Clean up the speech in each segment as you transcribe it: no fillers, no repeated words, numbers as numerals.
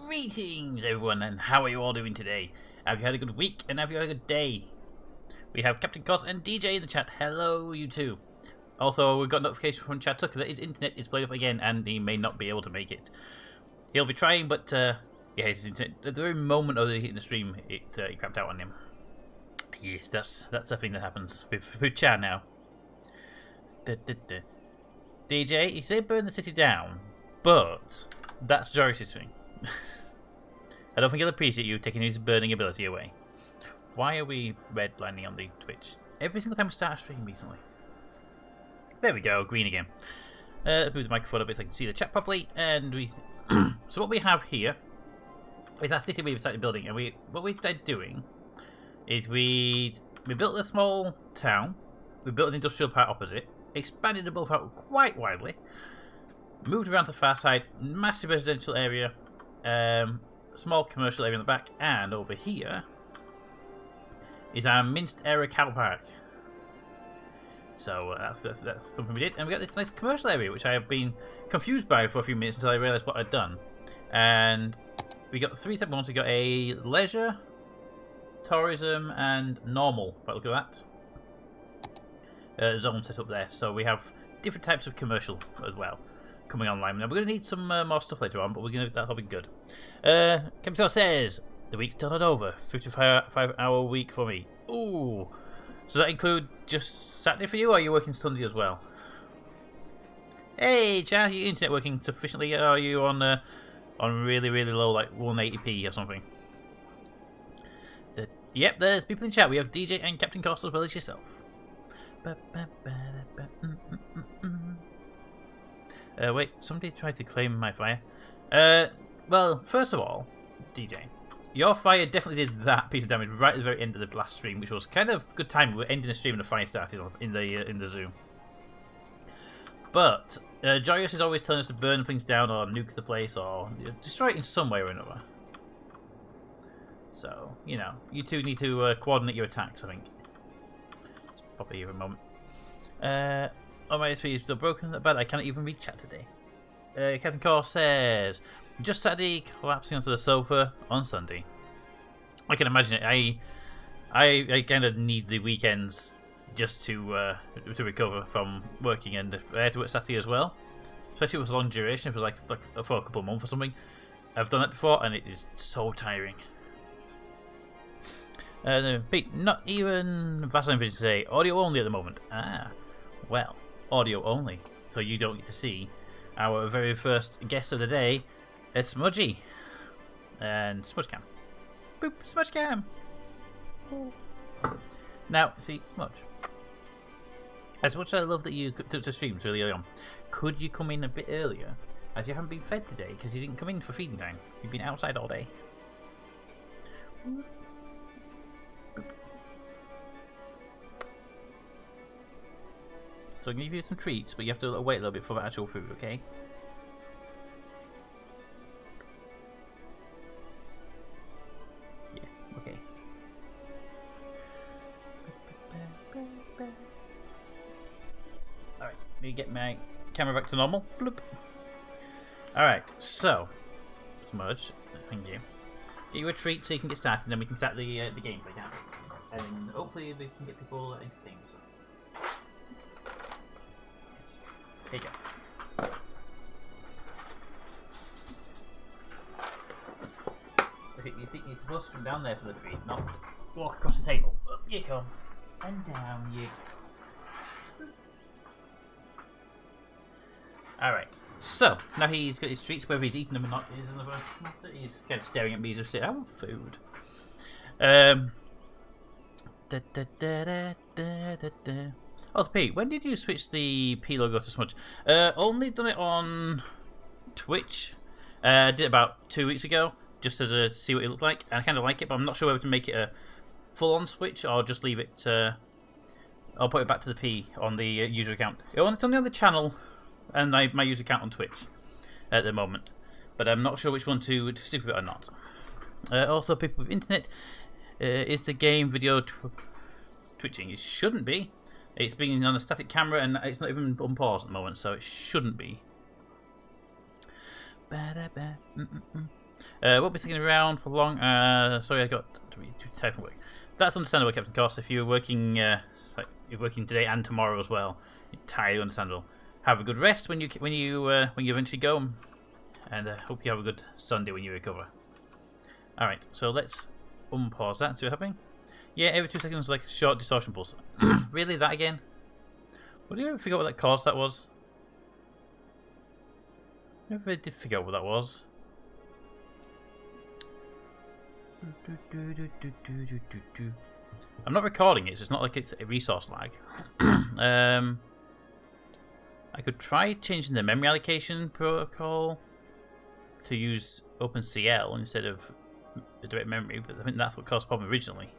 Greetings everyone, and how are you all doing today? Have you had a good week and have you had a good day? We have Captain Cos and DJ in the chat. Hello you two. Also, we've got notification from Chad Tucker that his internet is playing up again and he may not be able to make it. He'll be trying, but yeah, his internet, at the very moment of hitting the stream, it crapped out on him. Yes, that's a thing that happens with Chad now. DJ, you say burn the city down, but that's Joris's thing. I don't think he'll appreciate you taking his burning ability away. Why are we redlining on the Twitch? Every single time we start a stream recently. There we go, green again. Let's move the microphone a bit so I can see the chat properly. And we, so what we have here is our city we started building, and what we started doing is we built a small town, we built an industrial part opposite, expanded the both out quite widely, moved around to the far side, massive residential area, small commercial area in the back, and over here is our minced era cow park. So that's something we did, and we got this nice commercial area which I have been confused by for a few minutes until I realised what I'd done. And we got three type ones. We got a leisure, tourism, and normal. But look at that zone set up there. So we have different types of commercial as well coming online. Now we're going to need some more stuff later on, but that'll be good. Captain says the week's done and over. 55-hour week for me. Ooh. Does that include just Saturday for you, or are you working Sunday as well? Hey, Chad, your internet working sufficiently? Are you on really low, like 180p or something? Yep, there's people in chat. We have DJ and Captain Cost as well as yourself. Wait, somebody tried to claim my fire. Well, first of all, DJ, your fire definitely did that piece of damage right at the very end of the last stream, which was kind of good timing. We were ending the stream and the fire started in the Zoom. But Joyous is always telling us to burn things down or nuke the place or destroy it in some way or another. So, you know, you two need to coordinate your attacks, I think. Let's pop it here a moment. Oh, my SP is still broken that bad I can't even read chat today. Captain Core says, just Saturday, collapsing onto the sofa on Sunday. I can imagine it. I kind of need the weekends just to recover from working, and I had to work Saturday as well. Especially if it was long duration, if it was like for a couple of months or something. I've done it before, and it is so tiring. Pete, not even Vaseline Vision today. Audio only at the moment. Ah, well, audio only. So you don't get to see our very first guest of the day. It's Smudgy. And Smudgecam. Boop, Smudgecam. Now, see, Smudge. As much as I love that you took to streams really early on, could you come in a bit earlier? As you haven't been fed today, because you didn't come in for feeding time. You've been outside all day. Boop. So I'm going to give you some treats, but you have to wait a little bit for the actual food, okay? Yeah, okay. Alright, let me get my camera back to normal. Bloop. Alright, so, Smudge, thank you. Get you a treat so you can get started, and then we can start the gameplay now. And hopefully we can get people entertained. So. There you go. You think you're supposed to come down there for the treat, not walk across the table. Up you come, and down you go. Alright, so now he's got his treats, whether he's eating them or not is another matter. He's kind of staring at me as I say, I want food. Oh, Pete, when did you switch the P logo to Smudge? Only done it on Twitch. Did it about 2 weeks ago, just as a see what it looked like. I kind of like it, but I'm not sure whether to make it a full-on switch or just leave it. I'll put it back to the P on the user account. It's only on the channel and my user account on Twitch at the moment, but I'm not sure which one to stick with it or not. Also, people with internet, is the game video twitching? It shouldn't be. It's being on a static camera and it's not even on pause at the moment, so it shouldn't be. Won't be sticking around for long. Sorry, I got to be too tired from work. That's understandable, Captain Cost. If you're working, like you're working today and tomorrow as well, entirely understandable. Have a good rest when you eventually go, and hope you have a good Sunday when you recover. All right, so let's unpause that and see what's happening. Yeah, every 2 seconds, like a short distortion pulse. Really, that again? Well, do you ever figure out what that caused that was? I never did figure out what that was. I'm not recording it, so it's not like it's a resource lag. I could try changing the memory allocation protocol to use OpenCL instead of the direct memory, but I think that's what caused the problem originally.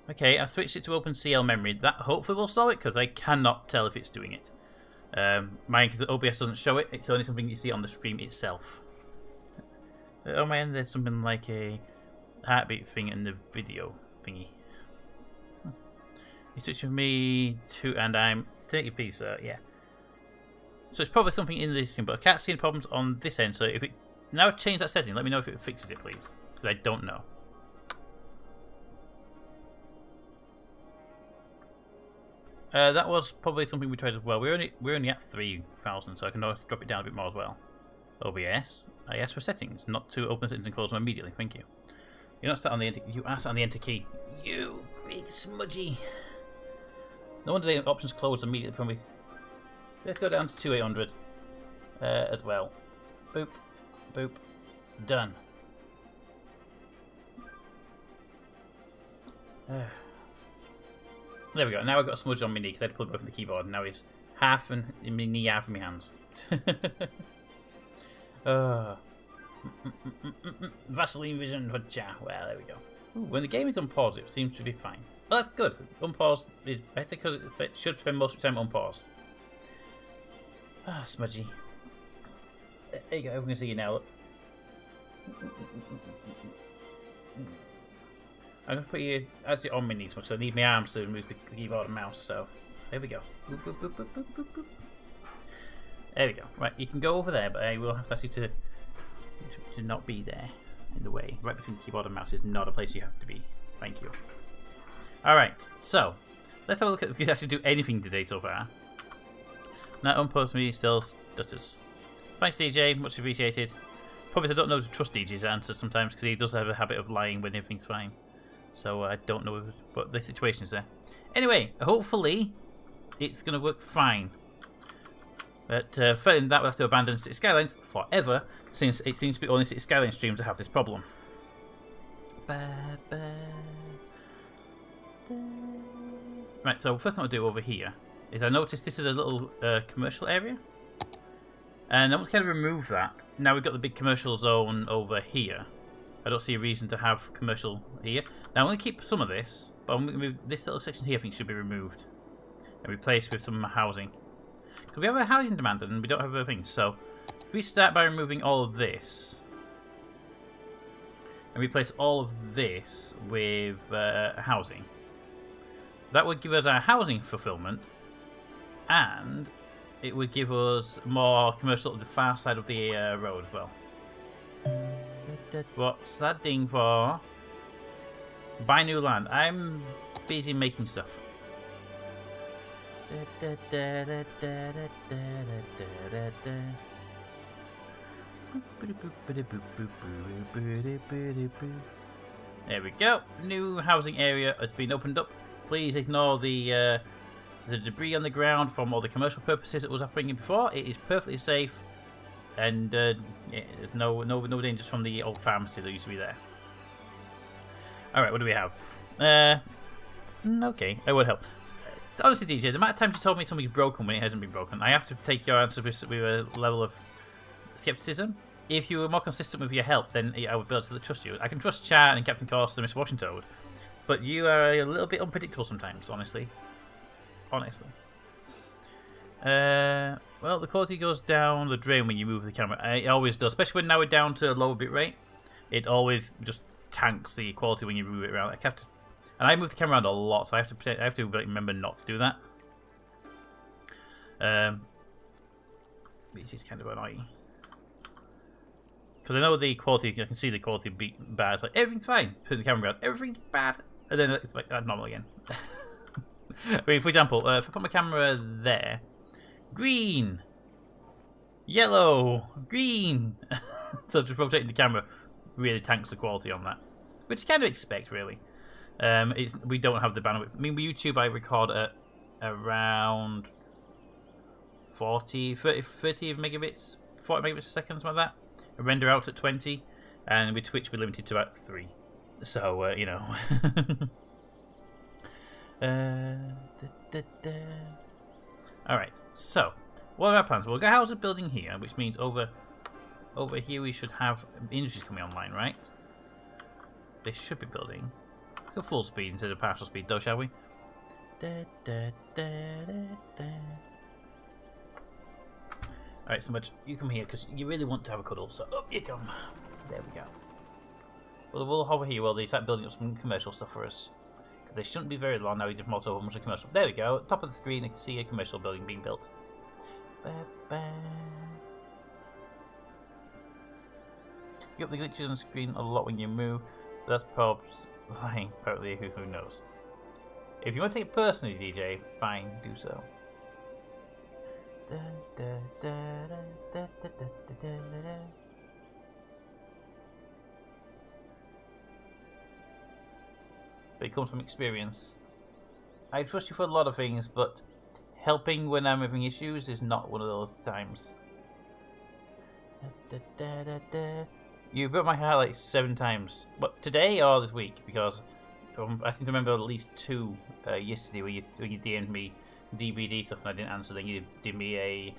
Okay, I've switched it to OpenCL memory. That hopefully will solve it, because I cannot tell if it's doing it. Mine, because OBS doesn't show it, it's only something you see on the stream itself. On my end, there's something like a heartbeat thing in the video thingy. You switch with me too, and I'm 30 piece, yeah. So it's probably something in this thing, but I can't see any problems on this end. So if it now change that setting, let me know if it fixes it, please, because I don't know. That was probably something we tried as well. We're only at 3,000, so I can always drop it down a bit more as well. OBS. I asked for settings, not to open settings and close them immediately. Thank you. You're not sat on the enter. You are sat on the enter key. You big smudgy. No wonder the options closed immediately from me. Let's go down to 2800 as well. Boop, boop, done. There we go. Now I've got a smudge on my knee because I had to pull it away from the keyboard. And now it's half in my knee, half in my hands. Vaseline vision, hotcha. Well, there we go. Ooh, when the game is unpaused, it seems to be fine. Well, that's good. Unpaused is better because it should spend most of the time unpaused. Ah, smudgy. There you go. Everyone can see you now. Look. I'm going to put you actually on my knees much, so I need my arms to move the keyboard and mouse, so there we go. Boop, boop, boop, boop, boop, boop, boop. There we go. Right, you can go over there, but I will have to actually to not be there in the way. Right between the keyboard and mouse is not a place you have to be. Thank you. Alright, so let's have a look at if we can actually do anything today so far. Now, unpost me still stutters. Thanks, DJ, much appreciated. Probably I don't know to trust DJ's answers sometimes because he does have a habit of lying when everything's fine. So I don't know what the situation is there. Anyway, hopefully it's going to work fine. But failing that, we'll have to abandon City Skylines forever, since it seems to be only City Skylines streams that have this problem. Right, so first thing I'll do over here is I noticed this is a little commercial area. And I want to kind of remove that. Now we've got the big commercial zone over here. I don't see a reason to have commercial here. Now I'm going to keep some of this, but I'm going to move this little section here. I think should be removed and replaced with some housing. Because we have a housing demand and we don't have other things. So if we start by removing all of this and replace all of this with housing, that would give us our housing fulfillment, and it would give us more commercial at the far side of the road as well. What's that ding for? Buy new land. I'm busy making stuff. There we go. New housing area has been opened up. Please ignore the debris on the ground from all the commercial purposes that was happening before. It is perfectly safe, and yeah, there's no dangers from the old pharmacy that used to be there. Alright, what do we have? Okay, that would help. Honestly, DJ, the amount of times you told me something's broken when it hasn't been broken, I have to take your answer with a level of skepticism. If you were more consistent with your help, then I would be able to trust you. I can trust Chat and Captain Cost and Mr. Washington, but you are a little bit unpredictable sometimes, honestly. Honestly. Well, the quality goes down the drain when you move the camera. It always does, especially when now we're down to a lower bit rate. It always just tanks the quality when you move it around. And I move the camera around a lot, so I have to remember not to do that. Which is kind of annoying. Because I know the quality, I can see the quality be bad. It's like, everything's fine. Put the camera around, everything's bad. And then it's like, normal again. I mean, for example, if I put my camera there, green, yellow, green. So just rotating the camera really tanks the quality on that. Which you kind of expect, really. We don't have the bandwidth. I mean, with YouTube, I record at around 30 megabits, 40 megabits per second, something like that. I render out at 20, and with Twitch, we're limited to about 3. So, you know. Alright, so, what are our plans? We'll get a house building here, which means over here we should have industries coming online, right? They should be building. Let's go full speed instead of partial speed, though, shall we? Alright, so much. You come here because you really want to have a cuddle, so up you come. There we go. Well, we'll hover here while they start building up some commercial stuff for us. Because they shouldn't be very long now, we just multi over much of commercial. There we go. Top of the screen, you can see a commercial building being built. You get the glitches on the screen a lot when you move. That's probably lying, apparently, who knows. If you want to take it personally, DJ, fine, do so. But it comes from experience. I trust you for a lot of things, but helping when I'm having issues is not one of those times. You broke my heart like 7 times. What, today or this week? Because I seem to remember at least 2 yesterday when you DM'd me DVD stuff and I didn't answer. Then you did me a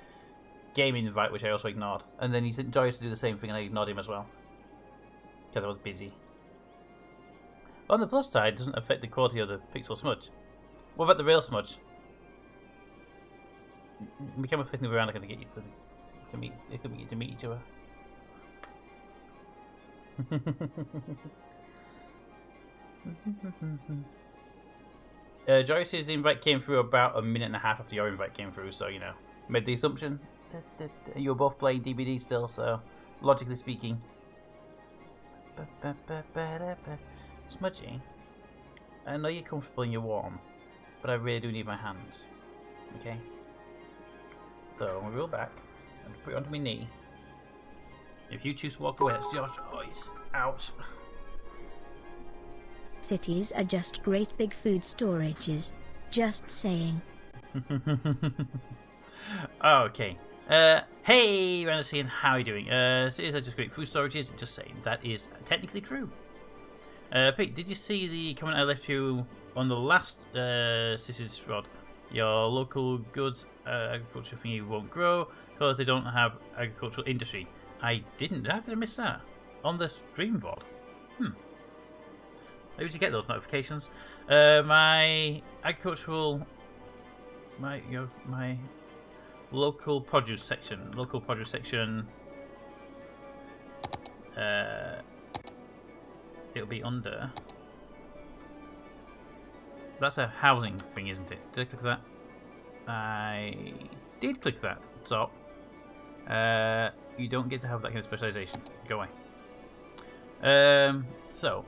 game invite, which I also ignored. And then you sent Joyce to do the same thing and I ignored him as well. Because I was busy. On the plus side, it doesn't affect the quality of the pixel smudge. What about the real smudge? My camera flipping around, I can get you to meet each other. Joyce's invite came through about a minute and a half after your invite came through, so you know, made the assumption. You were both playing DBD still, so logically speaking. Smudgy, I know you're comfortable and you're warm, but I really do need my hands. Okay? So I'm gonna roll back and put it onto my knee. If you choose to walk away, that's your choice. Ouch. Cities are just great big food storages. Just saying. Okay. Hey, Ranasian, how are you doing? Cities are just great food storages. Just saying. That is technically true. Pete, did you see the comment I left you on the last Cities Rod? Your local goods agriculture thingy won't grow because they don't have agricultural industry. I didn't. How did I miss that? On the stream VOD? Maybe to get those notifications. My agricultural... My local produce section. It'll be under... That's a housing thing, isn't it? Did I click that? I did click that. So, you don't get to have that kind of specialization. Go away. So,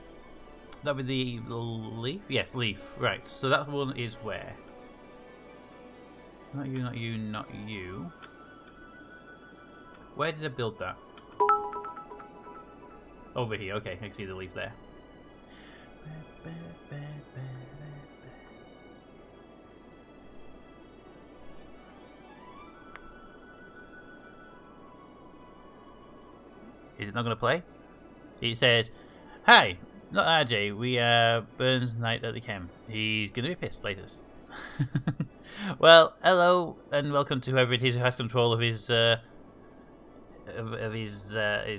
that would be the leaf? Yes, leaf. Right. So that one is where? Not you, not you, not you. Where did I build that? Over here. Okay, I can see the leaf there. Is it not going to play? It says, "Hi, not RJ. We are Burns Knight at the Chem. He's going to be pissed later." Well, hello and welcome to whoever it is who has control of his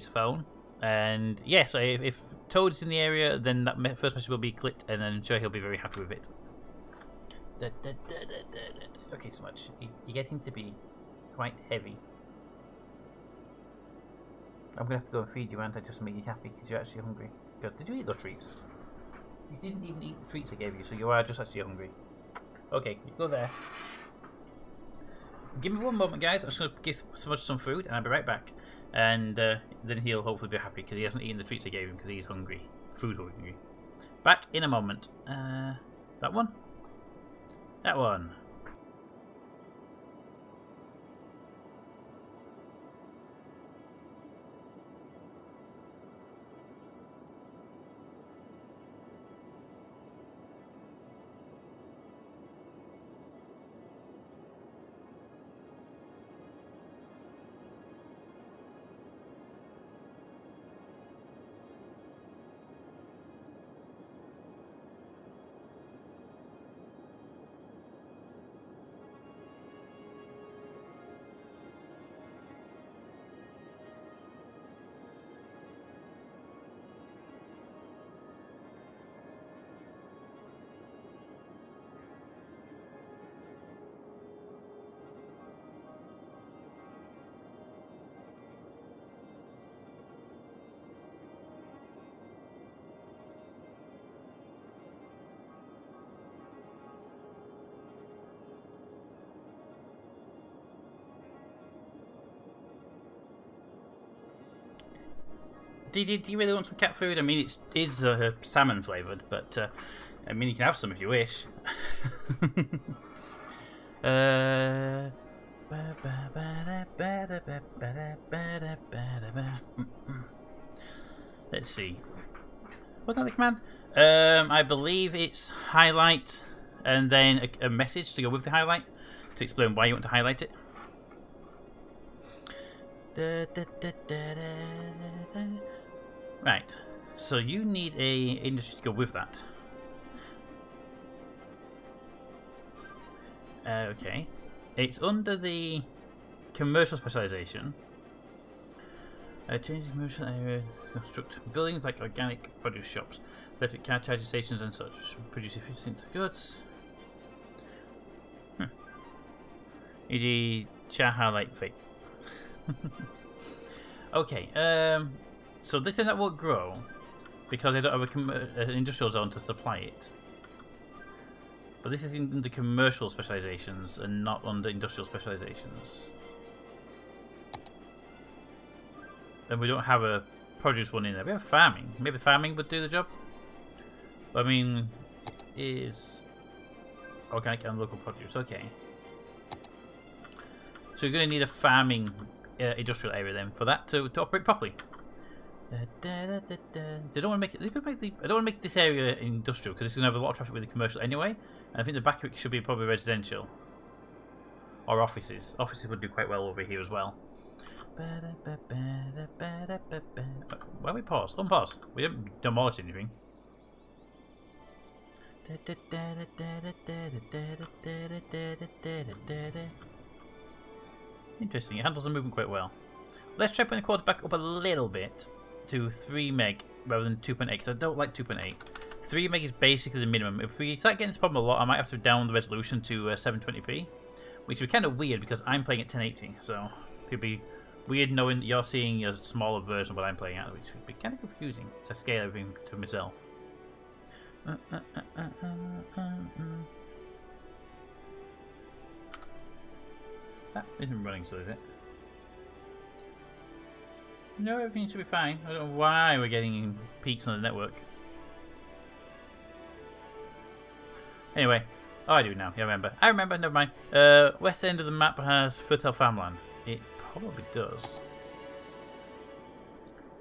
phone. And yes, if Toad's in the area, then that first message will be clicked, and I'm sure he'll be very happy with it. Okay, so much. You're getting to be quite heavy. I'm gonna have to go and feed you, and I just make you happy because you're actually hungry. God, did you eat those treats? You didn't even eat the treats I gave you, so you are just actually hungry. Okay, you go there. Give me one moment, guys. I'm just going to give Smudge some food, and I'll be right back. And then he'll hopefully be happy because he hasn't eaten the treats I gave him because he's hungry. Food hungry. Back in a moment. That one? That one. Do you really want some cat food? I mean, it is salmon flavoured, but I mean, you can have some if you wish. Let's see. What's that the command? I believe it's highlight and then a message to go with the highlight to explain why you want to highlight it. Right, so you need a industry to go with that. Okay, it's under the commercial specialization. Change the commercial area, construct buildings like organic produce shops, electric car charging stations and such. Produce efficient goods. E.g. char highlight fake. Okay, so this thing that won't grow because they don't have an industrial zone to supply it. But this is in the commercial specializations and not under industrial specializations. And we don't have a produce one in there. We have farming. Maybe farming would do the job. But I mean, is organic and local produce. Okay. So you're going to need a farming industrial area then for that to operate properly. They don't want to make it. They could make the. I don't want to make this area industrial because it's going to have a lot of traffic with the commercial anyway. And I think the back of it should be probably residential or offices. Offices would do quite well over here as well. Why we pause? Unpause. We didn't demolish anything. Interesting. It handles the movement quite well. Let's try putting the quad back up a little bit to 3 meg rather than 2.8 because I don't like 2.8. 3 meg is basically the minimum. If we start getting this problem a lot, I might have to down the resolution to 720p, which would be kind of weird because I'm playing at 1080, so it'd be weird knowing that you're seeing a smaller version of what I'm playing at, which would be kind of confusing to scale everything to myself. That isn't running, so is it? No, everything should be fine. I don't know why we're getting peaks on the network. Anyway, oh, I do now. Yeah, I remember. Never mind. West end of the map has fertile farmland. It probably does.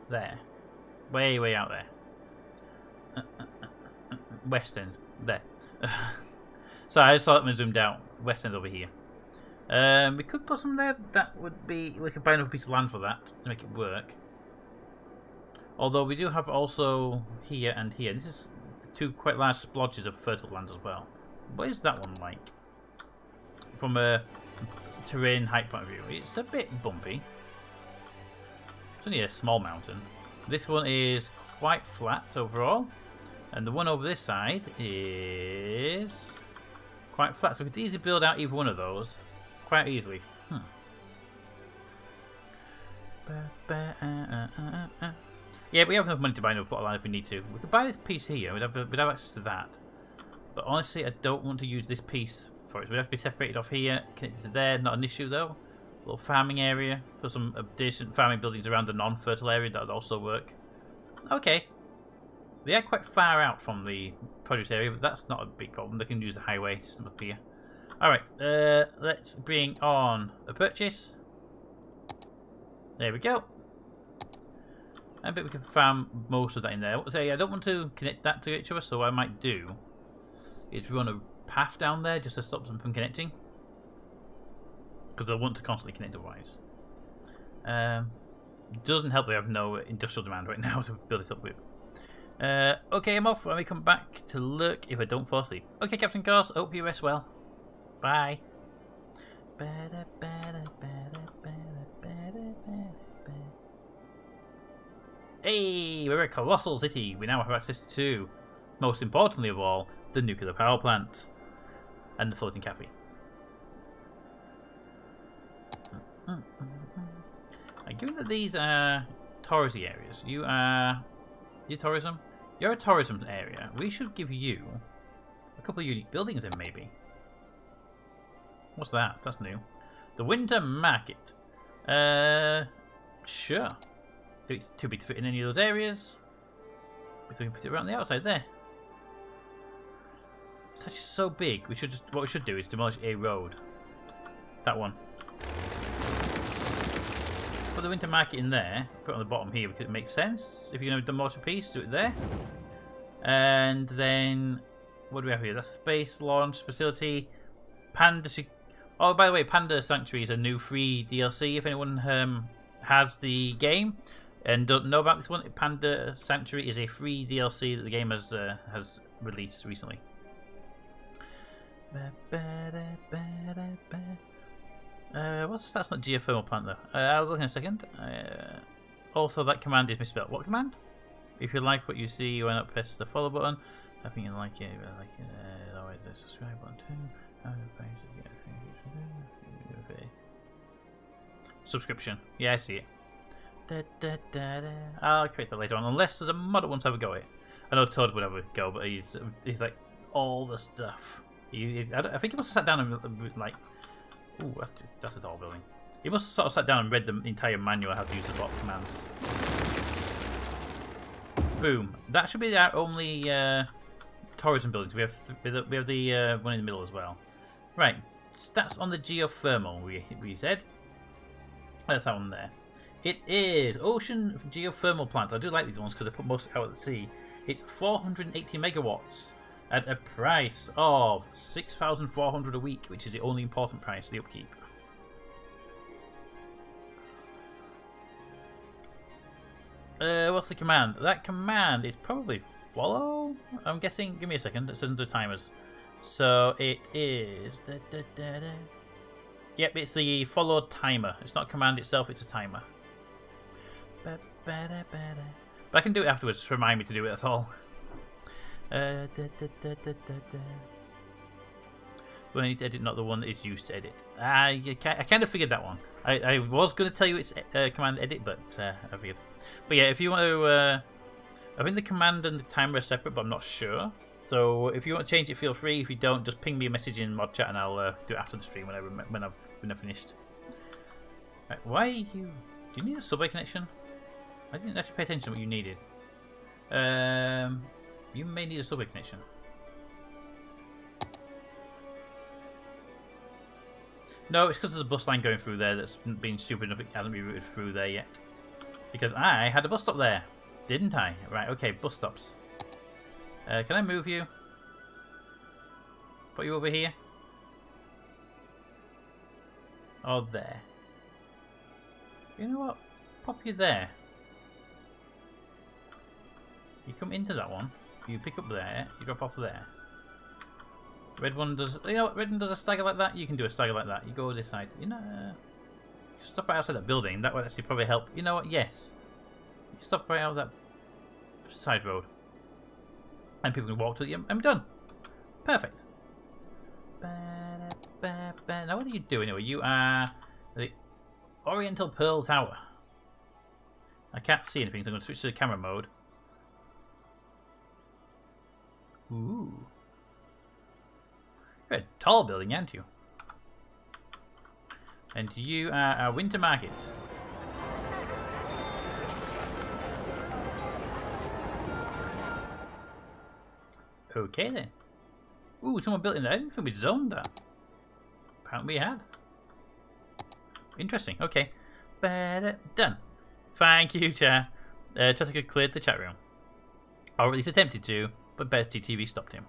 There, way out there. West end there. So I just saw that when I zoomed out. West end over here. We could put some there. That would be. We could buy another piece of land for that to make it work. Although we do have also here and here. This is 2 quite large splodges of fertile land as well. What is that one like? From a terrain height point of view, it's a bit bumpy. It's only a small mountain. This one is quite flat overall, and the one over this side is quite flat. So we could easily build out either one of those. Quite easily. Yeah, we have enough money to buy another plot of land if we need to. We could buy this piece here. We'd have access to that. But honestly, I don't want to use this piece for it. So we'd have to be separated off here, connected to there. Not an issue though. A little farming area. Put some decent farming buildings around the non-fertile area. That would also work. Okay. They are quite far out from the produce area, but that's not a big problem. They can use the highway system up here. Alright, let's bring on a purchase. There we go. I bet we can farm most of that in there. I don't want to connect that to each other, so what I might do is run a path down there just to stop them from connecting. Because they'll want to constantly connect otherwise. Doesn't help we have no industrial demand right now to build it up with. Okay, I'm off. Let me come back to look if I don't fall asleep. Okay, Captain Cars, hope you rest well. Bye. Hey, we're a colossal city. We now have access to, most importantly of all, the nuclear power plant and the floating cafe. Given that these are touristy areas, you tourism? You're a tourism area. We should give you a couple of unique buildings then, maybe. What's that? That's new. The winter market. Sure. It's too big to fit in any of those areas. We can put it around the outside there. It's actually so big. We should just what we should do is demolish a road. That one. Put the winter market in there. Put it on the bottom here because it makes sense. If you're going to demolish a piece, do it there. And then what do we have here? That's a space launch facility. Panda. Oh, by the way, Panda Sanctuary is a new free DLC. If anyone has the game and don't know about this one, Panda Sanctuary is a free DLC that the game has released recently. What's that's not geothermal plant though. I'll look in a second. Also, that command is misspelled. What command? If you like what you see, why not press the follow button? I think you like it. Always the subscribe button too. Subscription. Yeah, I see it. I'll create that later on, unless there's a mod that wants to have a go at it. I know Todd would have a go, but he's like all the stuff. I think he must have sat down and like. Ooh, that's a tall building. He must have sort of sat down and read the entire manual how to use the bot commands. Boom. That should be our only tourism buildings. We have the one in the middle as well. Right. Stats on the geothermal. We said. That's that one there. It is ocean geothermal plant. I do like these ones because they put most out at the sea. It's 480 megawatts. At a price of 6,400 a week, which is the only important price, the upkeep. What's the command? That command is probably follow? I'm guessing. Give me a second. It says under timers. So it is. Yep, it's the follow timer. It's not a command itself, it's a timer. But I can do it afterwards. Just remind me to do it at all. The one I need to edit, not the one that is used to edit. I kind of figured that one. I was going to tell you it's command edit, but I figured. But yeah, if you want to, I think the command and the timer are separate, but I'm not sure. So if you want to change it, feel free. If you don't, just ping me a message in mod chat, and I'll do it after the stream when I've finished. Right, why are you? Do you need a subway connection? I didn't actually pay attention to what you needed. You may need a subway connection. No, it's because there's a bus line going through there that's been stupid enough it hasn't been routed through there yet. Because I had a bus stop there, didn't I? Right, okay, bus stops. Can I move you? Put you over here? Or there? You know what? Pop you there. You come into that one. You pick up there, you drop off there. Red one does, you know what, red one does a stagger like that, you can do a stagger like that. You go this side, you know, you stop right outside that building, that would actually probably help. You know what, yes. You stop right out of that side road. And people can walk to you, I'm done. Perfect. Now what do you do anyway? You are the Oriental Pearl Tower. I can't see anything, so I'm going to switch to the camera mode. Ooh. You're a tall building, aren't you? And you are our winter market. Okay then. Ooh, someone built in there. I didn't think we'd zoned that. Apparently we had. Interesting. Okay. Done. Thank you, Chair. Jessica cleared the chat room. Or at least attempted to, but Betty TV stopped him.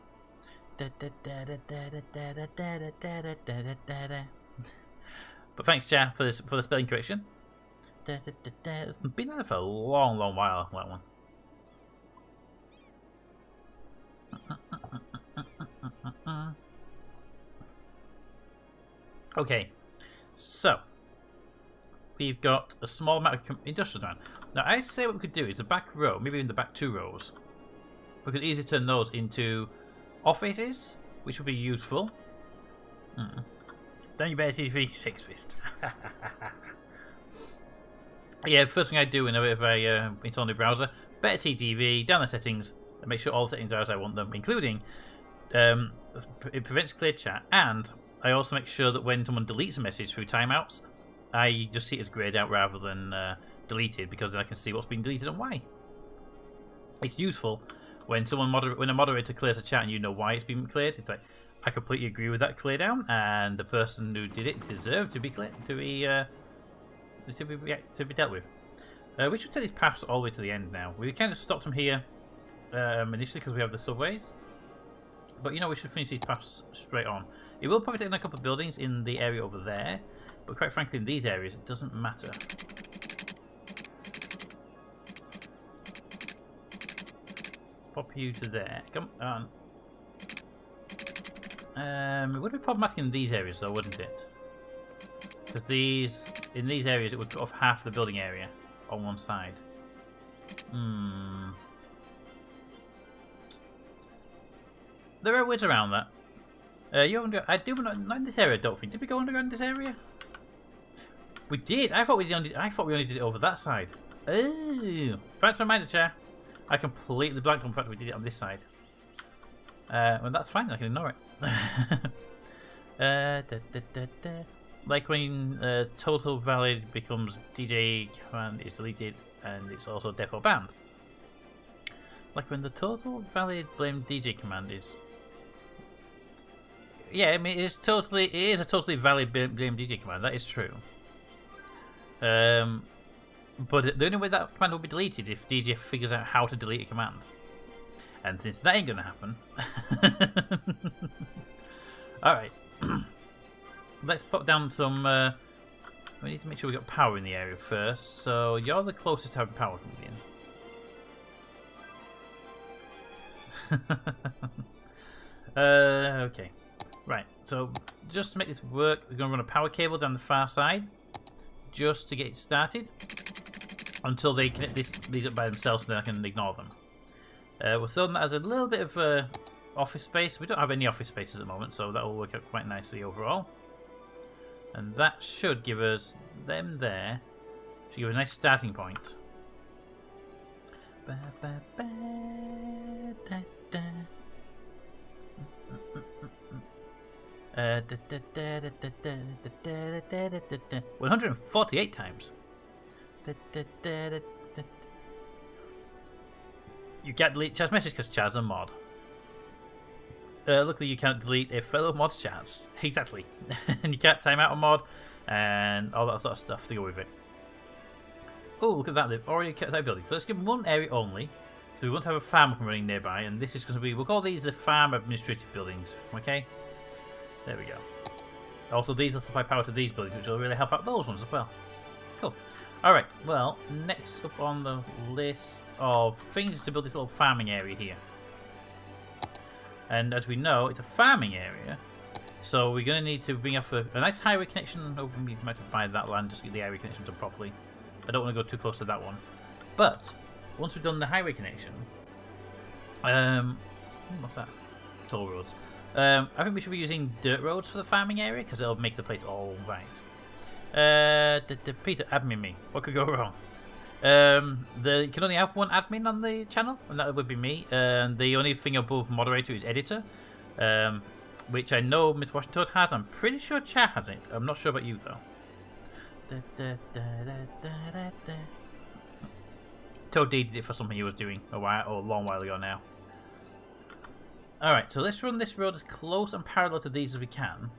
But thanks, Chair, for the spelling correction. It's been there for a long, long while, that one. Okay, so we've got a small amount of industrial land. Now, I'd say what we could do is the back row, maybe in the back 2 rows, we could easily turn those into offices, which would be useful. Then you better see 6 fist. Yeah, first thing I do whenever I install a new browser, better TTV, down the settings, and make sure all the settings are as I want them, including it prevents clear chat, and I also make sure that when someone deletes a message through timeouts, I just see it as grayed out rather than deleted, because then I can see what's been deleted and why. It's useful when when a moderator clears a chat and you know why it's been cleared. It's like, I completely agree with that clear down, and the person who did it deserved to be cleared, to be dealt with. We should take these paths all the way to the end now. We kind of stopped them here initially because we have the subways, but you know, we should finish these paths straight on. It will probably take a couple of buildings in the area over there, but quite frankly, in these areas, it doesn't matter. Pop you to there. Come on. It would be problematic in these areas, though, wouldn't it? Because in these areas, it would cut off half the building area on one side. There are ways around that. I do not in this area. I don't think. Did we go underground in this area? We did. I thought we only did it over that side. Oh, thanks for reminding, Chair. I completely blanked on the fact we did it on this side. Well, that's fine. I can ignore it. Like when total valid becomes DJ command is deleted, and it's also defo banned. Like when the total valid blame DJ command is. Yeah, I mean it is a totally valid blame DJ command. That is true. But the only way that command will be deleted is if DJ figures out how to delete a command. And since that ain't gonna happen, alright. Let's put down some. We need to make sure we got power in the area first. So you're the closest to having power coming in. Okay. Right. So just to make this work, we're gonna run a power cable down the far side, just to get it started, until they connect these up by themselves, and then I can ignore them. We're throwing that as a little bit of office space. We don't have any office spaces at the moment, so that will work out quite nicely overall. And that should give us them there. Should give a nice starting point. Ba, ba, ba, da, da. 148 times. You can't delete chat's message because chat's a mod. Luckily, you can't delete a fellow mod's chats. Exactly. And you can't time out a mod and all that sort of stuff to go with it. Oh, look at that. They've already kept that building. So let's give them one area only. So we want to have a farm up and running nearby. And this is going to be, we'll call these the farm administrative buildings. Okay? There we go. Also, these will supply power to these buildings, which will really help out those ones as well. Cool. Alright, well, next up on the list of things is to build this little farming area here. And as we know, it's a farming area, so we're going to need to bring up a nice highway connection. Oh, we might have to buy that land just to get the highway connection done properly. I don't want to go too close to that one. But, once we've done the highway connection, what's that? Toll roads. I think we should be using dirt roads for the farming area, because it'll make the place all right. Peter, admin me. What could go wrong? You can only have one admin on the channel, and that would be me. And the only thing above moderator is editor. which I know Miss Washington has. I'm pretty sure Chat has it. I'm not sure about you though. Toad D did it for something he was doing a long while ago now. Alright, so let's run this road as close and parallel to these as we can,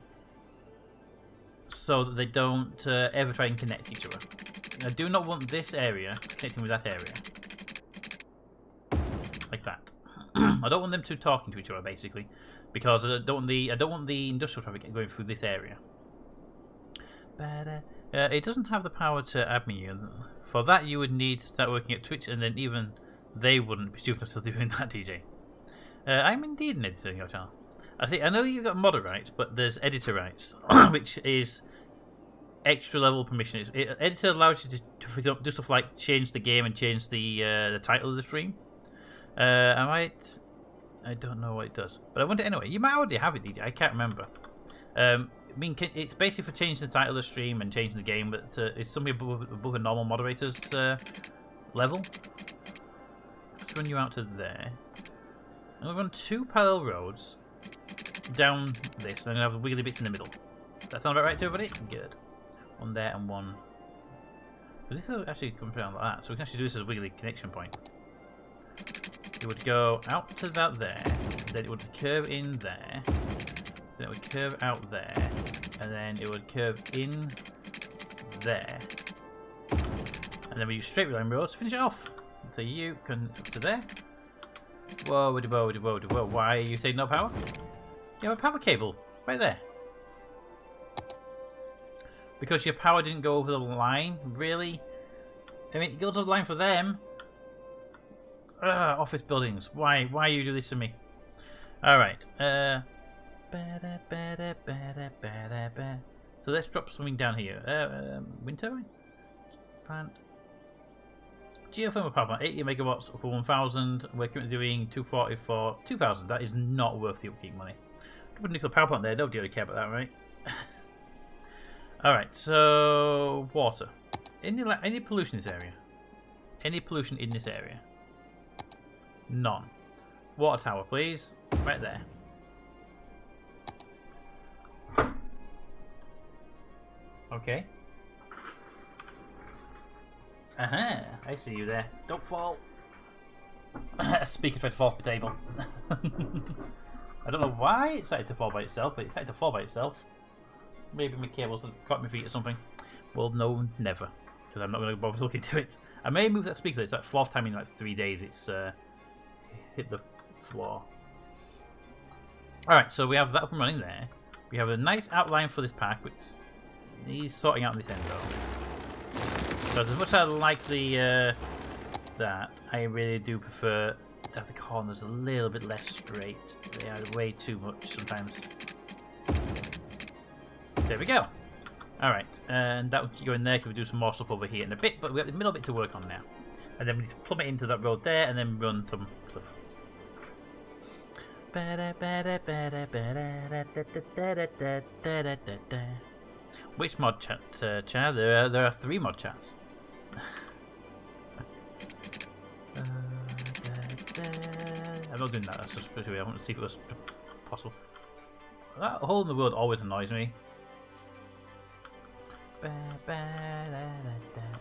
so that they don't ever try and connect each other. I do not want this area connecting with that area. Like that. I don't want them two talking to each other, basically, because I don't want the industrial traffic going through this area. But it doesn't have the power to admin you. For that, you would need to start working at Twitch, and then even they wouldn't be stupid enough to doing that, DJ. I'm indeed an editor in your channel. I know you've got modder rights, but there's editor rights, which is extra level permission. Editor allows you to do stuff like change the game and change the title of the stream. I don't know what it does, but I want it anyway. You might already have it, DJ. I can't remember. I mean, it's basically for changing the title of the stream and changing the game, but it's something above a normal moderator's level. Let's run you out to there. And we'll run 2 parallel roads down this, and then have the wiggly bits in the middle. That sound about right to everybody? Good. One there and one. But this will actually come down like that, so we can actually do this as a wiggly connection point. It would go out to about there, then it would curve in there, then it would curve out there, and then it would curve in there. And then we use straight line roads to finish it off. So you can up to there. Whoa, whoa, whoa, whoa. Why are you taking no power? You have a power cable right there. Because your power didn't go over the line, really? I mean, it goes over the line for them. Office buildings. Why you do this to me? Alright. So let's drop something down here. Wind turbine? Plant. Geothermal power plant, 80 megawatts for 1,000. We're currently doing 240 for 2,000. That is not worth the upkeep money. Put a nuclear power plant there. Nobody really care about that, right? Alright, so water. Any pollution in this area? Any pollution in this area? None. Water tower, please. Right there. Okay. I see you there. Don't fall. A speaker tried to fall off the table. I don't know why it decided to fall by itself, but it decided to fall by itself. Maybe my cables have caught my feet or something. Well, no, never. Because I'm not going to bother looking into it. I may move that speaker. It's like 4th time in like 3 days it's hit the floor. Alright, so we have that up and running there. We have a nice outline for this pack, which needs sorting out in this end though. Because as much as I like the that, I really do prefer to have the corners a little bit less straight. They are way too much sometimes. There we go. Alright, and that will keep going there because we do some more stuff over here in a bit, but we've got the middle bit to work on now. And then we need to plumb it into that road there and then run some stuff. Which mod chat, Chad? There are 3 mod chats. I'm not doing that, that's just I want to see if it was possible. That hole in the world always annoys me.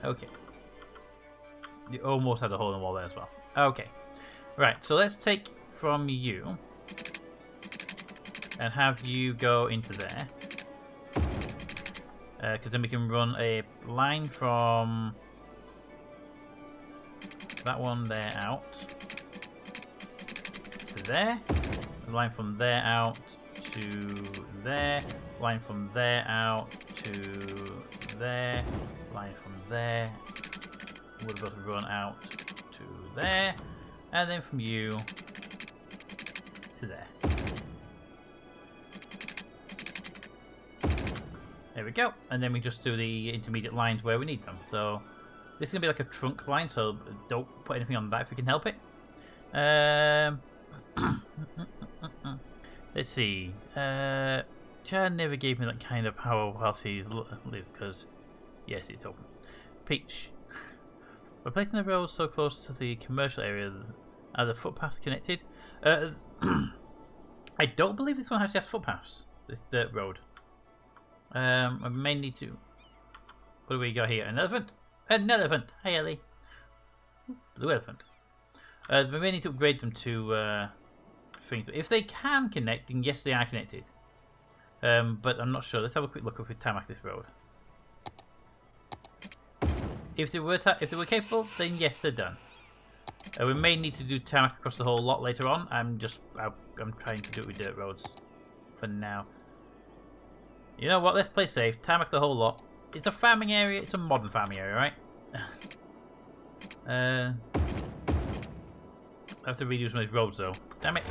Okay. You almost had a hole in the wall there as well. Okay. Right, so let's take from you and have you go into there. Because then we can run a line from that one there out to there, a line from there out to there, line from there out to there, line from there, would have got to run out to there, and then from you to there. There we go, and then we just do the intermediate lines where we need them. So this is going to be like a trunk line, so don't put anything on that if we can help it. Let's see. Chad never gave me that kind of power whilst he lives, because yes, it's open. Peach. By placing the road so close to the commercial area, are the footpaths connected? I don't believe this one actually has footpaths. This dirt road. I may need to. What do we got here? An elephant? An elephant! Hey, Ellie. Blue elephant. We may need to upgrade them to things. If they can connect, then yes, they are connected. But I'm not sure. Let's have a quick look if we tarmac this road. If they were capable, then yes, they're done. We may need to do tarmac across the whole lot later on. I'm trying to do it with dirt roads for now. You know what? Let's play safe. Tarmac the whole lot. It's a farming area. It's a modern farming area, right? I have to redo some of these roads though. Damn it.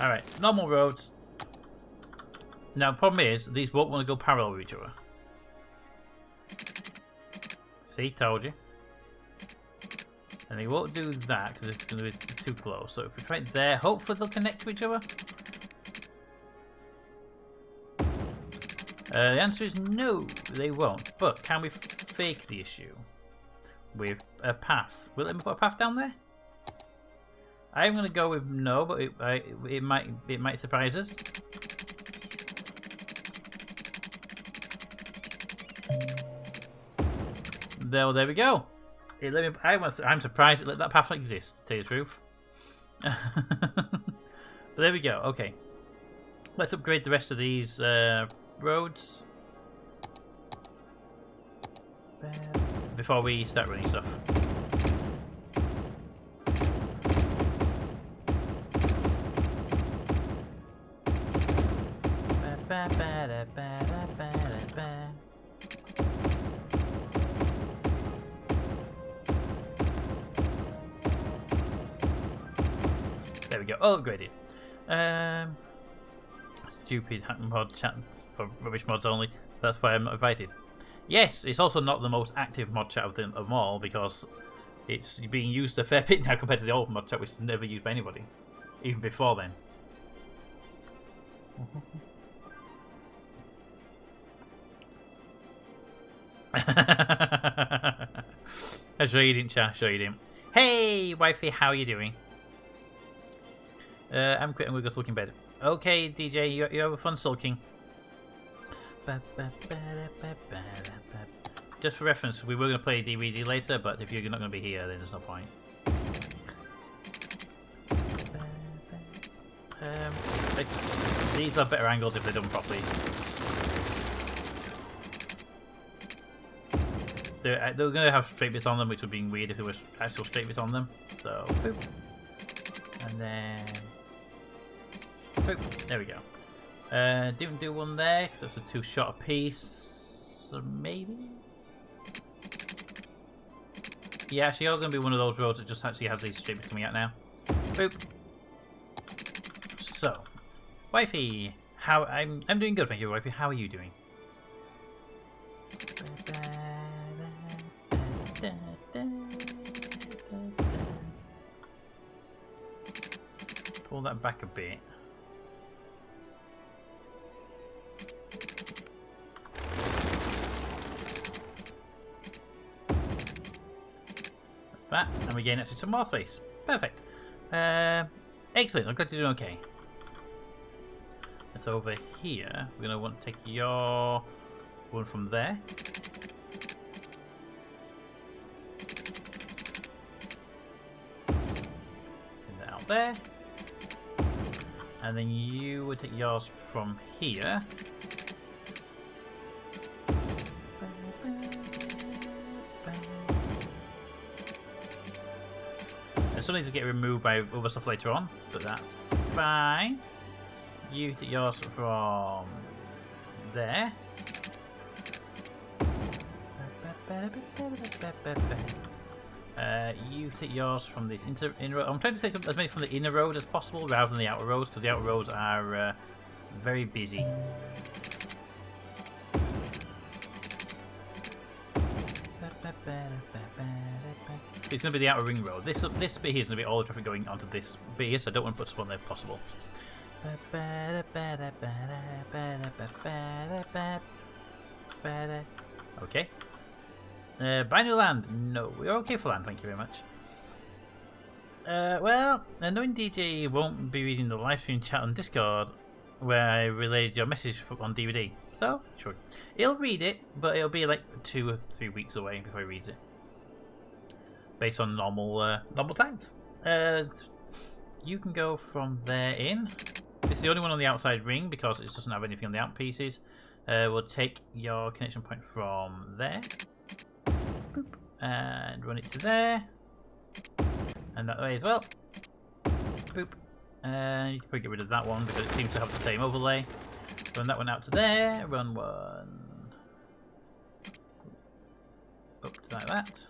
Alright, normal roads. Now, the problem is, these won't want to go parallel with each other. See, told you. And they won't do that because it's going to be too close. So if we try it there, hopefully they'll connect to each other. The answer is no, they won't. But can we fake the issue with a path? Will it let me put a path down there? I'm going to go with no, but it might surprise us. There we go. It let me, I'm surprised it let that path exist, to tell you the truth. But there we go. Okay, let's upgrade the rest of these roads before we start running stuff. There we go, all upgraded. Stupid mod chat for rubbish mods only. That's why I'm not invited. Yes, it's also not the most active mod chat of them all because it's being used a fair bit now compared to the old mod chat, which is never used by anybody, even before then. I'm sure you didn't, chat. Sure you didn't. Hey, wifey, how are you doing? I'm quitting. We'll go sulking bed. Okay, DJ, you have a fun sulking. Just for reference, we were going to play DVD later, but if you're not going to be here, then there's no point. These are better angles if they're done properly. They're going to have straight bits on them, which would be weird if there was actual straight bits on them. So, boop. And then, boop. There we go. Didn't do one there because that's a too short a piece. So maybe. Yeah, actually, you're going to be one of those roads that just actually has these straight bits coming out now. Boop. So, wifey, how I'm doing good, thank you, wifey. How are you doing? Pull that back a bit. Like that, and we gain actually some more space. Perfect. Excellent. I'm glad you're doing okay. It's over here. We're gonna want to take your one from there. Send that out there. And then you would take yours from here. And some of these will get removed by other stuff later on, but that's fine. You take yours from there. You take yours from this inner road. I'm trying to take as many from the inner road as possible rather than the outer roads, because the outer roads are very busy. It's going to be the outer ring road. This bit here is going to be all the traffic going onto this bit here, so I don't want to put stuff on there if possible. Okay. Buy new land. No, we're okay for land, thank you very much. Well, knowing DJ won't be reading the live stream chat on Discord where I relayed your message on DVD. So, sure. He'll read it, but it'll be like 2 or 3 weeks away before he reads it. Based on normal times. You can go from there in. It's the only one on the outside ring because it doesn't have anything on the out pieces. We'll take your connection point from there. Boop, and run it to there. And that way as well. Boop. And you can probably get rid of that one because it seems to have the same overlay. Run that one out to there. Run one up to like that.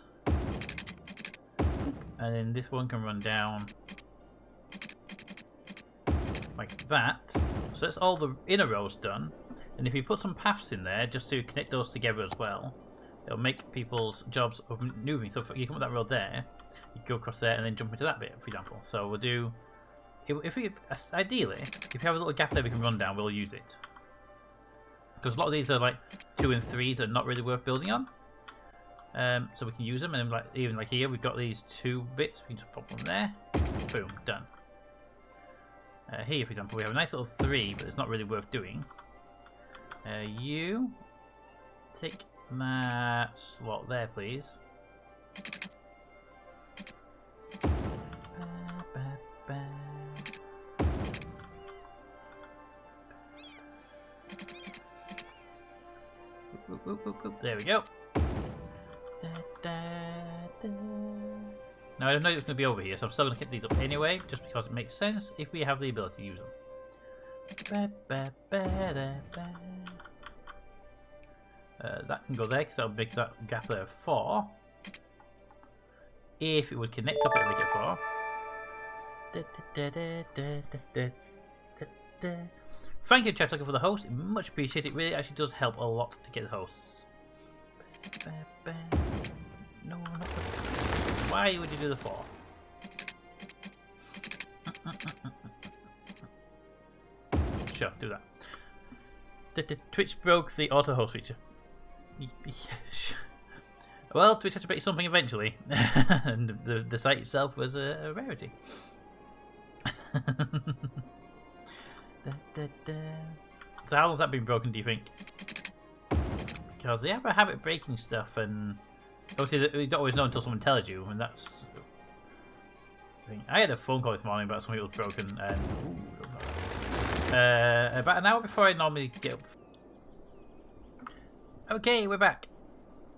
And then this one can run down like that. So that's all the inner rows done. And if you put some paths in there just to connect those together as well, it'll make people's jobs of moving. So if you come up that road there, you go across there and then jump into that bit, for example. So we'll do, ideally, if you have a little gap there we can run down, we'll use it. Because a lot of these are like 2 and 3s that are not really worth building on. So we can use them, and even like here, we've got these 2 bits. We can just pop them there. Boom, done. Here, for example, we have a nice little 3, but it's not really worth doing. You take that slot there, please. There we go. Now I don't know it's going to be over here, so I'm still going to keep these up anyway, just because it makes sense if we have the ability to use them. That can go there because that'll make that gap there 4. If it would connect up, it'll make it 4. Thank you, chat, for the host. Much appreciated. It really actually does help a lot to get the hosts. No, not the... Why would you do the 4? Sure, do that. Twitch broke the auto host feature. Well, Twitch had to break something eventually, and the site itself was a rarity. So how long's that been broken, do you think? Because they have a habit of breaking stuff, and obviously you don't always know until someone tells you, and that's... I had a phone call this morning about something that was broken, and about an hour before I normally get up. Okay, we're back.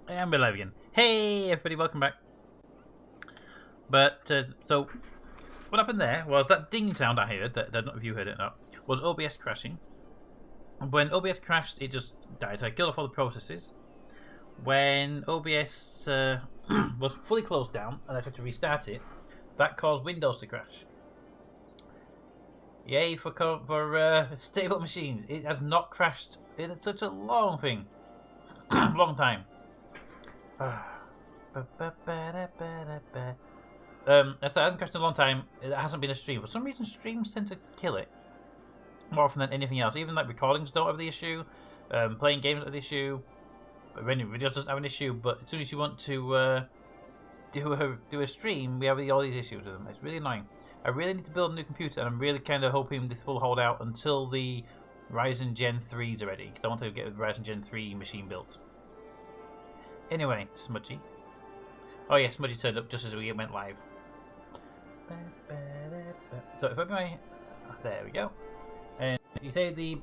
And we're live again. Hey everybody, welcome back. But, so, what happened there was that ding sound I heard, that I don't know if you heard it or not, was OBS crashing. When OBS crashed, it just died. I killed off all the processes. When OBS was fully closed down and I tried to restart it, that caused Windows to crash. Yay for stable machines. It has not crashed in such a long thing. Long time. So it hasn't crashed in a long time. It hasn't been a stream. For some reason, streams tend to kill it more often than anything else. Even like recordings don't have the issue. Playing games have the issue. But videos doesn't have an issue. But as soon as you want to do a stream, we have all these issues with them. It's really annoying. I really need to build a new computer, and I'm really kind of hoping this will hold out until the Ryzen Gen 3s are ready, because I want to get a Ryzen Gen 3 machine built. Anyway, Smudgy. Oh yeah, Smudgy turned up just as we went live. So if I... There we go. And you say the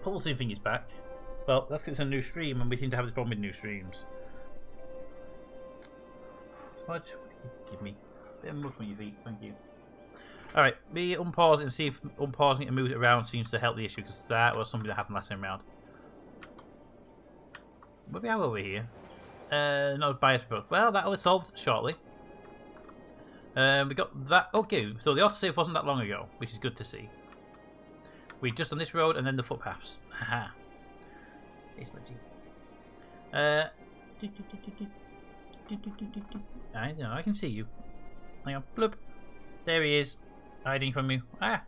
pulsing thing is back. Well, that's because it's a new stream, and we seem to have this problem with new streams. Smudge, what did you give me? A bit of mud from your feet, thank you. Alright, me unpause it and see if unpausing it and move it around seems to help the issue, because that was something that happened last time round. What do we have over here? Not bias book. Well, that'll be solved shortly. We got that. Okay, so the autosave wasn't that long ago, which is good to see. We just on this road and then the footpaths. Haha. Hey, Smudgy. I know, I can see you. Hang on, bloop. There he is, hiding from you. Ah!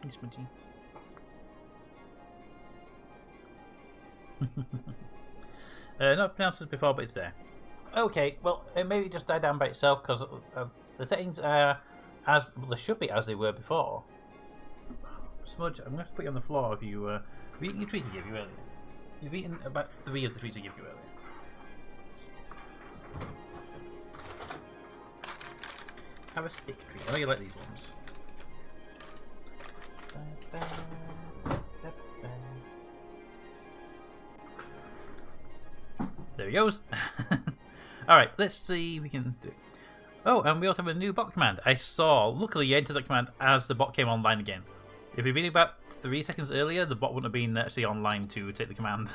He's smudgy. Not pronounced as before, but it's there. Okay, well, it maybe just died down by itself because the settings are as well, they should be as they were before. Smudge, I'm going to have to put you on the floor. Have you eaten your treat I gave you earlier? You've eaten about 3 of the treats I gave you earlier. Have a stick treat. I know you like these ones. There he goes. Alright, let's see if we can do it. Oh, and we also have a new bot command. I saw, luckily you entered that command as the bot came online again. If we'd been about 3 seconds earlier, the bot wouldn't have been actually online to take the command.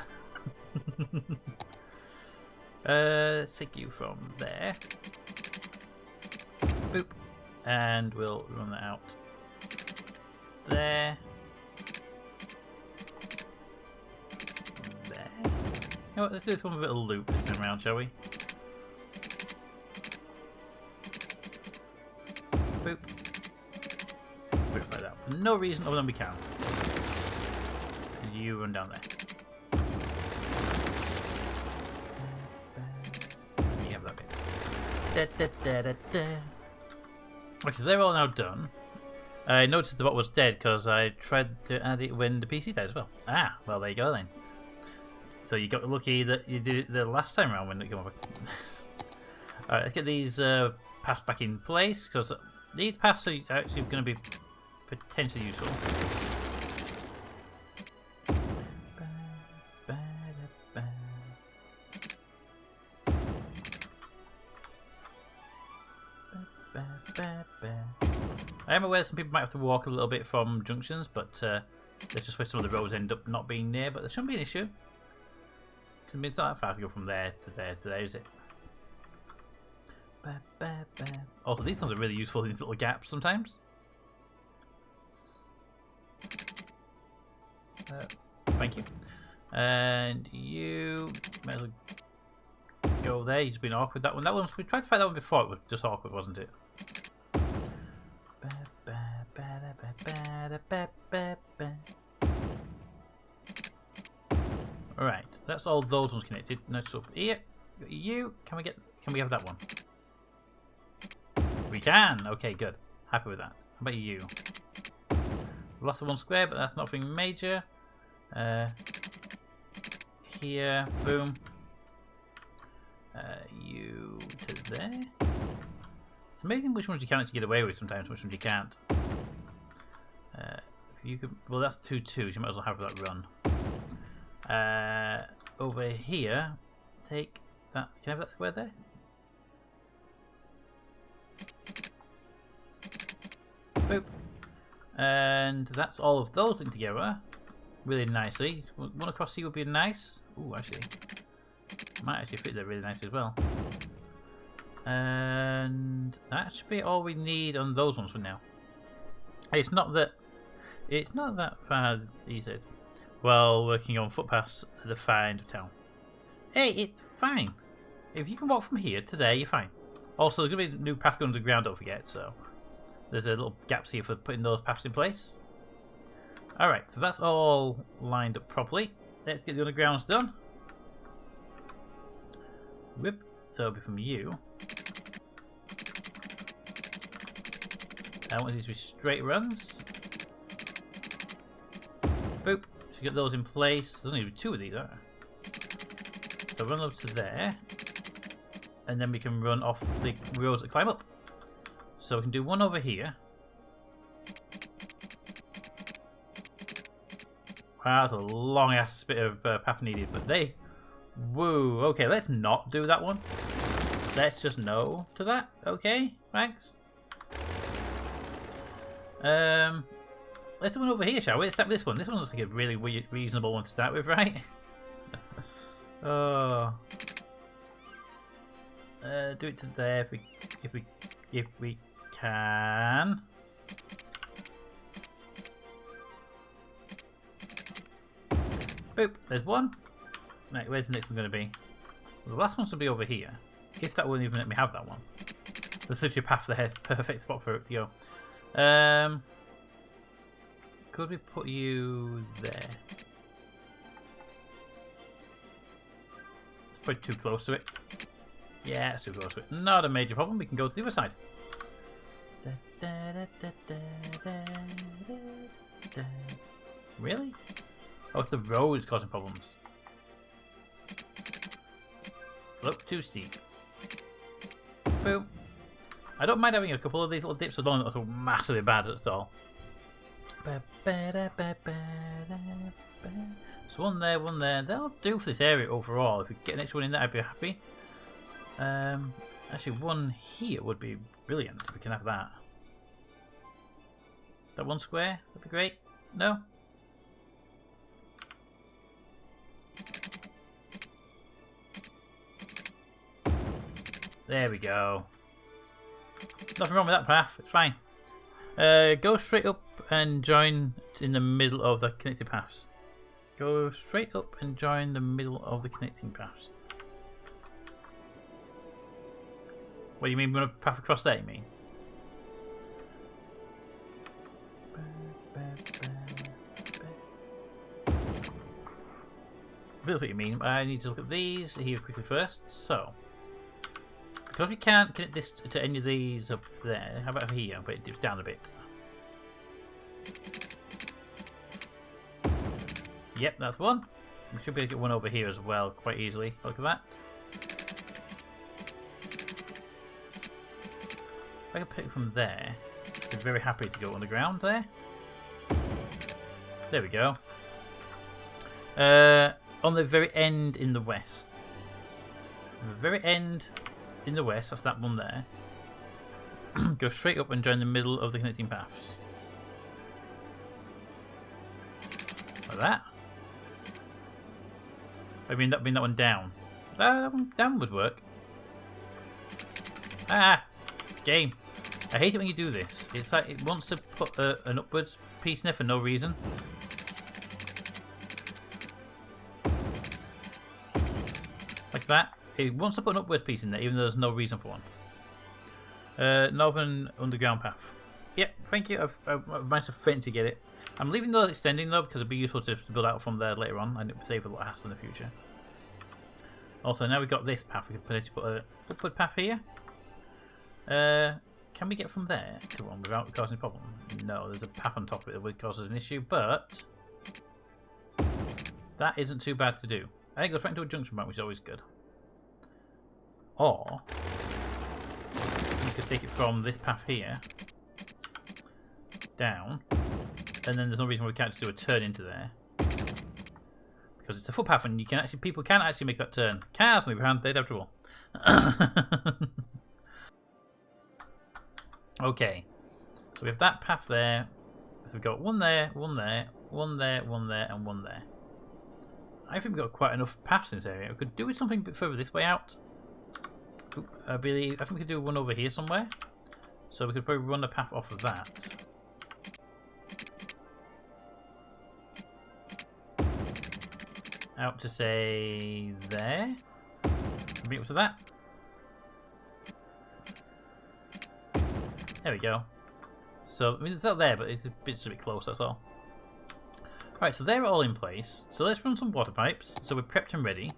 Let's take you from there. Boop. And we'll run that out. There. There. You know what, let's do this one with a little loop this time around, shall we? Boop. Boop like that. For no reason other than we can. And you run down there. You have that bit. Da, da, da, da, da. Okay, so they're all now done. I noticed the bot was dead because I tried to add it when the PC died as well. Ah, well there you go then. So you got lucky that you did it the last time around when it came over. Alright, let's get these paths back in place because these paths are actually going to be potentially useful. I am aware some people might have to walk a little bit from junctions, but that's just where some of the roads end up not being near, but there shouldn't be an issue. It's not that far to go from there to there to there, is it? Also, these ones are really useful in these little gaps sometimes. Thank you. And you might as well go there. You've been awkward that one. That one's we tried to fight that one before. It was just awkward, wasn't it? Alright, that's all those ones connected. No, so here, you can we have that one? We can. Okay, good. Happy with that. How about you? Lost the one square, but that's nothing major. Here, boom. You to there. It's amazing which ones you can actually get away with sometimes, which ones you can't. If you could, well, that's 2 2s. You might as well have that run. Over here, take that. Can I have that square there? Boop. And that's all of those linked together really nicely. One across here would be nice. Ooh, actually, might actually fit there really nice as well. And that should be all we need on those ones for now. It's not that far, he said, while working on footpaths at the far end of town. Hey, it's fine. If you can walk from here to there, you're fine. Also, there's going to be a new path going underground, don't forget, so there's a little gaps here for putting those paths in place. Alright, so that's all lined up properly. Let's get the undergrounds done. Whip. So it'll be from you. I want these to be straight runs. Boop. So get those in place. There's only 2 of these, aren't there? So run up to there. And then we can run off the roads that climb up. So we can do one over here. Wow, that's a long ass bit of path needed, but they... Woo, okay, let's not do that one. Let's just no to that. Okay, thanks. Let's do one over here, shall we? Let's start with this one. This one looks like a really reasonable one to start with, right? Oh. Do it to there if we can. Boop. There's one. Right, where's the next one going to be? Well, the last one should be over here. If that won't even let me have that one. There's literally a path there. Perfect spot for it to go. Could we put you there? It's probably too close to it. Yeah, it's too close to it. Not a major problem. We can go to the other side. Really? Oh, it's the road causing problems. Slope too steep. Boom. I don't mind having a couple of these little dips, so don't look massively bad at all. So one there, one there. They'll do for this area overall. If we get the next one in there, I'd be happy. Actually, one here would be brilliant if we can have that. That one square would be great. No? There we go. Nothing wrong with that path. It's fine. Go straight up and join in the middle of the connected paths. Go straight up and join the middle of the connecting paths. What do you mean we're going to path across there, you mean? That's what you mean. I need to look at these here quickly first. So, because we can't connect this to any of these up there, how about over here? But it dips down a bit. Yep, that's one. We should be able to get one over here as well quite easily. Look at that. If I can pick it from there, I'd be very happy to go underground there. There we go. On the very end in the west. The very end in the west, that's that one there. Go straight up and join the middle of the connecting paths. Like that. I mean that one down. Down would work. Ah! Game. I hate it when you do this. It's like it wants to put an upwards piece in there for no reason. Like that. It wants to put an upward piece in there even though there's no reason for one. Northern underground path. Yep, thank you. I've managed to faint to get it. I'm leaving those extending though because it'd be useful to build out from there later on and it would save a lot of hassle in the future. Also, now we've got this path, we can potentially put a upward path here. Can we get from there to one without causing a problem? No, there's a path on top of it that would cause us an issue, but that isn't too bad to do. I think it goes right into a junction point, which is always good. Or you could take it from this path here down, and then there's no reason why we can't just do a turn into there because it's a footpath, and you can actually people can actually make that turn. Cars on the other hand, they'd have trouble. Okay, so we have that path there. So we've got one there, one there, one there, one there, and one there. I think we've got quite enough paths in this area. We could do it something a bit further this way out. Oop, I think we could do one over here somewhere. So we could probably run a path off of that. Out to say there. Bring it up to that. There we go. So, I mean, it's not there, but it's a bit close, that's all. Alright, so they're all in place. So let's run some water pipes. So we're prepped and ready.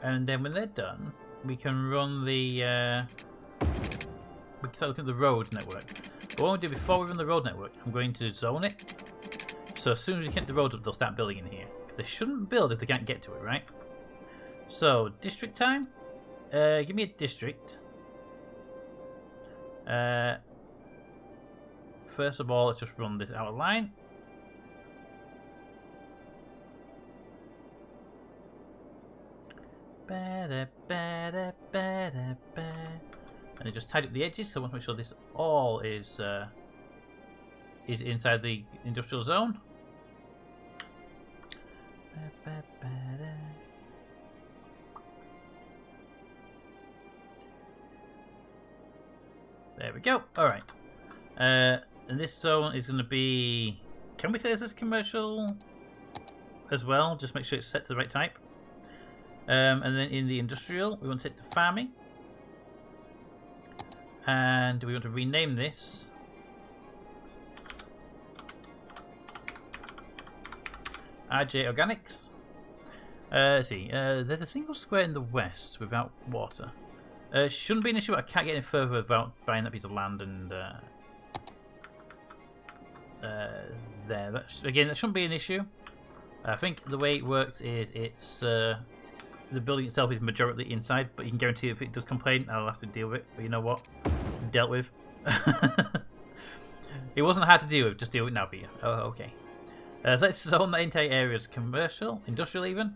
And then when they're done, we can run the... we can start looking at the road network. But what we'll do before we run the road network, I'm going to zone it. So as soon as we get the road up, they'll start building in here. They shouldn't build if they can't get to it, right? So, district time. Give me a district. First of all, let's just run this outer line. And then just tidy up the edges, so I want to make sure this all is is inside the industrial zone. There we go. All right. And this zone is going to be. Can we say this is commercial as well? Just make sure it's set to the right type. And then in the industrial, we want to set to farming. And we want to rename this RJ Organics. Let's see. There's a single square in the west without water. Shouldn't be an issue. I can't get any further without buying that piece of land and there. Again, that shouldn't be an issue. I think the way it works is it's the building itself is majority inside, but you can guarantee if it does complain, I'll have to deal with it. But you know what? Dealt with. It wasn't hard to deal with. Just deal with it now, Peter. Oh, okay. Let's zone that entire area as commercial, industrial even.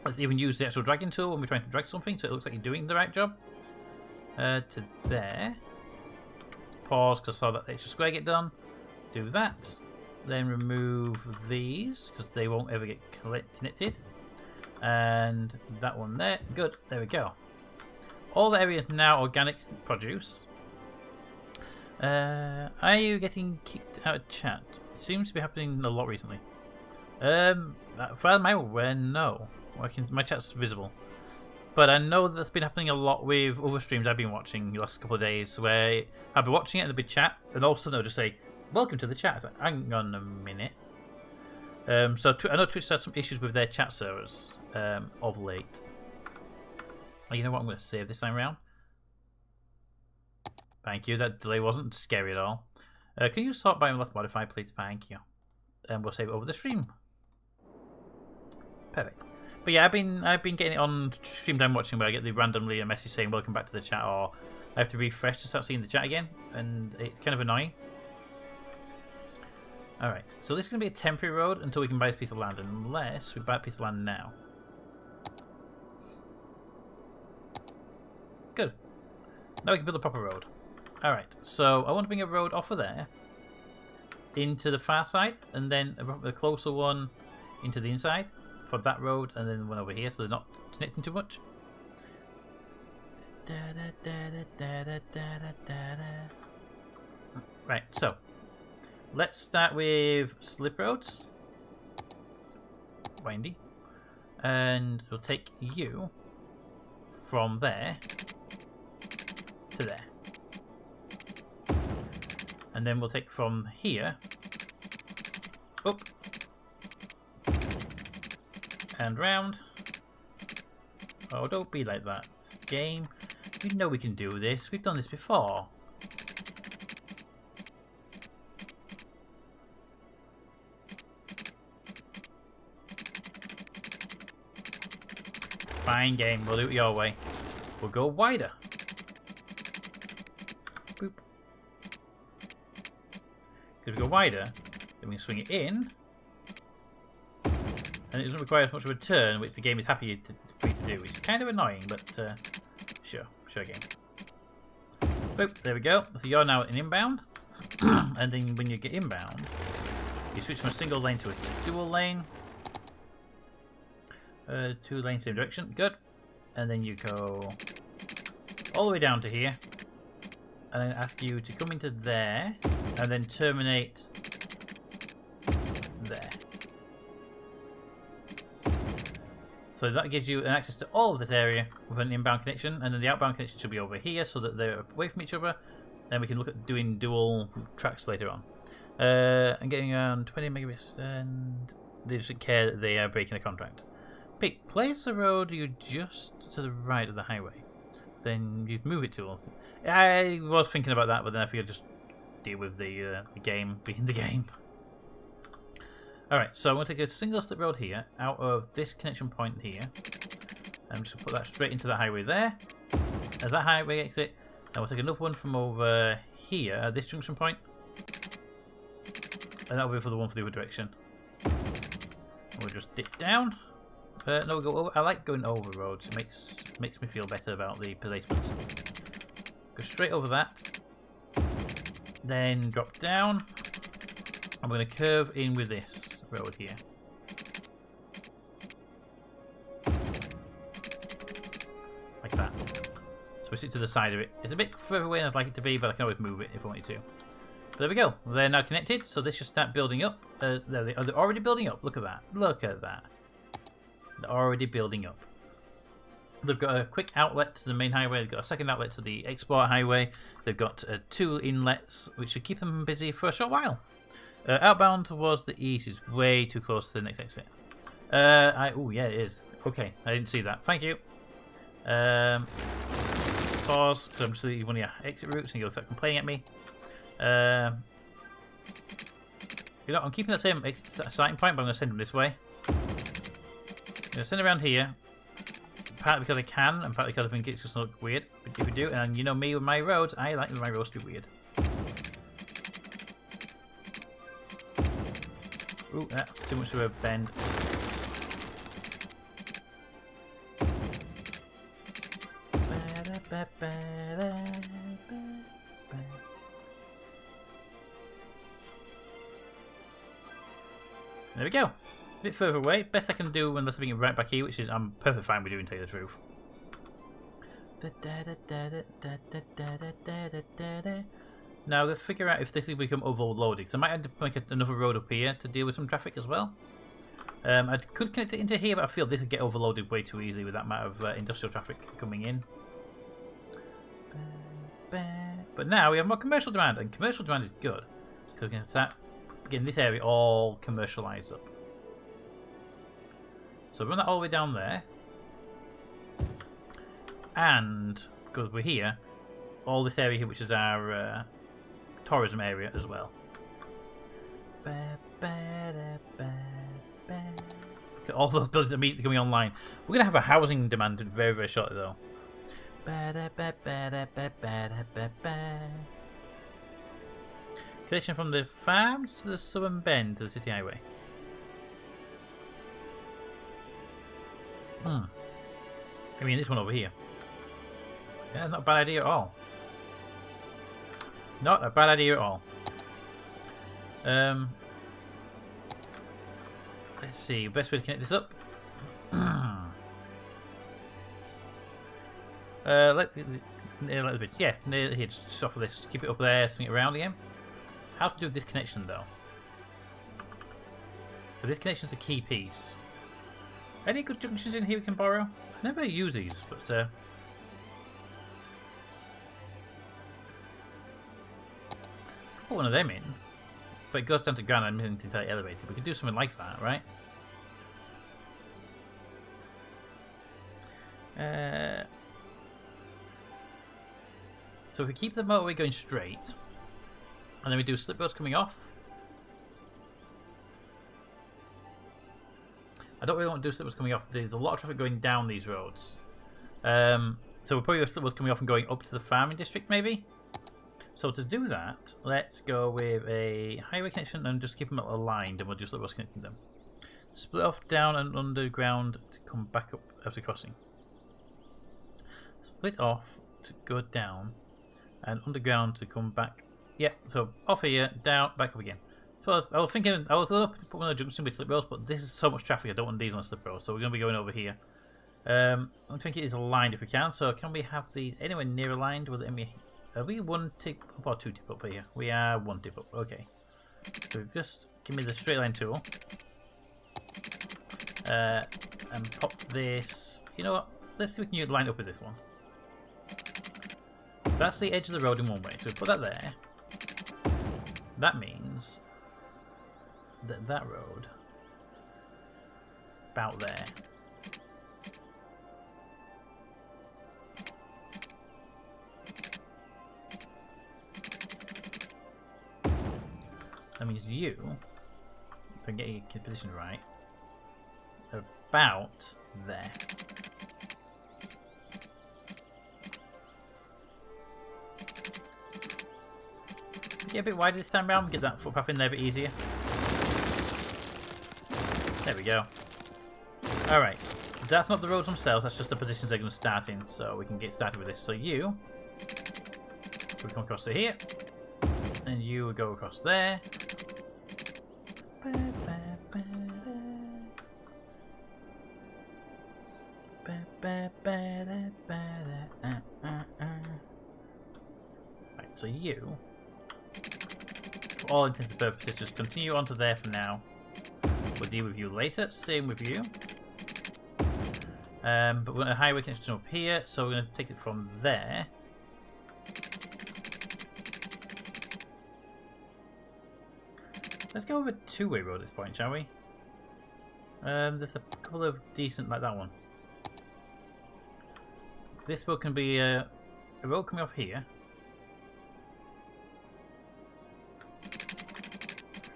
Let's even use the actual dragging tool when we're trying to drag something, so it looks like you're doing the right job. To there. Pause because I saw that extra square get done. Do that. Then remove these because they won't ever get connected. And that one there. Good. There we go. All the areas now organic produce. Are you getting kicked out of chat? It seems to be happening a lot recently. As far as I'm aware, no. My chat's visible. But I know that's been happening a lot with other streams I've been watching the last couple of days where I'll be watching it and there'll be chat and all of a sudden they'll just say, welcome to the chat. It's like, hang on a minute. So I know Twitch had some issues with their chat servers of late. Oh, you know what? I'm going to save this time around. Thank you. That delay wasn't scary at all. Can you sort by and left modify, please? Thank you. And we'll save it over the stream. Perfect. But yeah, I've been getting it on stream time watching where I get the randomly a message saying welcome back to the chat, or I have to refresh to start seeing the chat again, and it's kind of annoying. Alright, so this is going to be a temporary road until we can buy this piece of land, unless we buy a piece of land now. Good. Now we can build a proper road. Alright, so I want to bring a road off of there into the far side, and then a closer one into the inside for that road, and then one over here so they're not connecting too much. Right, so let's start with slip roads. Windy. And we'll take you from there to there. And then we'll take from here up and round. Oh, don't be like that, game. We know we can do this. We've done this before. Fine, game. We'll do it your way. We'll go wider. Boop. Because we go wider, then we can swing it in. And it doesn't require as much of a turn, which the game is happy for you to do. It's kind of annoying, but sure game. Boop, there we go. So you're now in inbound. And then when you get inbound, you switch from a single lane to a dual lane. 2 lanes same direction, good. And then you go all the way down to here. And then ask you to come into there, and then terminate there. So that gives you an access to all of this area with an inbound connection, and then the outbound connection should be over here so that they're away from each other. Then we can look at doing dual tracks later on. And getting around 20 megabits, and they just don't care that they are breaking a contract. Pick, place the road you just to the right of the highway. Then you'd move it to. I was thinking about that, but then I figured I'd just deal with the game being the game. Alright, so I'm going to take a single slip road here, out of this connection point here. I'm just going to put that straight into the highway there. As that highway exit, then we'll take another one from over here, at this junction point. And that'll be for the one for the other direction. And we'll just dip down. No, we'll go over. I like going over roads. It makes me feel better about the placements. Go straight over that. Then drop down. I'm going to curve in with this road here. Like that. So we sit to the side of it. It's a bit further away than I'd like it to be, but I can always move it if I wanted to. But there we go. They're now connected, so this should start building up. They're already building up. Look at that. Look at that. They're already building up. They've got a quick outlet to the main highway. They've got a second outlet to the export highway. They've got 2 inlets, which should keep them busy for a short while. Outbound towards the east is way too close to the next exit. Oh, yeah, it is. Okay, I didn't see that. Thank you. Pause, because I'm just seeing one of your exit routes and you'll start complaining at me. You know, I'm keeping that same starting point, but I'm going to send them this way. I'm going to send around here. Partly because I can, and partly because I think it's just look weird. But if you do, and you know me with my roads, I like my roads to be weird. Ooh, that's too much of a bend. There we go. It's a bit further away. Best I can do unless I bring it right back here, which is I'm perfectly fine with doing, to tell you the truth. Now let's figure out if this will become overloaded, because I might have to make another road up here to deal with some traffic as well. I could connect it into here, but I feel this would get overloaded way too easily with that amount of industrial traffic coming in. But now we have more commercial demand, and commercial demand is good, because we can start getting this area all commercialised up. So run that all the way down there, and because we're here, all this area here, which is our tourism area as well. Look at all those buildings immediately coming online. We're going to have a housing demand very, very shortly, though. Connection from the farms to the southern bend to the city highway. I mean, this one over here. Yeah, not a bad idea at all. Not a bad idea at all. Let's see, best way to connect this up. Yeah, here, just off of this. Keep it up there, swing it around again. How to do this connection though? So this connection is the key piece. Any good junctions in here we can borrow? I never use these, but put one of them in. But it goes down to ground and into the elevator. We could do something like that, right? So if we keep the motorway going straight, and then we do slip roads coming off. I don't really want to do slip roads coming off. There's a lot of traffic going down these roads. So we'll probably have slip roads coming off and going up to the farming district, maybe. So to do that, let's go with a highway connection and just keep them aligned, and we'll do slip roads connecting them. Split off down and underground to come back up after crossing. Split off to go down and underground to come back. Yeah, so off here, down, back up again. So I was thinking, I was going to put one of the junctions with slip roads, but this is so much traffic, I don't want these on slip roads, so we're going to be going over here. I'm thinking it is aligned if we can, so can we have these anywhere near aligned? Will it, are we one tip up or two tip up here? We are one tip up, okay. So just give me the straight line tool. And pop this. You know what? Let's see if we can line up with this one. That's the edge of the road in one way, so we put that there. That means that that road is about there. That means you, if I get your position right, about there. Get a bit wider this time around, get that footpath in there a bit easier. There we go. Alright, that's not the roads themselves, that's just the positions they're going to start in, so we can get started with this. So you, we come across to here, and you will go across there. Right, so you, for all intents and purposes, just continue on to there for now. We'll deal with you later. Same with you. But we're going to highway connection up here, so we're going to take it from there. Let's go with a two-way road at this point, shall we? There's a couple of decent, like that one. This road can be a road coming off here.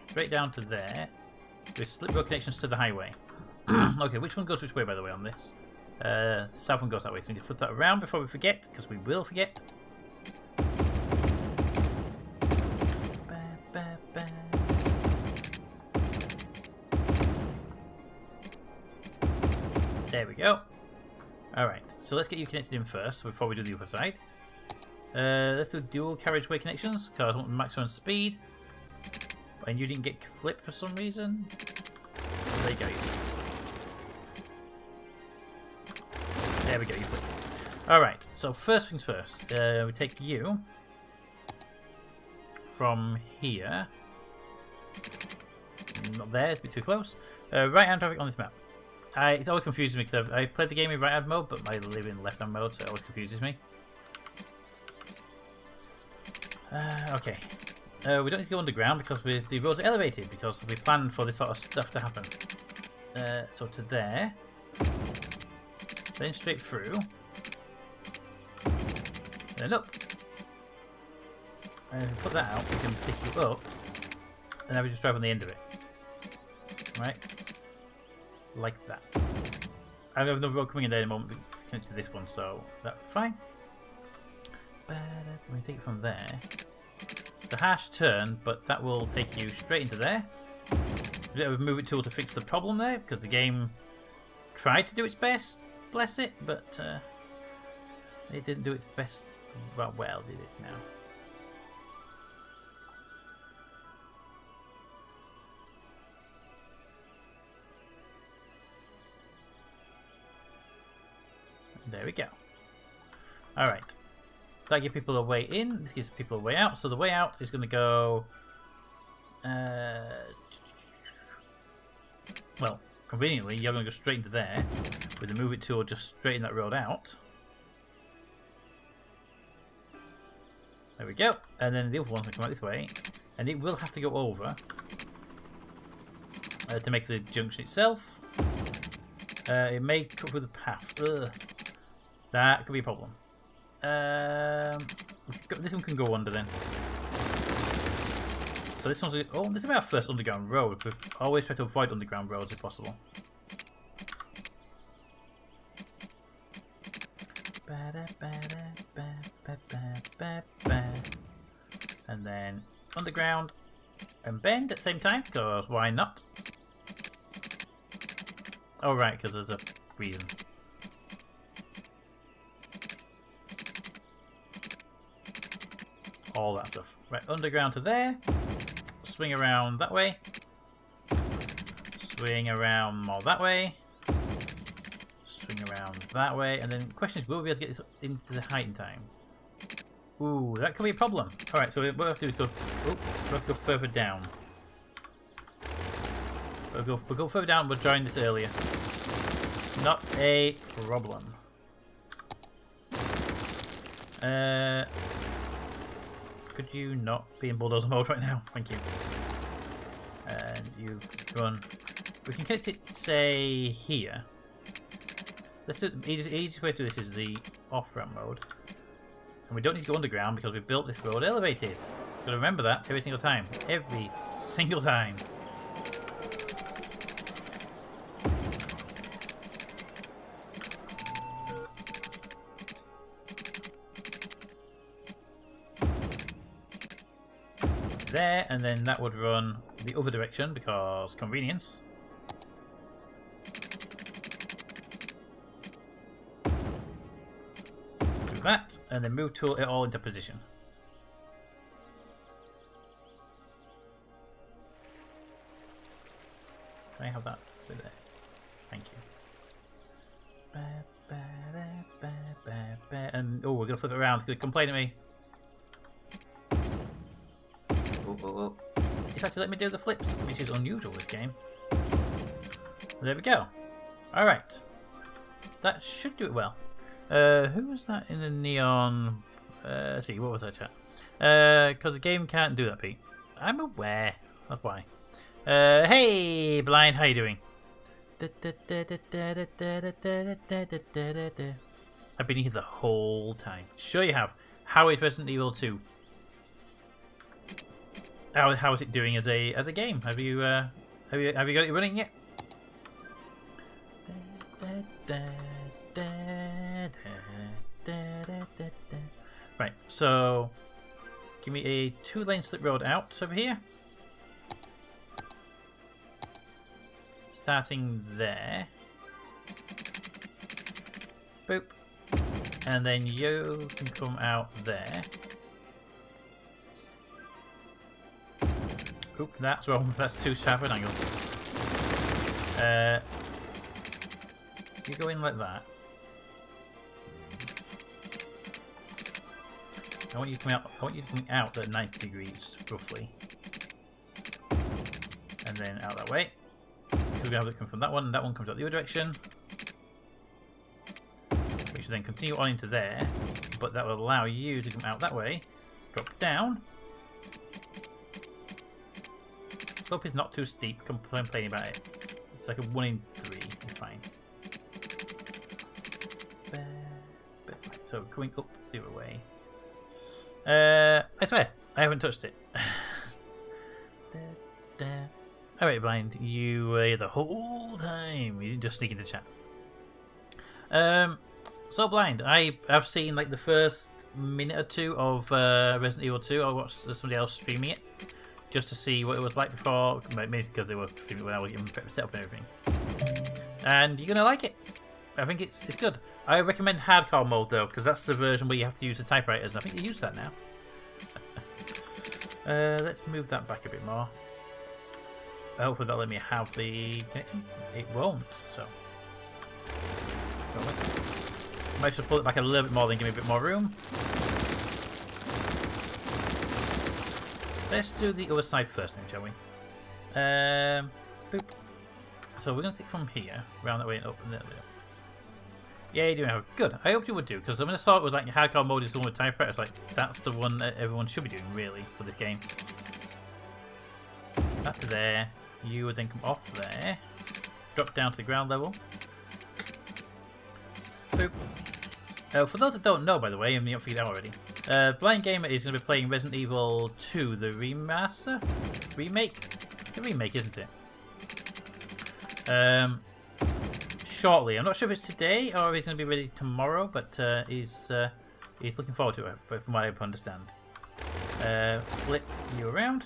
Straight down to there. With slip road connections to the highway. Okay, which one goes which way, by the way, on this? South one goes that way, so we need to flip that around before we forget, because we will forget. There we go. Alright, so let's get you connected in first before we do the other side. Let's do dual carriageway connections, because I want maximum speed. And you didn't get flipped for some reason. There you go. There we go, you flipped. Alright, so first things first. We take you from here. Not there, it's a bit too close. Right hand traffic on this map. It always confuses me because I played the game in right hand mode, but I live in left hand mode, so it always confuses me. Okay. We don't need to go underground because the roads are elevated because we planned for this sort of stuff to happen. So to there. Then straight through. Then up. And if we put that out, we can pick you up. And then we just drive on the end of it. Right? Like that. I have no road coming in there in a moment to connect to this one, so that's fine. We take it from there. It's a harsh turn, but that will take you straight into there. A bit of a move it tool to fix the problem there, because the game tried to do its best, bless it, but it didn't do its best well, did it now? There we go. Alright. That gives people a way in, this gives people a way out. So the way out is going to go... well, conveniently, you're going to go straight into there. With the move it tool, just straighten that road out. There we go. And then the other one's going to come out this way. And it will have to go over to make the junction itself. It may cut through the path. Ugh. That could be a problem. This one can go under then. So this one's... oh, this is our first underground road. We've always tried to avoid underground roads if possible. And then underground and bend at the same time, because why not? Oh right, because there's a reason. All that stuff. Right, underground to there. Swing around that way. Swing around more that way. Swing around that way. And then the question is, will we be able to get this into the height in time? Ooh, that could be a problem. Alright, so what we have to do is go... oh, we have to go further down. We'll go further down, we'll join this earlier. Not a problem. Could you not be in bulldozer mode right now? Thank you. And you run. We can connect it, say, here. Let's do the easiest way to do this is the off-ramp mode. And we don't need to go underground because we've built this road elevated. Gotta remember that every single time. Every single time. There, and then that would run the other direction because convenience. Do that, and then move tool it all into position. Can I have that bit there? Thank you. And oh, we're gonna flip it around. It's gonna complain at me. Oh. It's actually let me do the flips, which is unusual this game. There we go. Alright. That should do it well. Who was that in the neon? Let's see, what was that chat? Because the game can't do that, Pete. I'm aware. That's why. Hey, Blind, how you doing? I've been here the whole time. Sure you have. How is Resident Evil 2? How is it doing as a game? Have you got it running yet? Right, so give me a 2-lane slip road out over here. Starting there. Boop. And then you can come out there. Oop, that's wrong. That's too sharp an angle. You go in like that. I want you coming out at 90 degrees roughly, and then out that way. So we're gonna have it come from that one. And that one comes out the other direction, which will then continue on into there. But that will allow you to come out that way, drop down. Slope is not too steep. Complaining about it. It's like a 1 in 3. You're fine. So coming up the other way. I swear, I haven't touched it. Alright, Blind, you were here the whole time. You didn't just sneak into chat. So Blind, I've seen like the first minute or two of Resident Evil 2. I watched somebody else streaming it just to see what it was like before. Maybe because they were streaming when I was getting set up and everything. And you're gonna like it. I think it's good. I recommend hardcore mode though, because that's the version where you have to use the typewriters. I think they use that now. Let's move that back a bit more. Hopefully that'll let me have the connection. It won't, so. Might just pull it back a little bit more, then give me a bit more room. Let's do the other side first then, shall we? Boop. So we're going to take from here, round that way and up and there. Yeah, you're doing good. I hope you would do, because when I saw it was like hardcore mode is the one with typewriters, like that's the one that everyone should be doing really for this game. That to there. You would then come off there, drop down to the ground level. Boop. For those that don't know, by the way, and you haven't figured it out already, Blind Gamer is going to be playing Resident Evil 2, the remaster? Remake? It's a remake, isn't it? Shortly. I'm not sure if it's today or if it's going to be ready tomorrow, but he's looking forward to it, but from what I understand. Flip you around.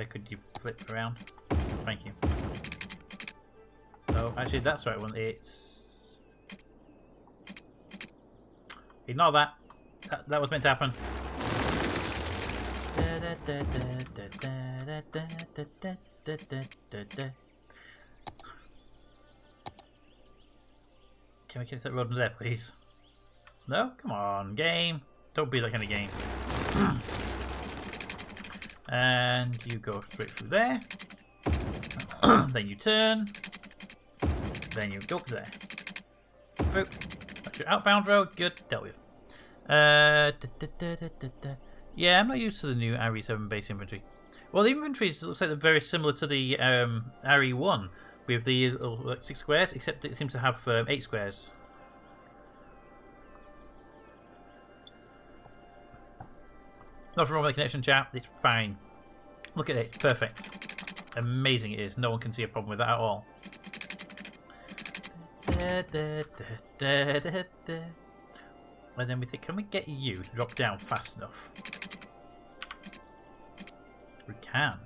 Could you flip around? Thank you. Oh, actually, that's the right one. It's... Ignore that. That was meant to happen. Can we get that road there, please? No? Come on, game. Don't be that kind of game. And you go straight through there. Then you turn. Then you go up there. Boop. That's your outbound road. Good. Dealt with. Yeah, I'm not used to the new RE7 base inventory. Well, the inventories looks like they're very similar to the RE1 with the like 6 squares, except it seems to have 8 squares. Nothing wrong with the connection, chat. It's fine. Look at it. It's perfect. Amazing it is. No one can see a problem with that at all. And then we think, can we get you to drop down fast enough? We can.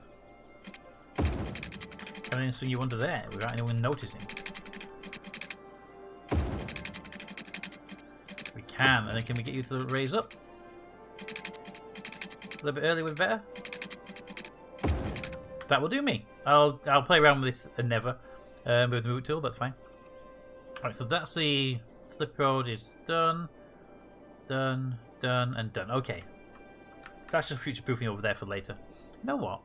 Can we swing you under there without anyone noticing? We can. And then can we get you to raise up? A little bit earlier would be better. that will do me. I'll play around with this and never with the move tool. That's fine. All right, so that's the slip road is done, done, and done. Okay, that's just future proofing over there for later. You know what?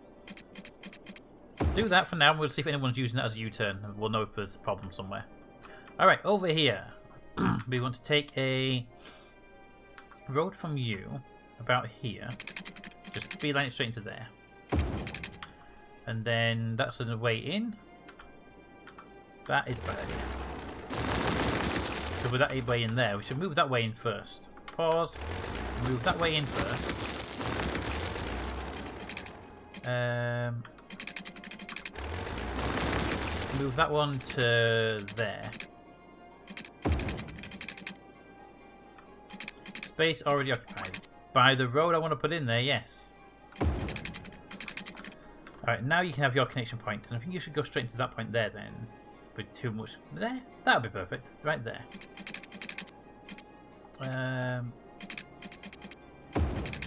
Do that for now. We'll see if anyone's using that as a U-turn. We'll know if there's a problem somewhere. All right, over here, we want to take a road from you about here. Just beeline it straight into there. And then that's the way in. That is a bad idea. So with that way in there, we should move that way in first. Pause. Move that way in first. Move that one to there. Space already occupied. By the road I want to put in there, yes. Alright, now you can have your connection point, and I think you should go straight into that point there then. With too much there? That would be perfect. Right there.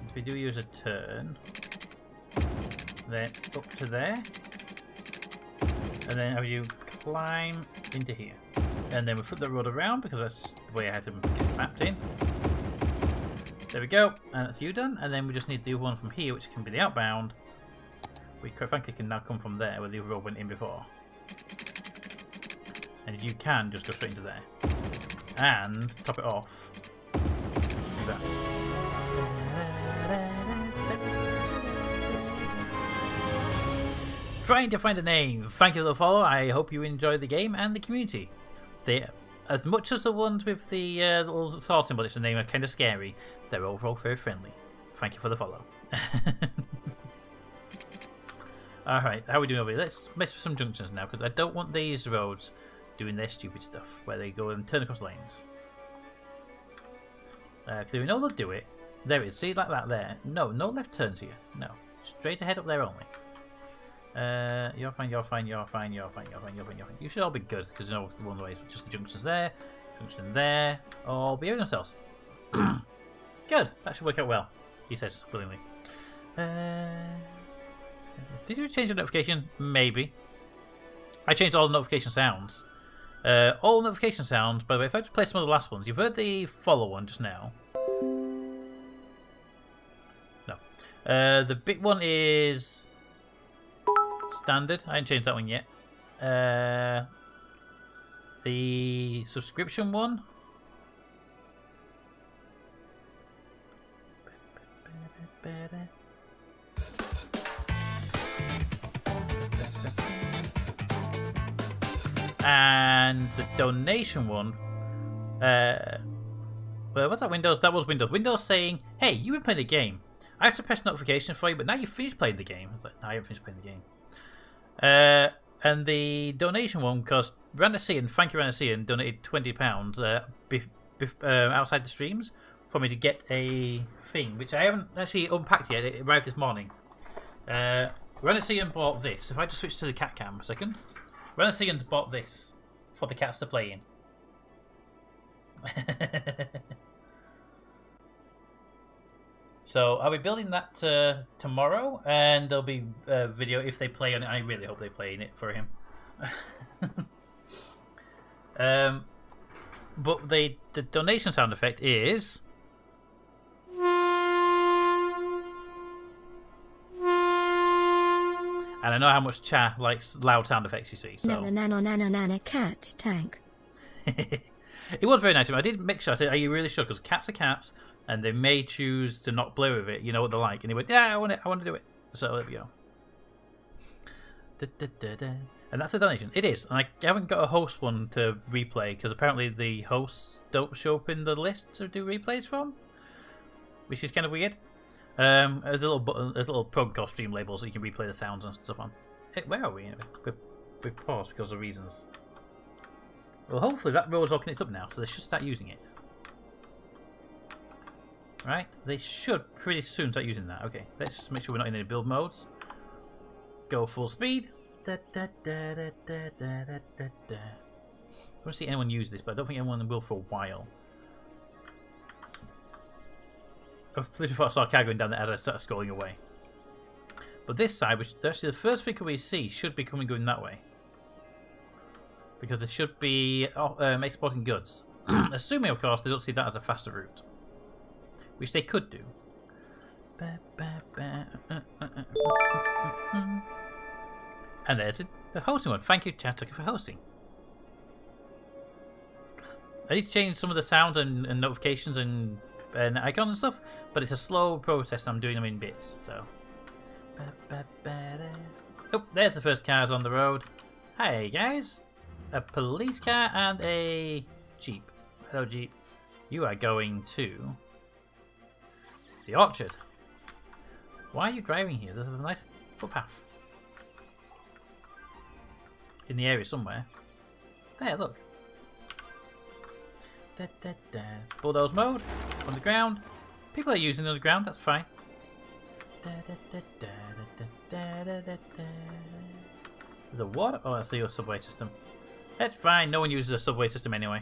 If we do use a turn, then up to there, and then have you climb into here. And then we flip the road around because that's the way I had to get it mapped in. There we go, and that's you done. And then we just need the one from here, which can be the outbound. We quite frankly can now come from there where the other road went in before. And you can just go straight into there. And top it off. Do that. Trying to find a name. Thank you for the follow. I hope you enjoy the game and the community. They, as much as the ones with the little thought symbol, it's a name are kind of scary. They're overall very friendly. Thank you for the follow. Alright, how are we doing over here? Let's mess with some junctions now, because I don't want these roads doing their stupid stuff, where they go and turn across lanes. Because we know they'll do it. There it is, see, like that there. No, no left turns here. No, straight ahead up there only. You're fine, you're fine, you're fine, you're fine, you're fine, you're fine, you're fine. You should all be good, because you know one way, just the junctions there, junction there, all behaving themselves. Good, that should work out well, he says willingly. Did you change the notification? Maybe. I changed all the notification sounds. All notification sounds, by the way, if I just play some of the last ones, you've heard the follow one just now. No. The big one is standard. I haven't changed that one yet. The subscription one. And the donation one, well, what's that Windows? That was Windows. Windows saying, hey, you've been playing the game. I have to press notification for you, but now you've finished playing the game. I was like, no, I haven't finished playing the game. And the donation one, because Ranasian, thank you Ranasian, donated £20 outside the streams for me to get a thing, which I haven't actually unpacked yet. It arrived this morning. Ranasian bought this. If I just switch to the cat cam a second. Ranasian bought this for the cats to play in. So I'll be building that tomorrow, and there'll be a video if they play on it. I really hope they play in it for him. But the donation sound effect is. And I know how much Cha likes loud sound effects, you see. So Nana cat tank. It was very nice of him. I did make sure. I said, "Are you really sure?" Because cats are cats, and they may choose to not play with it. You know what they're like. And he went, "Yeah, I want to do it." So there we go. And that's the donation. It is. And I haven't got a host one to replay because apparently the hosts don't show up in the list to do replays from, which is kind of weird. A little protocol stream labels that you can replay the sounds and stuff on. Hey, where are we? We paused because of reasons. Well, hopefully that row is all connected up now, so they should start using it. Right? They should pretty soon start using that. Okay, let's make sure we're not in any build modes. Go full speed. I don't see anyone use this, but I don't think anyone will for a while. I literally thought I saw a car going down there as I started scrolling away. But this side, which is actually the first vehicle we see, should be going that way. Because there should be exporting goods. Assuming, of course, they don't see that as a faster route. Which they could do. And there's the hosting one. Thank you, Chattucky, for hosting. I need to change some of the sounds and notifications and icons and stuff, but it's a slow process. I'm doing them in bits, so. Oh, there's the first cars on the road. Hey guys, a police car and a jeep. Hello, jeep. You are going to the orchard. Why are you driving here? There's a nice footpath in the area somewhere. There, look. Bulldoze mode on the ground. People are using it on the ground. That's fine. The water? Oh, that's your subway system. That's fine. No one uses a subway system anyway.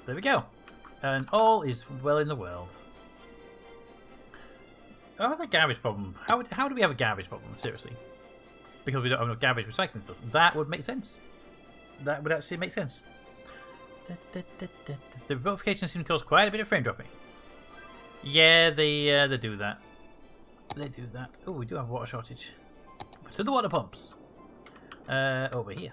There we go. And all is well in the world. Oh, that's a garbage problem. How do we have a garbage problem? Seriously. Because we don't have enough garbage recycling stuff. That would make sense. That would actually make sense. The notifications seem to cause quite a bit of frame dropping. Yeah, they do that. They do that. Oh, we do have a water shortage. To the water pumps. Over here.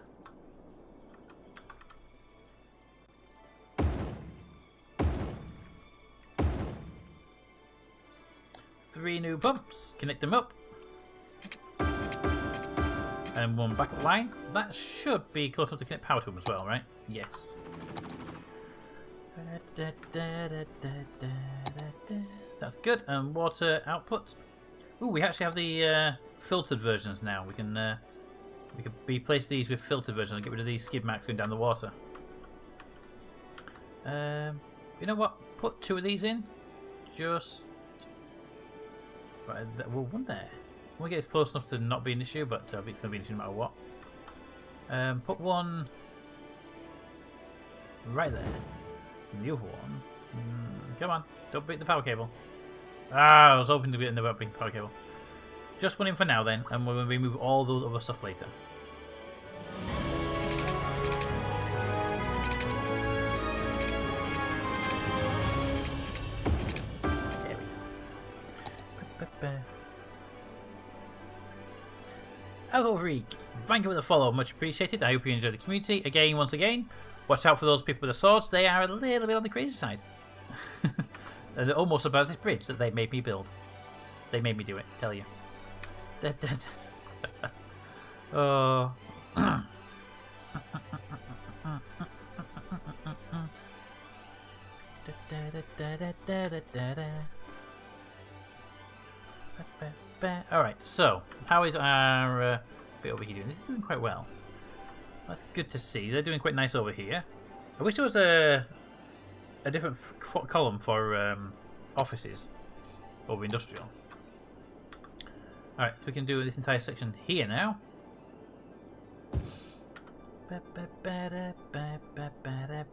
Three new pumps. Connect them up. And one backup line. That should be close enough to connect power to them as well, right? Yes. That's good. And water output. Ooh, we actually have the filtered versions now. We can replace these with filtered versions and get rid of these skid marks going down the water. You know what? Put two of these in. Just right. Well, one there. We'll get it close enough to not be an issue, but it's going to be an issue no matter what. Put one right there. And the other one. Come on, don't break the power cable. Ah, I was hoping to get in the break the power cable. Just one in for now then, and we'll remove all those other stuff later. There we go. Hello, Freak. Thank you for the follow. Much appreciated. I hope you enjoyed the community. Again, once again, watch out for those people with the swords. They are a little bit on the crazy side. And they're almost about this bridge that they made me build. They made me do it, tell you. Oh. Alright, so how is our bit over here doing? This is doing quite well. That's good to see. They're doing quite nice over here. I wish there was a different column for offices over industrial. Alright, so we can do this entire section here now. Get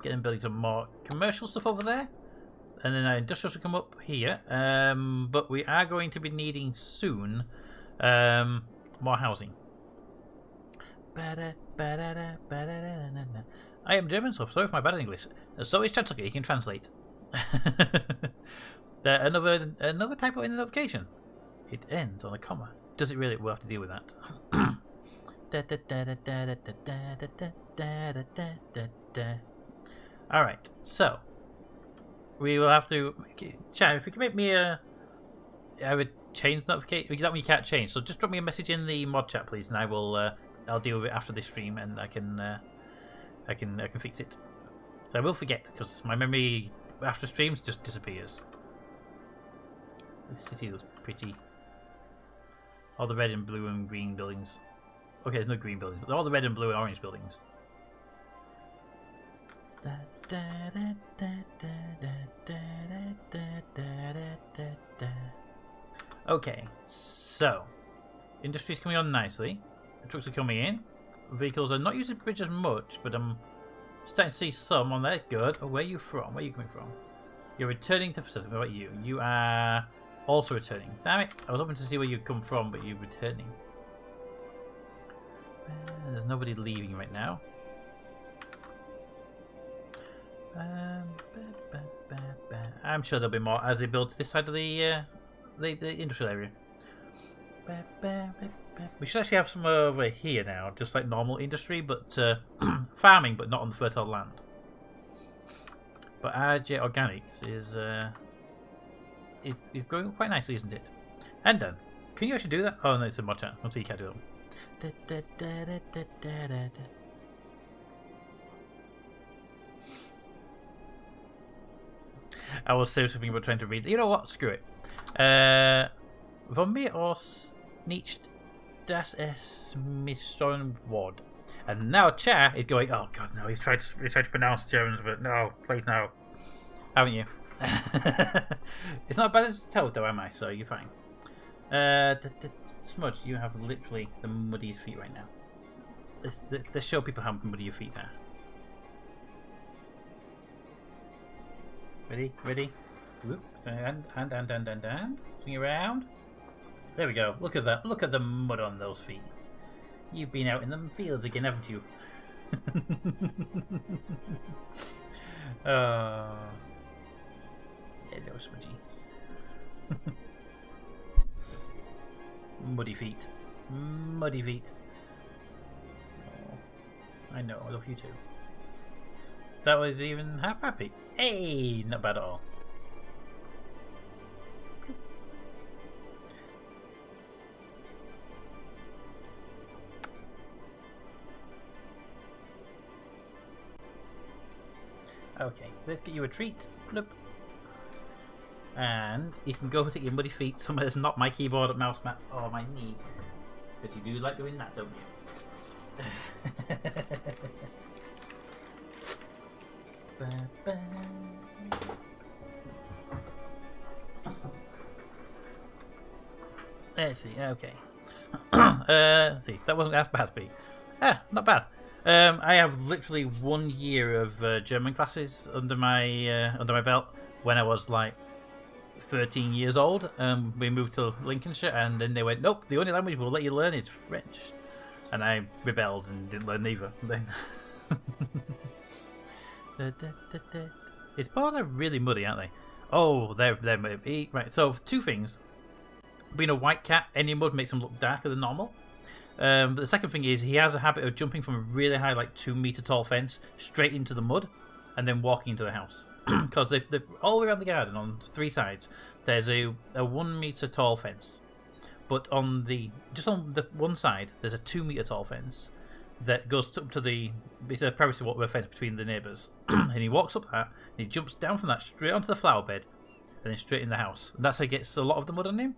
them building some more commercial stuff over there. And then our industrial should come up here. But we are going to be needing soon more housing. I am German, so sorry for my bad English. So is Chattucky, you can translate. Another typo in the notification. It ends on a comma. Does it really? We'll have to deal with that. Alright, so we will have to chat. If you can make me a change notification, that one you can't change. So just drop me a message in the mod chat, please, and I will. I'll deal with it after this stream, and I can fix it. So I will forget because my memory after streams just disappears. The city looks pretty. All the red and blue and green buildings. Okay, there's no green buildings, but all the red and blue and orange buildings. Okay, so industry's coming on nicely. The trucks are coming in. Vehicles are not using the bridge as much, but Starting to see some on there. Good. Oh, where are you from? Where are you coming from? You're returning to facility. What about you? You are also returning. Damn it! I was hoping to see where you come from, but you're returning. There's nobody leaving right now. I'm sure there'll be more as they build this side of the industrial area. We should actually have some over here now, just like normal industry, but farming, but not on the fertile land. But RJ Organics is growing quite nicely, isn't it? And done. Can you actually do that? Oh no, it's a mod chat. I'll see you can't do them. I was seriously thinking about trying to read. You know what? Screw it. Von mir aus nicht, das es Miston Ward. And now chat is going. Oh god, no! He tried to pronounce Germans, but no, please no. Haven't you? It's not bad as tell though, am I? So you're fine. Smudge, you have literally the muddiest feet right now. Let's show people how muddy your feet are. Ready? Ready? Whoop. And. Swing around. There we go. Look at that. Look at the mud on those feet. You've been out in the fields again, haven't you? Hello, Smudgy. Muddy feet. Muddy feet. Oh, I know, I love you too. That was even half happy. Hey, not bad at all. Okay, let's get you a treat. Bloop. And you can go to your muddy feet somewhere that's not my keyboard, mouse mat, or my knee. Because you do like doing that, don't you? Let's see, okay. Let's see, that wasn't half bad, Pete. Not bad. I have literally 1 year of German classes under my belt when I was like 13 years old. We moved to Lincolnshire, and then they went, nope, the only language we'll let you learn is French. And I rebelled and didn't learn neither. It's part of really muddy, aren't they? Oh, they're muddy. Right, so two things. Being a white cat, any mud makes them look darker than normal. But the second thing is he has a habit of jumping from a really high, like 2 meter tall fence straight into the mud and then walking into the house. Because they're all the way around the garden on 3 sides. There's a 1 meter tall fence, but just on the one side there's a 2 meter tall fence that goes up to it's a privacy fence between the neighbours. And he walks up that and he jumps down from that straight onto the flower bed and then straight in the house. And that's how he gets a lot of the mud on him.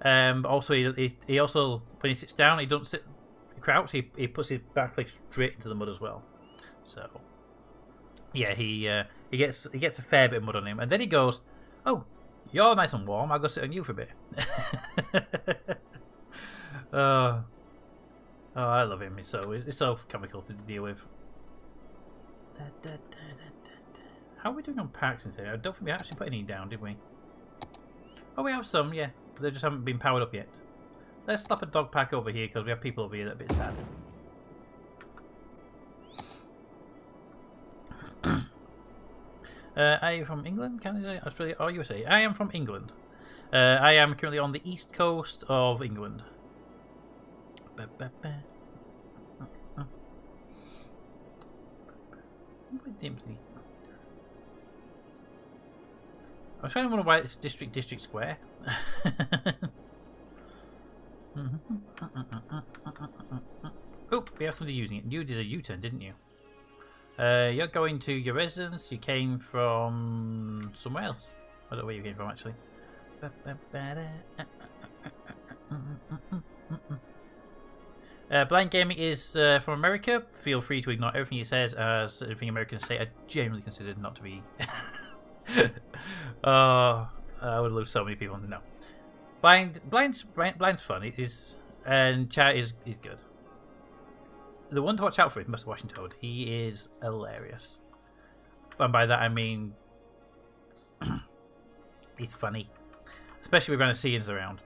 Also, he also, when he sits down, he don't sit crouch. He puts his back leg straight into the mud as well. So, yeah, he gets a fair bit of mud on him, and then he goes, "Oh, you're nice and warm. I'll go sit on you for a bit." Oh, I love him. It's so comical to deal with. How are we doing on parks instead? I don't think we actually put any down, did we? Oh, we have some, yeah. But they just haven't been powered up yet. Let's slap a dog pack over here because we have people over here that are a bit sad. Are you from England, Canada, Australia, or USA? I am from England. I am currently on the east coast of England. I was trying to wonder why it's District Square. Oh, we have somebody using it. You did a U-turn, didn't you? You're going to your residence. You came from somewhere else. I don't know where you came from, actually. Blind Gaming is from America. Feel free to ignore everything he says, as everything Americans say are generally considered not to be... I would lose so many people. No, blind's fun. It is, and chat is good. the one to watch out for is Mr. Washington Toad. He is hilarious. And by that I mean he's funny. Especially when Seans around.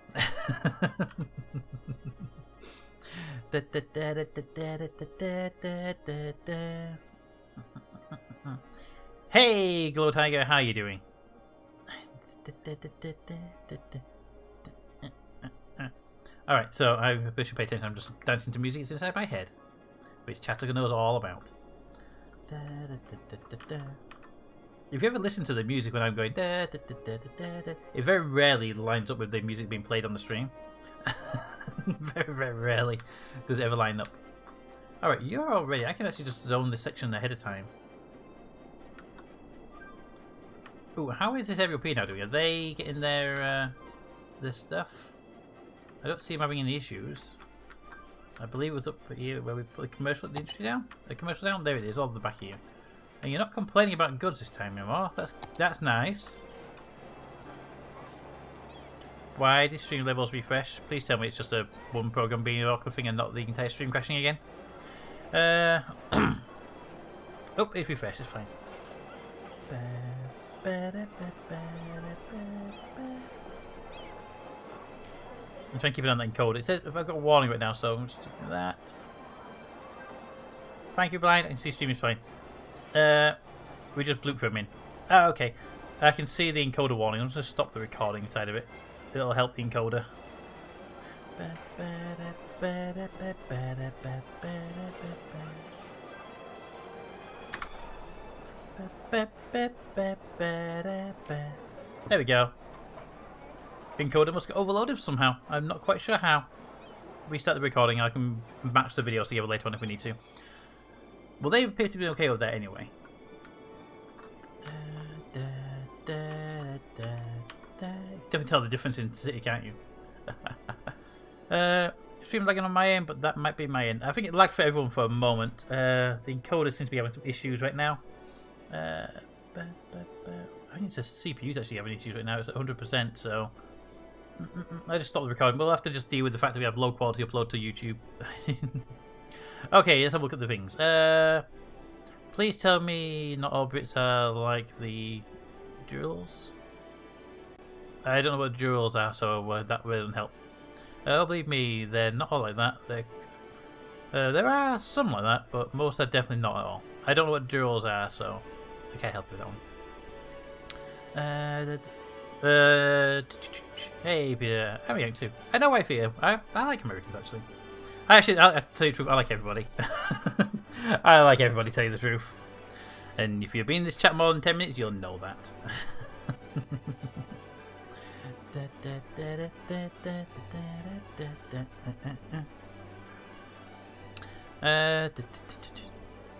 Hey, Glow Tiger, how you doing? Alright, so I should pay attention. I'm just dancing to music that's inside my head, which Chattanooga knows all about. If you ever listen to the music when I'm going, it very rarely lines up with the music being played on the stream. Very, very rarely does it ever line up. Alright, you're all ready. I can actually just zone this section ahead of time. Ooh, how is this LP now doing? Are they getting their stuff? I don't see them having any issues. I believe it was up here where we put the commercial, the industry down. The commercial down. There it is, all the back here. And you're not complaining about goods this time anymore. That's nice. Why did stream levels refresh? Please tell me it's just a one program being an awkward thing and not the entire stream crashing again. Oh, it's refreshed. It's fine. I'm trying to keep it on that encode. It says if I've got a warning right now, so I'm just doing that. Thank you, blind. I can see streaming fine. We just blooped for a minute. Oh, okay. I can see the encoder warning. I'm just going to stop the recording side of it. It'll help the encoder. There we go. Encoder must get overloaded somehow. I'm not quite sure how. Restart the recording. I can match the videos together later on if we need to. Well, they appear to be okay with that anyway. You can tell the difference in city, can't you? Stream lagging on my end, but that might be my end. I think it lagged for everyone for a moment. The encoder seems to be having some issues right now. I think it's a CPU that's actually having issues right now. It's at 100%, so I just stopped the recording. We'll have to just deal with the fact that we have low quality upload to YouTube. Okay, let's have a look at the things. Please tell me not all Brits are like the Duels. I don't know what Duels are, so that wouldn't help. Believe me, they're not all like that. There are some like that, but most are definitely not at all. I don't know what Duels are, so I can't help with that one. Hey Peter, how are you too? I know I feel. I like Americans actually. I'll tell you the truth, I like everybody. I like everybody, tell you the truth. And if you've been in this chat more than 10 minutes, you'll know that.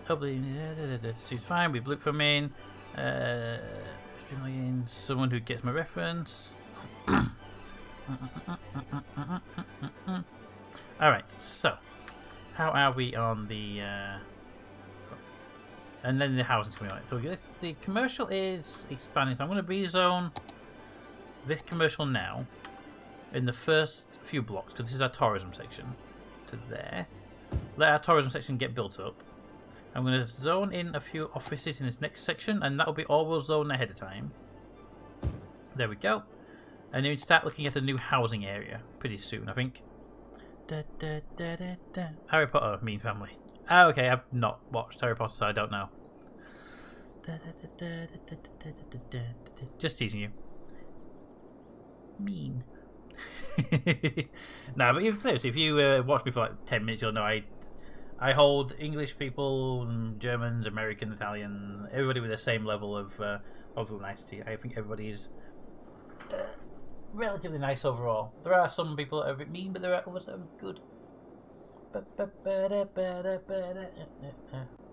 Hopefully, seems fine. We've looked for main. Someone who gets my reference. Alright, so how are we on the and then the housing's coming on. So the commercial is expanding, so I'm going to rezone this commercial now in the first few blocks, because this is our tourism section, to there. Let our tourism section get built up. I'm going to zone in a few offices in this next section, and that'll be all we'll zone ahead of time. There we go. And then we start looking at a new housing area pretty soon, I think. Harry Potter, Mean Family. Ah, okay, I've not watched Harry Potter, so I don't know. Just teasing you. Mean. Nah, but seriously, if you watch me for like 10 minutes, you'll know I hold English people, Germans, American, Italian, everybody with the same level of nicety. I think everybody is relatively nice overall. There are some people that are a bit mean, but there are others that are good. The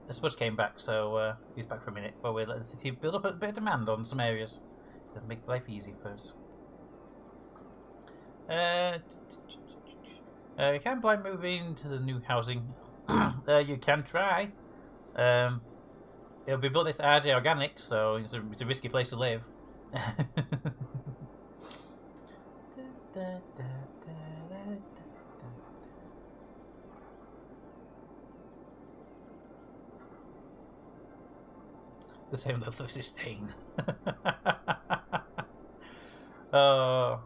Spudge came back, so he's back for a minute. But we're letting the city build up a bit of demand on some areas. It'll make life easy for us. You can blind move into the new housing. You can try. It'll be built next to RJ Organics, so it's a risky place to live. The same level of disdain. uh,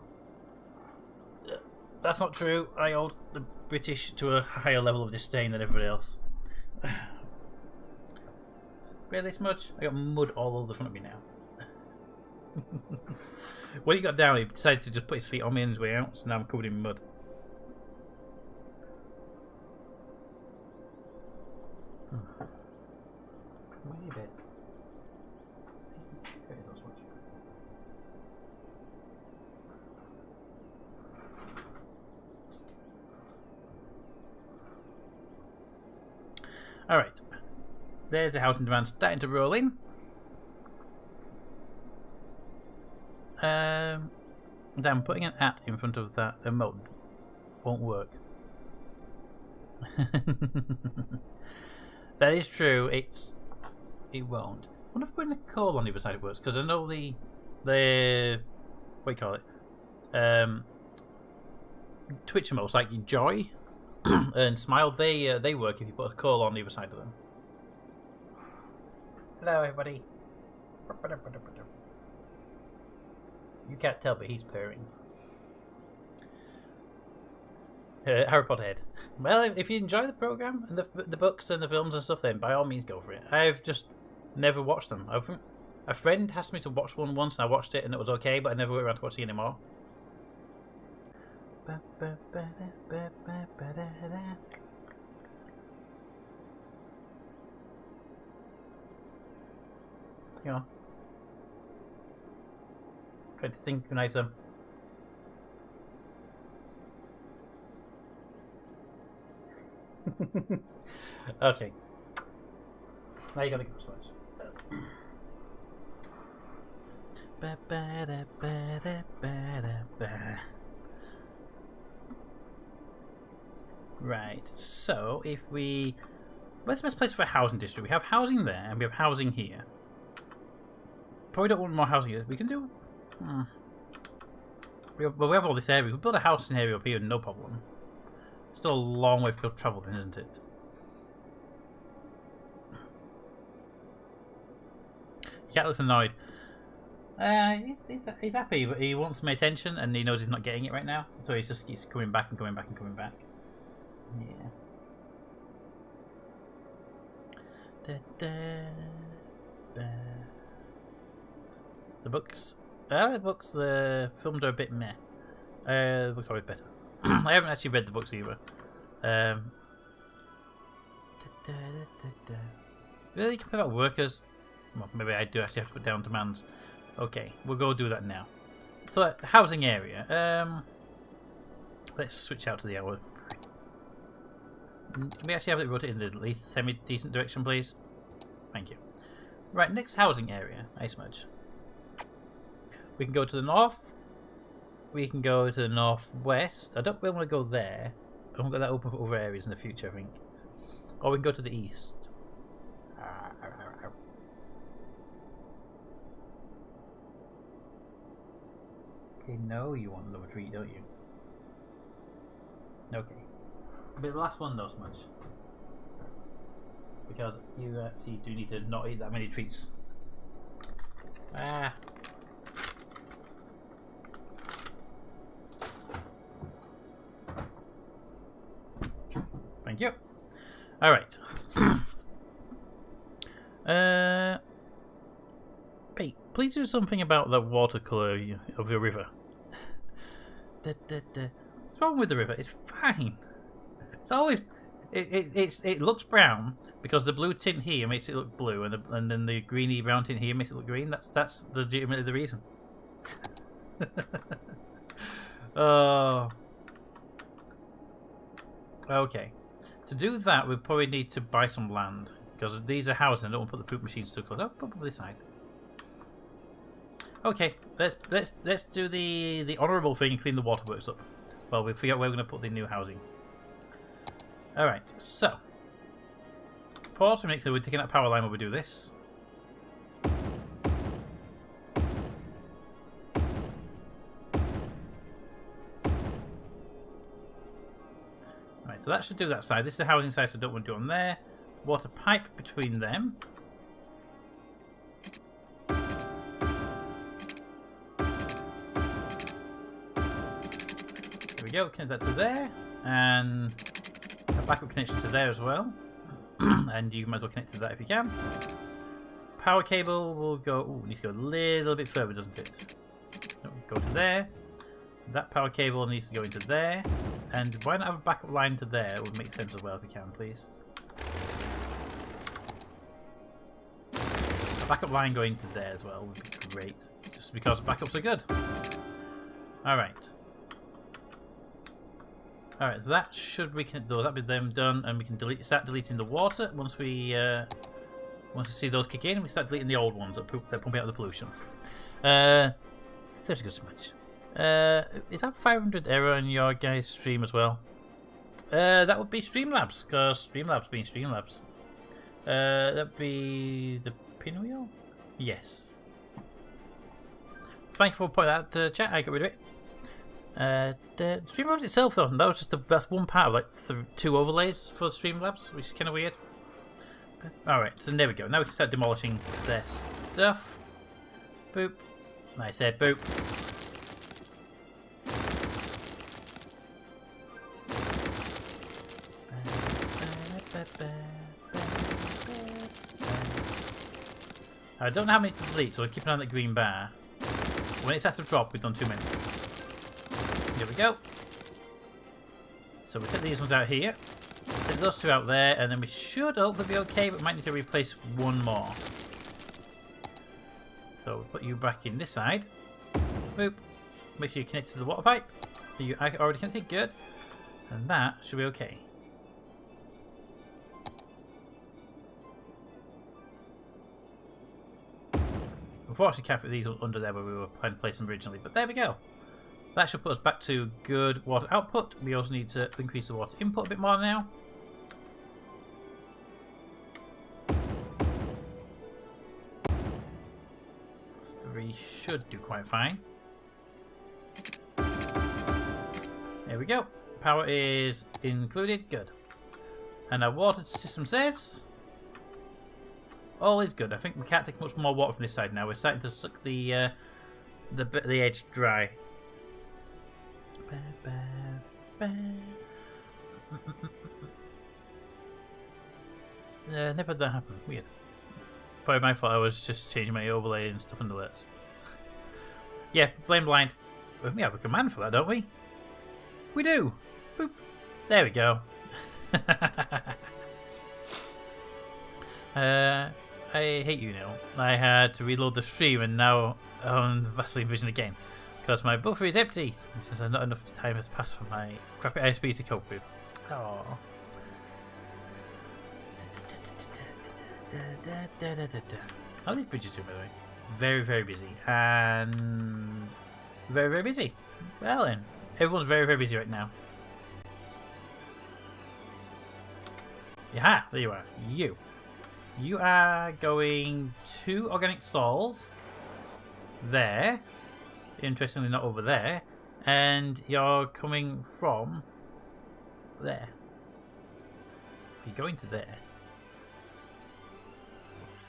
that's not true. I hold the British to a higher level of disdain than everybody else. Really, Smudge? I got mud all over the front of me now. When he got down, he decided to just put his feet on me on his way out, so now I'm covered in mud. Wait a bit. Alright. There's the housing demand starting to roll in. Damn, putting an at in front of that emote won't work. That is true. It won't. I wonder if putting a call on the other side it works, because I know the what do you call it? Twitch emotes like Joy and Smile. They work if you put a call on the other side of them. Hello, everybody. You can't tell, but he's purring. Harry Potter head. Well, if you enjoy the program and the books and the films and stuff, then by all means go for it. I've just never watched them. A friend asked me to watch one once, and I watched it, and it was okay, but I never went around to watch it anymore. Hang on. Try to synchronize them. Okay. Now you gotta go switch. Right, so if we... Where's the best place for a housing district? We have housing there, and we have housing here. Probably don't want more housing here. We can do... we have all this area. We can build a house in area up here, no problem. Still a long way to travel then, isn't it? Cat looks annoyed. He's happy, but he wants my attention, and he knows he's not getting it right now, so he just keeps coming back and coming back and coming back. Yeah. The books, the films are a bit meh. The books are always better. I haven't actually read the books either. Really, complain about workers? Well, maybe I do actually have to put down demands. Okay, we'll go do that now. So, housing area. Let's switch out to the hour. Can we actually have it rotate in the at least semi-decent direction, please? Thank you. Right, next housing area. Ice Smudge. We can go to the north. We can go to the northwest. I don't really want to go there. I want to go that open for other areas in the future, I think. Or we can go to the east. Okay, no, you want another treat, don't you? Okay. But the last one, though, Smudge. Because you actually do need to not eat that many treats. Ah. Thank you. Alright. Hey, please do something about the watercolour of the river. What's wrong with the river? It's fine. It's always... It looks brown because the blue tint here makes it look blue, and then the greeny brown tint here makes it look green. That's legitimately the reason. Oh. Okay. To do that, we probably need to buy some land because these are houses. I don't want to put the poop machines too close. Oh, put them on this side. Okay, let's do the honourable thing and clean the waterworks up. Well, we figure out where we're going to put the new housing. Alright, so pause to make sure we're taking that power line while we do this. Right, so that should do that side. This is the housing side, so I don't want to do on there. Water pipe between them. we go, connect that to there, and a backup connection to there as well. And you might as well connect to that if you can. Power cable will go, ooh, needs to go a little bit further, doesn't it? No, go to there. That power cable needs to go into there. And why not have a backup line to there? It would make sense as well if you can, please. A backup line going to there as well would be great. Just because backups are good. Alright. Alright, so that should reconnect those. That'll be them done, and we can start deleting the water once we see those kick in. We start deleting the old ones that pump out the pollution. 30 good so much. Is that 500 error in your guys' stream as well? That would be Streamlabs, because Streamlabs being Streamlabs. That'd be the pinwheel? Yes. Thank you for pointing that out, chat. I got rid of it. The Streamlabs itself, though, that was just that's one part of like 2 overlays for Streamlabs, which is kind of weird. Alright, so there we go. Now we can start demolishing their stuff. Boop. Nice there, boop. I don't know how many to delete, so we'll keep an eye on the green bar. When it starts to drop, we've done too many. Here we go. So we'll take these ones out here. Take those 2 out there, and then we should hopefully be okay, but might need to replace 1 more. So we'll put you back in this side. Boop. Make sure you connect to the water pipe. You already connected, good. And that should be okay. Unfortunately, can't fit these under there where we were planning to place them originally, but there we go. That should put us back to good water output. We also need to increase the water input a bit more now. Three should do quite fine. There we go. Power is included. Good. And our water system says all is good. I think we can't take much more water from this side now. We're starting to suck the edge dry. Never had that happen. Weird. Probably my fault. I was just changing my overlay and stuff in the alerts. Yeah, blame blind. We have a command for that, don't we? We do. Boop. There we go. I hate you now. I had to reload the stream and now I'm vastly Vision again. Because my buffer is empty, since not enough time has passed for my crappy ISP to cope with. Oh. How are these bridges doing, by the way? Very, very busy. And very, very busy. Well then, everyone's very, very busy right now. Yeah, there you are. You are going 2 organic souls. There. Interestingly, not over there. And you're coming from there. You're going to there.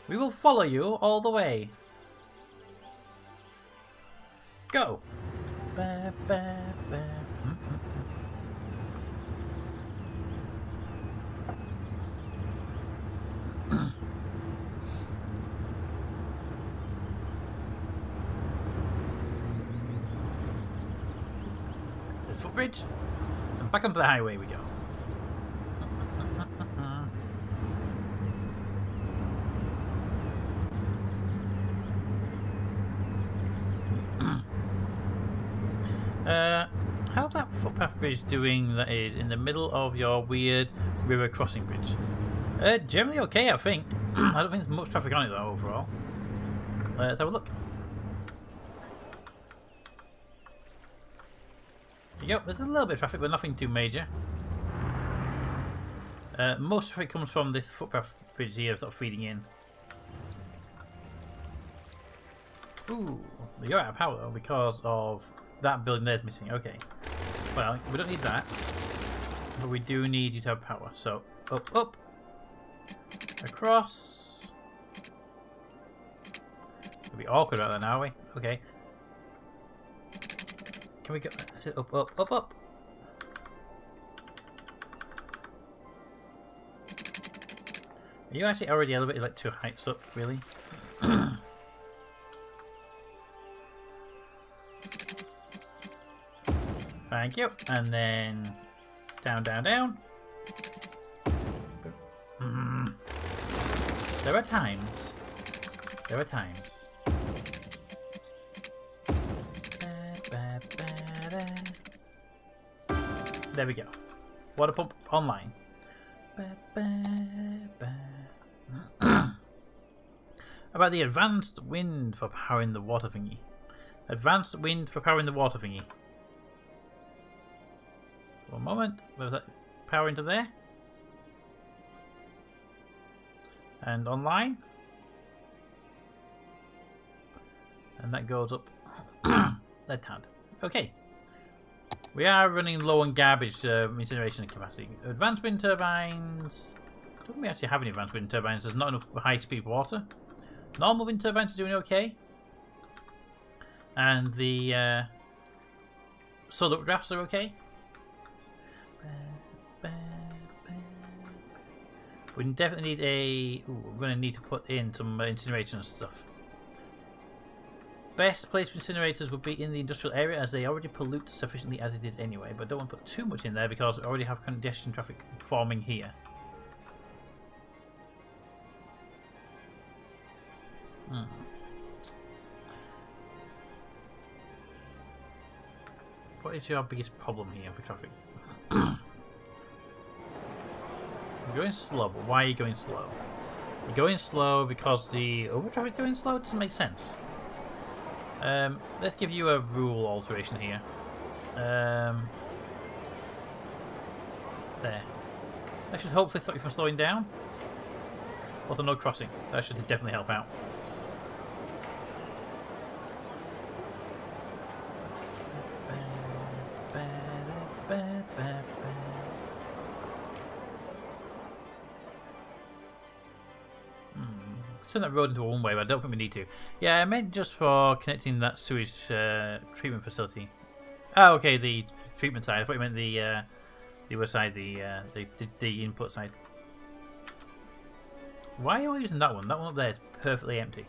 We will follow you all the way. Go. Ba, ba, ba. Footbridge, and back onto the highway we go. How's that footpath bridge doing that is in the middle of your weird river crossing bridge? Generally okay, I think. I don't think there's much traffic on it though overall. Let's have a look. Yep, there's a little bit of traffic, but nothing too major. Most of it comes from this footpath bridge here, sort of feeding in. Ooh, you're out of power though because of that building there's missing. Okay, well, we don't need that, but we do need you to have power. So up, up, across. It'll be awkward about that now, are we? Okay. Can we go? Is it up, up, up, up? Are you actually already elevated like 2 heights up, really? Thank you. And then down, down, down. There are times. There are times. There we go. Water pump online. About the advanced wind for powering the water thingy. Advanced wind for powering the water thingy. One moment. Was that power into there? And online. And that goes up. Left hand. Okay. We are running low on garbage incineration capacity. Advanced wind turbines. Don't we actually have any advanced wind turbines? There's not enough high-speed water. Normal wind turbines are doing okay. And the solar drafts are okay. We definitely need a... Ooh, we're going to need to put in some incineration and stuff. Best place for incinerators would be in the industrial area, as they already pollute sufficiently as it is anyway, but don't want to put too much in there because we already have congestion traffic forming here. What is your biggest problem here for traffic? You're going slow, but why are you going slow? You're going slow because the over traffic's going slow? It doesn't make sense. Let's give you a rule alteration here. There. That should hopefully stop you from slowing down. Also, no crossing. That should definitely help out. Turn that road into a one-way, but I don't think we need to. Yeah, I meant just for connecting that sewage treatment facility. Oh, okay, the treatment side. I thought you meant the other side, the input side. Why are you using that one? That one up there is perfectly empty.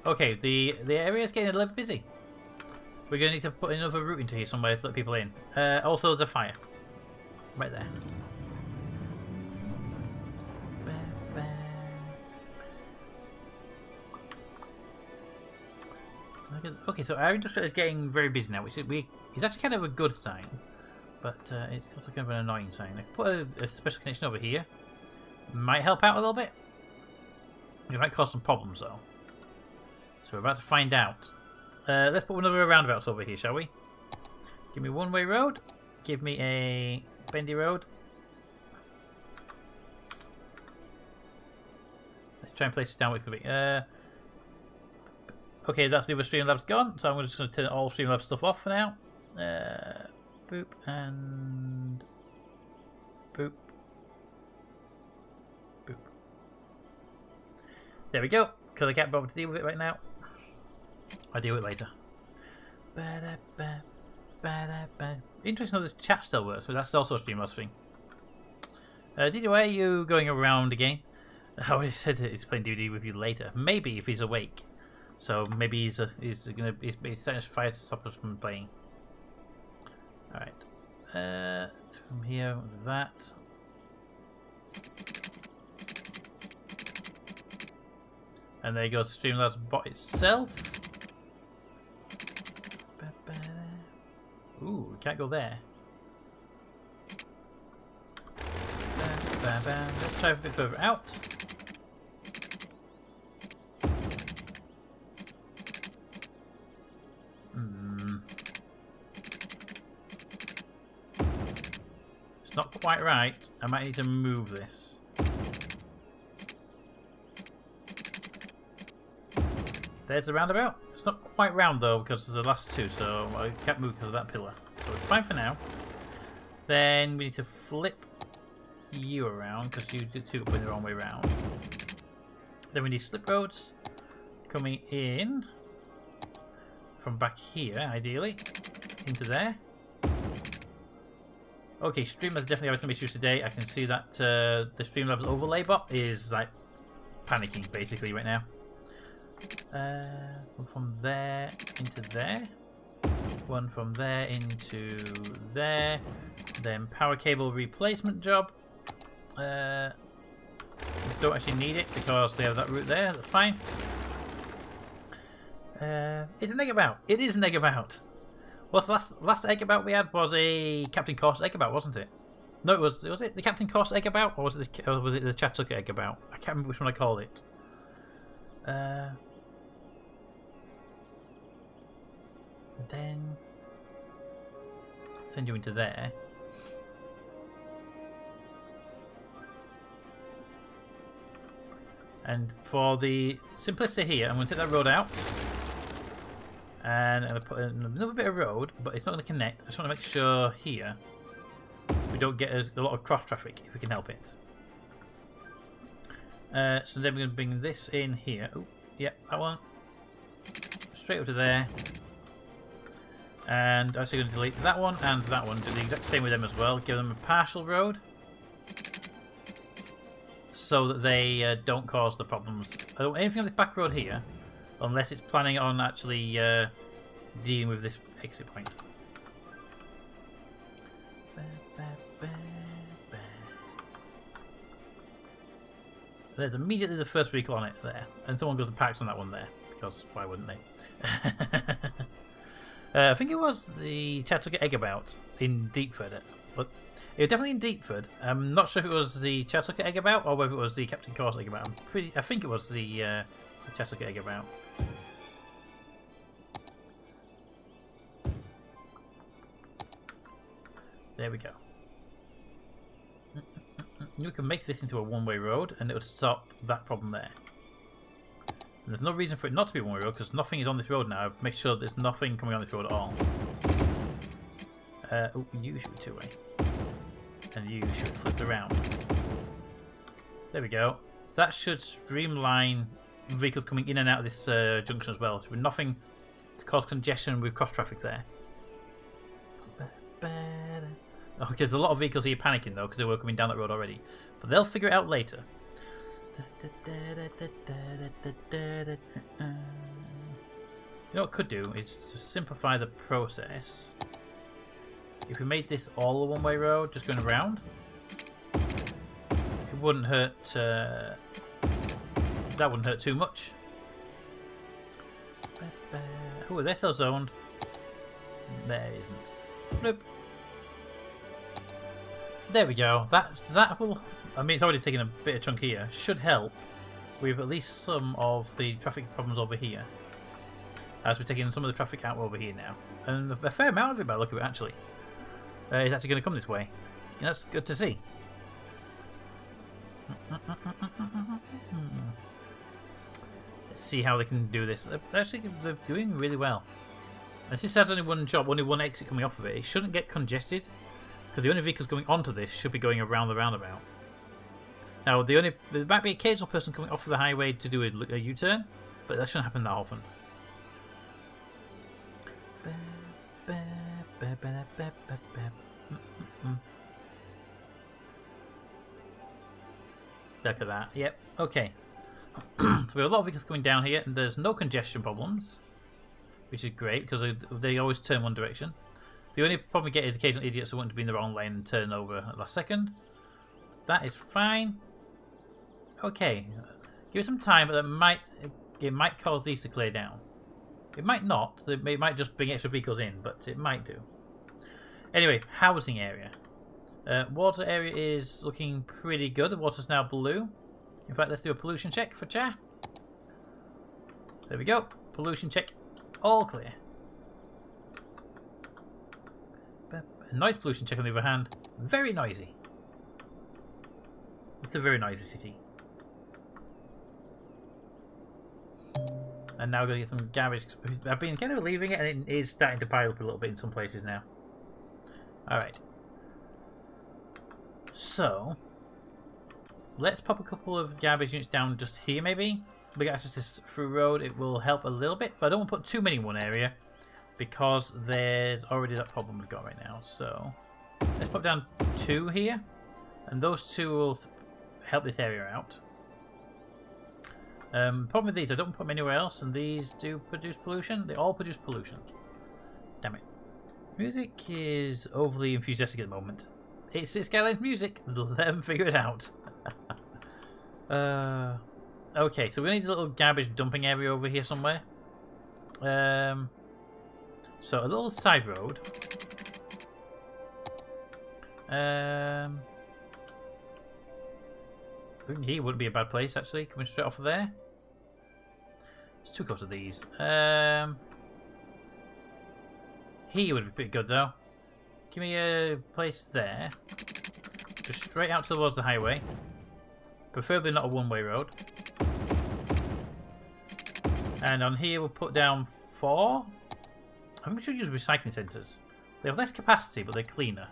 Okay, the area is getting a little busy. We're going to need to put another route into here somewhere to let people in. Also, the fire. Right there. Okay, so our industrial is getting very busy now, which is actually kind of a good sign, but it's also kind of an annoying sign. I put a special connection over here. Might help out a little bit. It might cause some problems though. So we're about to find out. Let's put another roundabout over here, shall we? Give me one-way road. Give me a bendy road. Let's try and place this down with the okay, that's the other Streamlabs gone, so I'm just going to turn all Streamlabs stuff off for now. Boop and boop. Boop. There we go, because I can't bother to deal with it right now. I'll deal with it later. Interesting how the chat still works, but that's also a Streamlabs thing. DJ, why are you going around again? I already said that he's playing DVD with you later. Maybe if he's awake. So maybe he's starting to fire to stop us from playing. Alright. From here, with that. And there goes Streamlabs bot itself. Ooh, we can't go there. Let's try a bit further out. It's not quite right. I might need to move this. There's the roundabout. It's not quite round though because there's the last two, so I can't move because of that pillar. So it's fine for now. Then we need to flip you around because you did two going the wrong way around. Then we need slip roads coming in from back here, ideally, into there. Okay, Streamlabs definitely having some issues today. I can see that the Streamlabs overlay bot is like panicking basically right now. One from there into there. One from there into there. Then power cable replacement job. Don't actually need it because they have that route there. That's fine. It's an egg about. It is an egg about. What's the last egg about we had was a Captain Course egg about, wasn't it? No, was it the Captain Course egg about, or was it the Chatsuka egg about? I can't remember which one I called it. Then send you into there. And for the simplicity here, I'm going to take that road out. And I'm going to put in another bit of road, but it's not going to connect. I just want to make sure here we don't get a lot of cross traffic if we can help it. So then we're going to bring this in here. Oh, yeah, that one. Straight up to there. And I'm actually going to delete that one and that one. Do the exact same with them as well. Give them a partial road. So that they don't cause the problems. I don't want anything on this back road here. Unless it's planning on actually dealing with this exit point. There's immediately the first vehicle on it there. And someone goes and parks on that one there. Because why wouldn't they? I think it was the Chattanooga Eggabout in Deepford. But it was definitely in Deepford. I'm not sure if it was the Chattanooga Eggabout or whether it was the Captain Course Eggabout. I think it was the Chattanooga Eggabout. There we go. You can make this into a one-way road and it would stop that problem there. And there's no reason for it not to be a one-way road because nothing is on this road now. I've made sure there's nothing coming on this road at all. Oh, you should be two-way. And you should flip around. There we go. So that should streamline vehicles coming in and out of this junction as well. So with nothing to cause congestion with cross traffic there. Okay, there's a lot of vehicles here panicking though because they were coming down that road already. But they'll figure it out later. You know what I could do is to simplify the process. If we made this all a one-way road, just going around, it wouldn't hurt. That wouldn't hurt too much. Oh, they're still zoned. There isn't. Nope. There we go. That will. I mean, it's already taken a bit of chunk here. Should help with at least some of the traffic problems over here. As we're taking some of the traffic out over here now, and a fair amount of it by the look of it actually. Is actually going to come this way. And that's good to see. Let's see how they can do this. They're doing really well. And since there's only one job, only one exit coming off of it, it shouldn't get congested. Because the only vehicles going onto this should be going around the roundabout. Now, there might be an occasional person coming off of the highway to do a U-turn, but that shouldn't happen that often. Look at that. Yep. Okay. So we have a lot of vehicles coming down here, and there's no congestion problems, which is great because they always turn one direction. The only problem we get is occasional idiots who want to be in the wrong lane and turn over at the last second. That is fine. Okay. Give it some time, but it might cause these to clear down. It might not. It might just bring extra vehicles in, but it might do. Anyway, housing area. Water area is looking pretty good. The water's now blue. In fact, let's do a pollution check for Cha. There we go. Pollution check. All clear. Noise pollution check on the other hand. Very noisy. It's a very noisy city. And now we're going to get some garbage. I've been kind of leaving it and it is starting to pile up a little bit in some places now. Alright. So, let's pop a couple of garbage units down just here maybe. We get access to this through road. It will help a little bit, but I don't want to put too many in one area because there's already that problem we've got right now. So, Let's put down 2 here, and those 2 will help this area out. Problem with these, I don't put them anywhere else, and these do produce pollution. They all produce pollution. Damn it. Music is overly enthusiastic at the moment. It's Skylines music. Let them figure it out. Okay, so we need a little garbage dumping area over here somewhere. So a little side road. Here wouldn't be a bad place actually. Coming straight off of there. There's 2 coats of these. Here would be pretty good though. Give me a place there. Just straight out towards the highway. Preferably not a one-way road. And on here we'll put down 4. I think we should use recycling centres. They have less capacity, but they're cleaner.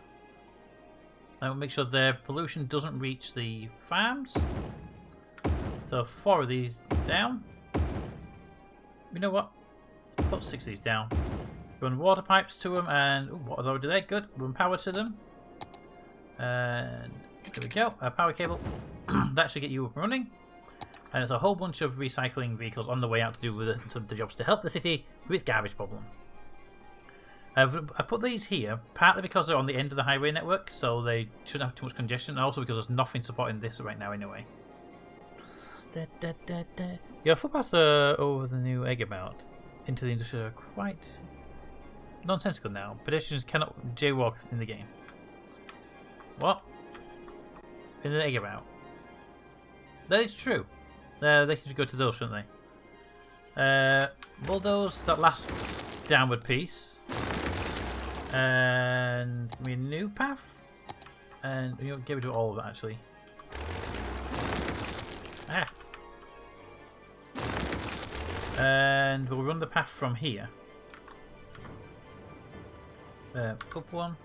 And we'll make sure their pollution doesn't reach the farms. So 4 of these down. You know what? Put 6 of these down. Run water pipes to them, and water's already there. Good. Run power to them. And there we go. A power cable. That should get you up and running. And there's a whole bunch of recycling vehicles on the way out to do with the jobs to help the city with its garbage problem. I put these here partly because they're on the end of the highway network, so they shouldn't have too much congestion, and also because there's nothing supporting this right now anyway. Yeah, footpaths over the new egg about into the industry are quite nonsensical now. Pedestrians cannot jaywalk in the game. What? In the egg about? That is true. They should go to those, shouldn't they? Bulldoze that last downward piece. And give me a new path. And you know, get rid of all of that actually. Ah. And we'll run the path from here. Up 1.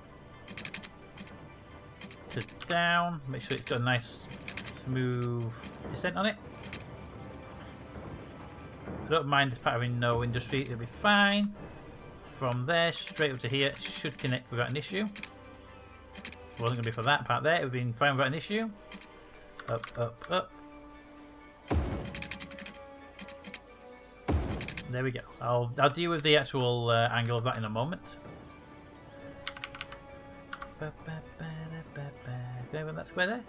To down. Make sure it's got a nice smooth descent on it. I don't mind this part having no industry, it'll be fine. From there straight up to here, it should connect without an issue. It wasn't going to be for that part there, it would have been fine without an issue. Up, up, up. There we go. I'll deal with the actual angle of that in a moment. Can I run that square there?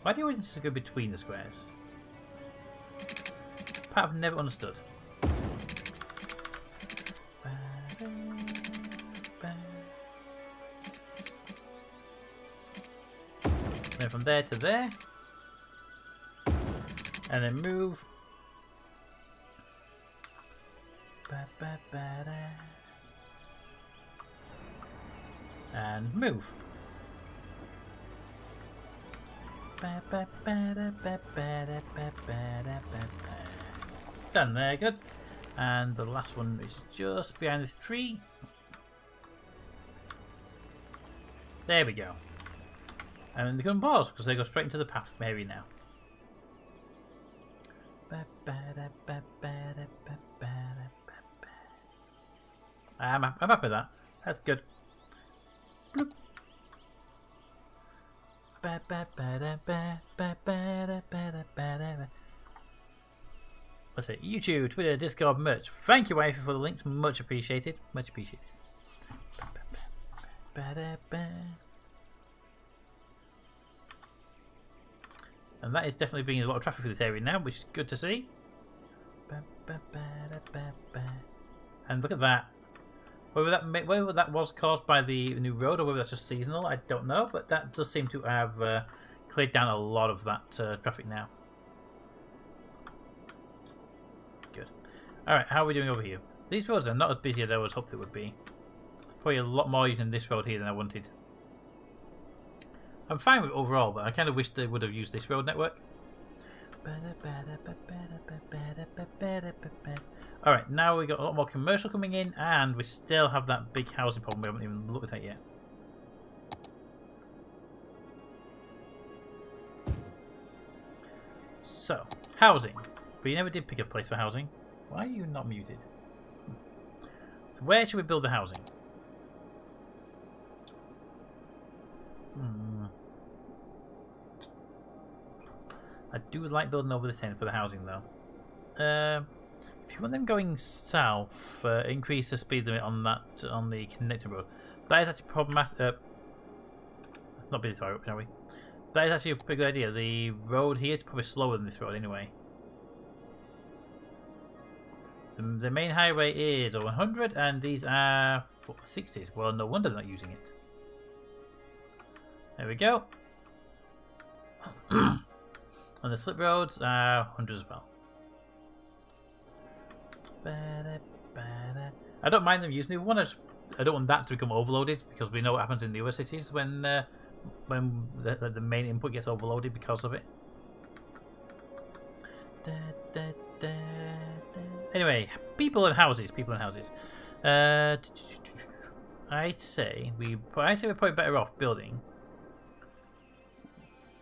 Why do you always go between the squares? Part I've never understood. Then from there to there. And then move. And move. Done there, good. And the last one is just behind this tree. There we go. And they can pause because they go straight into the path maybe now. I'm happy with that. That's good. Bloop. What's it? YouTube, Twitter, Discord, merch. Thank you, Wifey, for the links. Much appreciated. Much appreciated. And that is definitely bringing a lot of traffic through this area now, which is good to see. And look at that. Whether that was caused by the new road or whether that's just seasonal, I don't know. But that does seem to have cleared down a lot of that traffic now. Good. Alright, how are we doing over here? These roads are not as busy as I was hoped they would be. There's probably a lot more using this road here than I wanted. I'm fine with it overall, but I kind of wish they would have used this road network. Alright, now we've got a lot more commercial coming in, and we still have that big housing problem we haven't even looked at yet. So, housing. But you never did pick a place for housing. Why are you not muted? So where should we build the housing? do like building over this end for the housing though. If you want them going south, increase the speed limit on that on the connector road. That is actually problematic. Let's not be this far up, shall we? That is actually a pretty good idea. The road here is probably slower than this road anyway. The main highway is 100 and these are 60s. Well, no wonder they're not using it. There we go. And the slip roads are 100 as well. I don't mind them using it. I don't want that to become overloaded because we know what happens in the other cities when the main input gets overloaded because of it. Anyway, people and houses. I'd say we're probably better off building.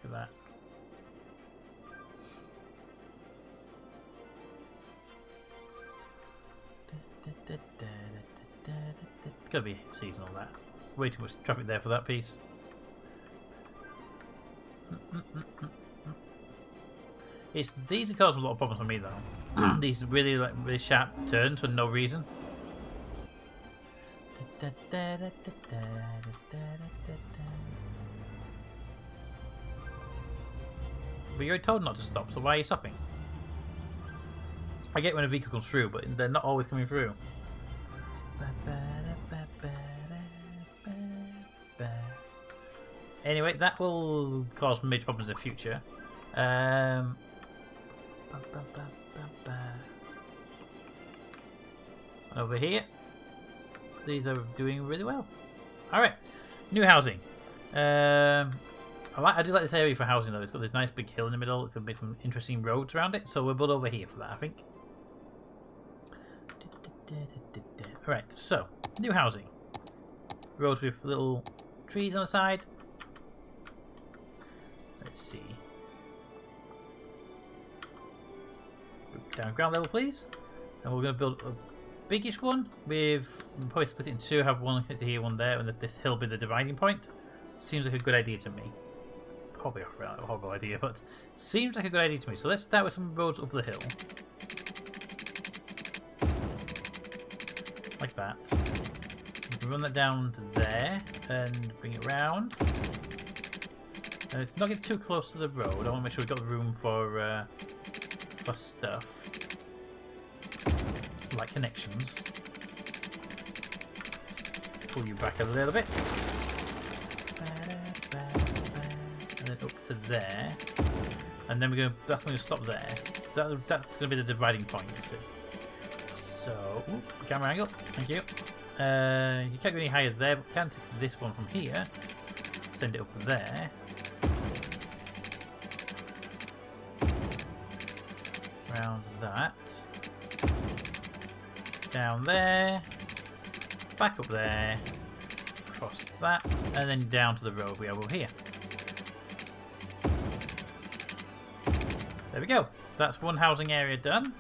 Look at that. It's gotta be seasonal. That it's way too much traffic there for that piece. It's these are causing a lot of problems for me though. These really sharp turns for no reason. But you're told not to stop, so why are you stopping? I get when a vehicle comes through, but they're not always coming through. Anyway, that will cause major problems in the future. Over here, these are doing really well. Alright, new housing. I do like this area for housing though. It's got this nice big hill in the middle. It's going to be some interesting roads around it. So we'll build over here for that, I think. Alright, so new housing. Roads with little trees on the side. Let's see. Down ground level, please. And we're going to build a biggish one with. We'll probably split it in two. Have one connected here, one there, and this hill be the dividing point. Seems like a good idea to me. Probably a horrible idea, but seems like a good idea to me. So let's start with some roads up the hill. Like that. We can run that down to there and bring it round. And let's not get too close to the road. I want to make sure we've got the room for stuff. Like connections. Pull you back a little bit. And then up to there. And then we're going to, that's going to stop there. That's going to be the dividing point, you see. So, camera angle, thank you. You can't go any higher there, but we can take this one from here, send it up there. Around that. Down there. Back up there. Across that. And then down to the road we have over here. There we go. That's one housing area done.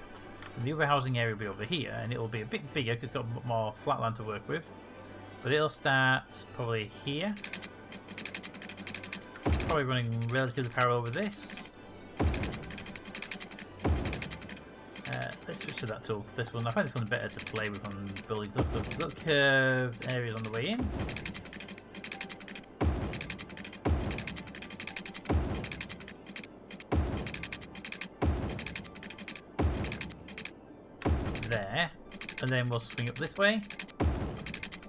And the other housing area will be over here, and it will be a bit bigger because it's got more flat land to work with. But it'll start probably here. Probably running relatively parallel with this. Let's switch to that tool. This one, I find this one better to play with on buildings. So we've got curved areas on the way in. There, and then we'll swing up this way,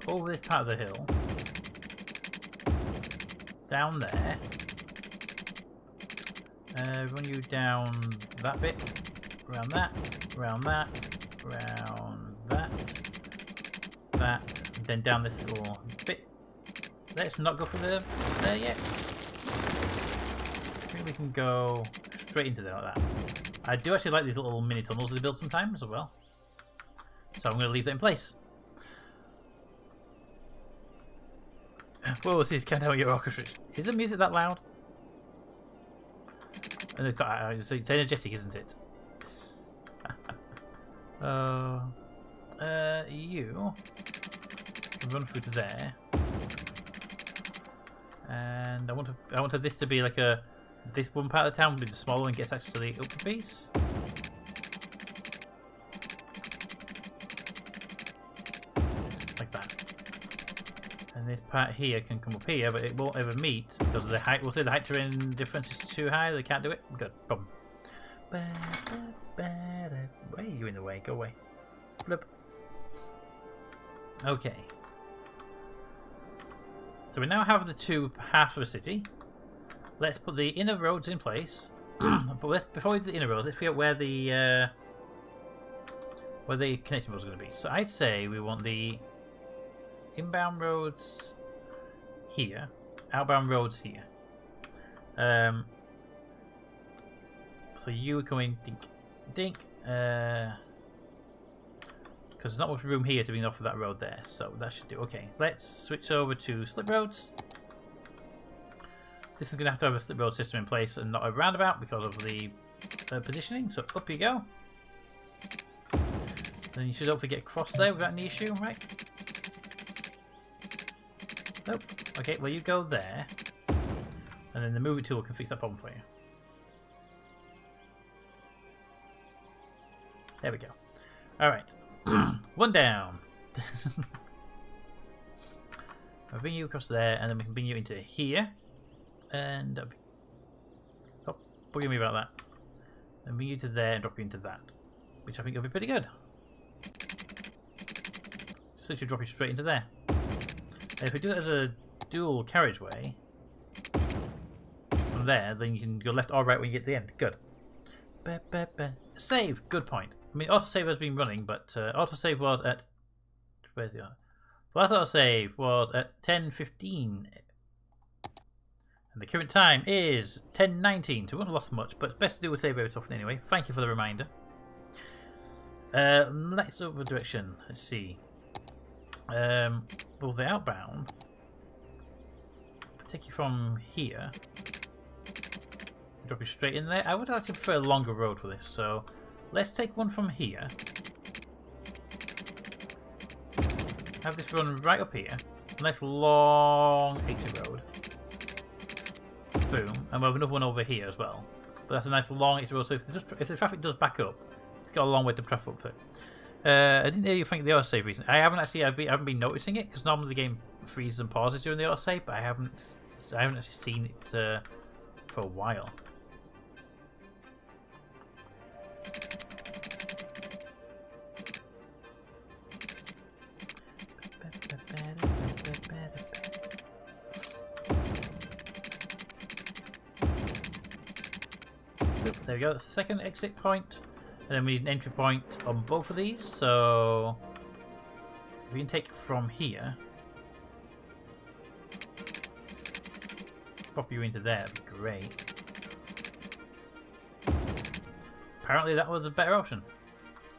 over this part of the hill, down there, run you down that bit, around that, around that, around that, and then down this little bit. Let's not go for there yet. I think we can go straight into there like that. I do actually like these little mini tunnels that they build sometimes as well. So I'm going to leave that in place. Whoa, this count out your orchestra. Is the music that loud? And it's energetic, isn't it? You can run through to there, and I want this to be like a this one part of the town will be the smaller one, gets access to the upper piece. Like that. And this part here can come up here, but it won't ever meet because of the height. We'll say the height terrain difference is too high, they can't do it. Good, problem. Why are you in the way? Go away. Flip. Okay. So we now have the two halves of a city. Let's put the inner roads in place. But before we do the inner roads, let's figure out where the connection roads are going to be. So I'd say we want the inbound roads here, outbound roads here. So you are going dink, dink, because there's not much room here to be off of that road there, so that should do. Okay, let's switch over to slip roads. This is going to have a slip road system in place and not a roundabout because of the positioning. So up you go. Then you should hopefully get across there without any issue, right? Nope. Okay, well you go there, and then the movie tool can fix that problem for you. There we go. Alright. One down. I'll bring you across there, and then we can bring you into here. And stop bugging me about that. And bring you to there and drop you into that. Which I think will be pretty good. Just literally drop you straight into there. And if we do that as a dual carriageway, from there, then you can go left or right when you get to the end. Good. Save. Good point. I mean, autosave has been running, but autosave was at... Where's the other? The last autosave was at 10:15. And the current time is 10:19, so we haven't lost much, but it's best to do a save very often anyway. Thank you for the reminder. Next over direction. Let's see. Well, the outbound... take you from here. Drop you straight in there. I would actually prefer a longer road for this, so... let's take one from here. Have this run right up here. A nice long exit road. Boom. And we'll have another one over here as well. But that's a nice long exit road, so if the traffic does back up, it's got a long way to travel up it. I didn't hear you think of the autosave reason. I haven't actually, I haven't been noticing it, because normally the game freezes and pauses during the autosave, but I haven't actually seen it for a while. There we go, that's the second exit point. And then we need an entry point on both of these, so we can take it from here. Pop you into there, that'd be great. Apparently that was a better option.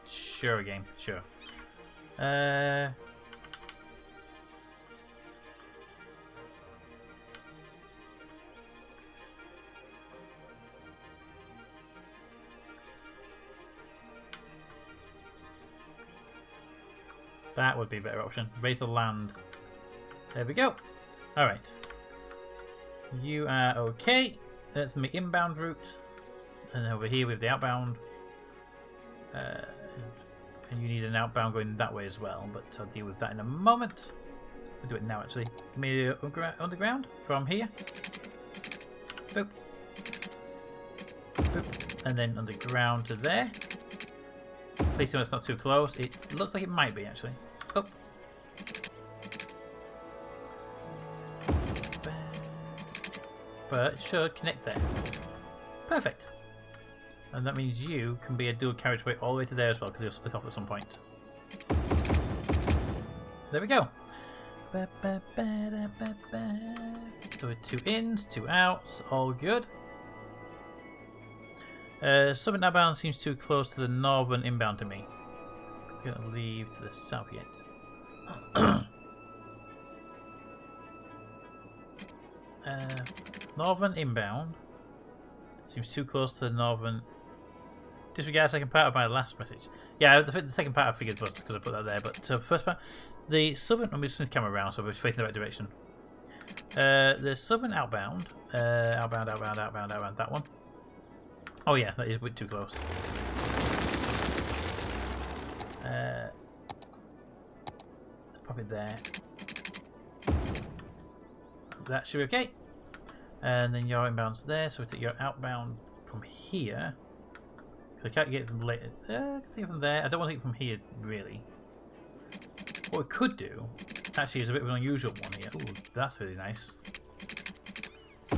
Sure game, sure. That would be a better option. Raise the land. There we go. Alright. You are okay. That's the inbound route. And over here we have the outbound. And you need an outbound going that way as well, but I'll deal with that in a moment. I'll do it now actually. Give me the underground from here. Boop. Boop. And then underground to there. Please tell me it's not too close. It looks like it might be actually. Oh. But it should connect there. Perfect. And that means you can be a dual carriageway all the way to there as well, because it'll split off at some point. There we go. So with 2 ins, 2 outs, all good. Southern outbound seems too close to the northern inbound to me. We don't leave to the south yet. Northern inbound seems too close to the northern. Disregard second part of my last message. Yeah, the second part I figured was because I put that there. But first part, the southern. Let me swing the camera around so we're facing the right direction. There's southern outbound. Outbound, that one. Oh yeah, that is a bit too close. Pop it there. That should be okay. And then your inbound's there, so we take your outbound from here. So I can't get them later. I can take it from there. I don't want to take it from here, really. What we could do, actually, is a bit of an unusual one here. Ooh, that's really nice.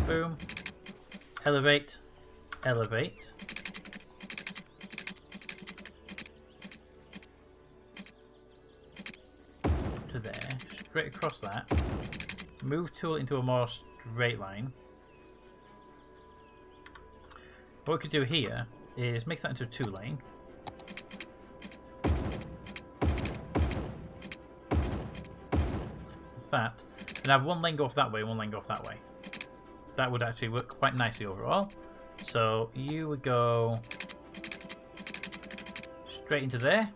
Boom. Elevate. Elevate. To there. Straight across that. Move tool into a more straight line. What we could do here is make that into a 2-lane. That, and have one lane go off that way, one lane go off that way. That would actually work quite nicely overall. So you would go straight into there.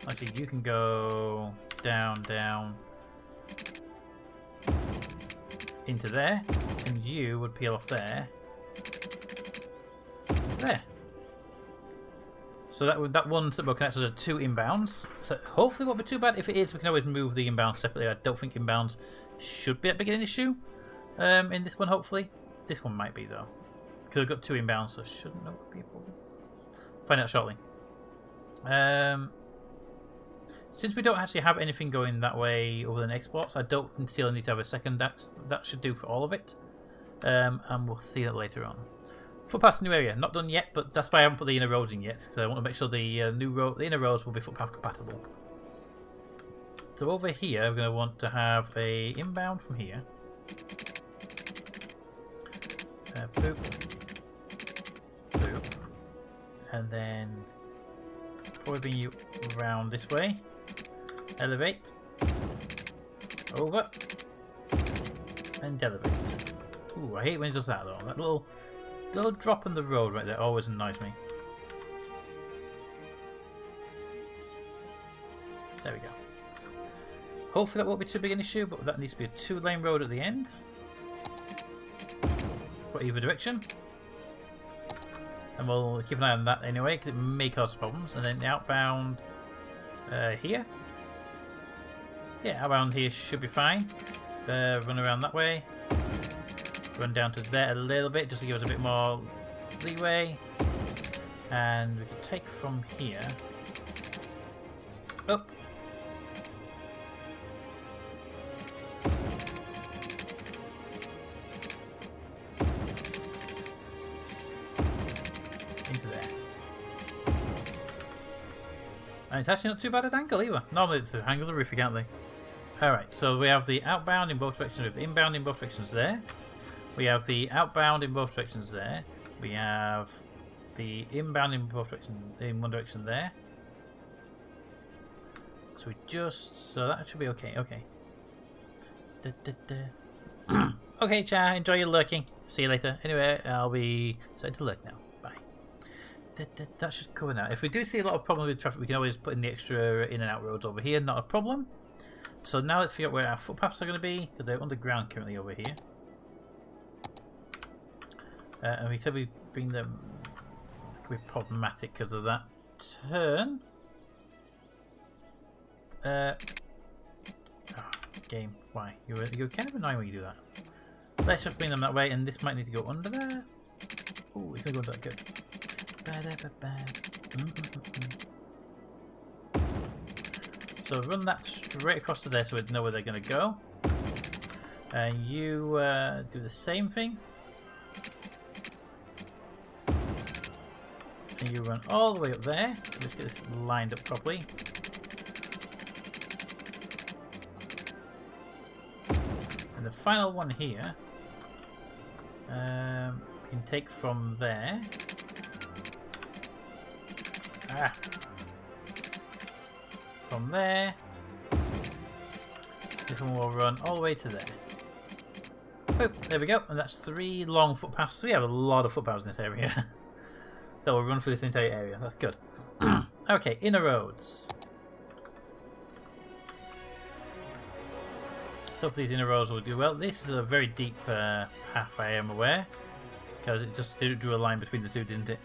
Actually, you can go down, down into there, and you would peel off there. There. So that one will connect as 2 inbounds. So hopefully it won't be too bad. If it is, we can always move the inbounds separately. I don't think inbounds should be that big an issue in this one, hopefully. This one might be, though. Because I've got 2 inbounds, so shouldn't know people. Find out shortly. Since we don't actually have anything going that way over the next blocks, I don't still need to have a second. That should do for all of it. And we'll see that later on. Footpath new area, not done yet, but that's why I haven't put the inner roads in yet, because I want to make sure the the inner roads will be footpath compatible. So over here, we're going to want to have a inbound from here. Boop, boop, and then probably bring you around this way. Elevate, over, and elevate. Ooh, I hate when it does that though. That little drop in the road right there always annoys me. There we go. Hopefully that won't be too big an issue, but that needs to be a 2-lane road at the end. For either direction. And we'll keep an eye on that anyway, because it may cause problems. And then the outbound here. Yeah, outbound here should be fine. Run around that way. Run down to there a little bit just to give us a bit more leeway, and we can take from here up into there, and it's actually not too bad at angle either. Normally the angles are iffy, can't they? Alright, so we have the outbound in both directions, we have the inbound in both directions there. We have the outbound in both directions there. We have the inbound in both directions in one direction there. So that should be okay. Okay. Okay, chat. Enjoy your lurking. See you later. Anyway, I'll be starting to lurk now. Bye. That should cover now. If we do see a lot of problems with traffic, we can always put in the extra in and out roads over here. Not a problem. So now let's figure out where our footpaths are going to be, because they're underground currently over here. And we said we bring them. It could be problematic because of that turn. Game, why? You're kind of annoying when you do that. Let's just bring them that way, and this might need to go under there. Oh, it's gonna go under that. Good. So run that straight across to there, so we know where they're gonna go. And you do the same thing. And you run all the way up there. Let's get this lined up properly. And the final one here, we can take from there. From there. This one will run all the way to there. Oh, there we go. And that's 3 long footpaths. So we have a lot of footpaths in this area. That will run through this entire area. That's good. Okay, inner roads. some of these inner rows will do well. This is a very deep path, I am aware, because it just drew a line between the two, didn't it?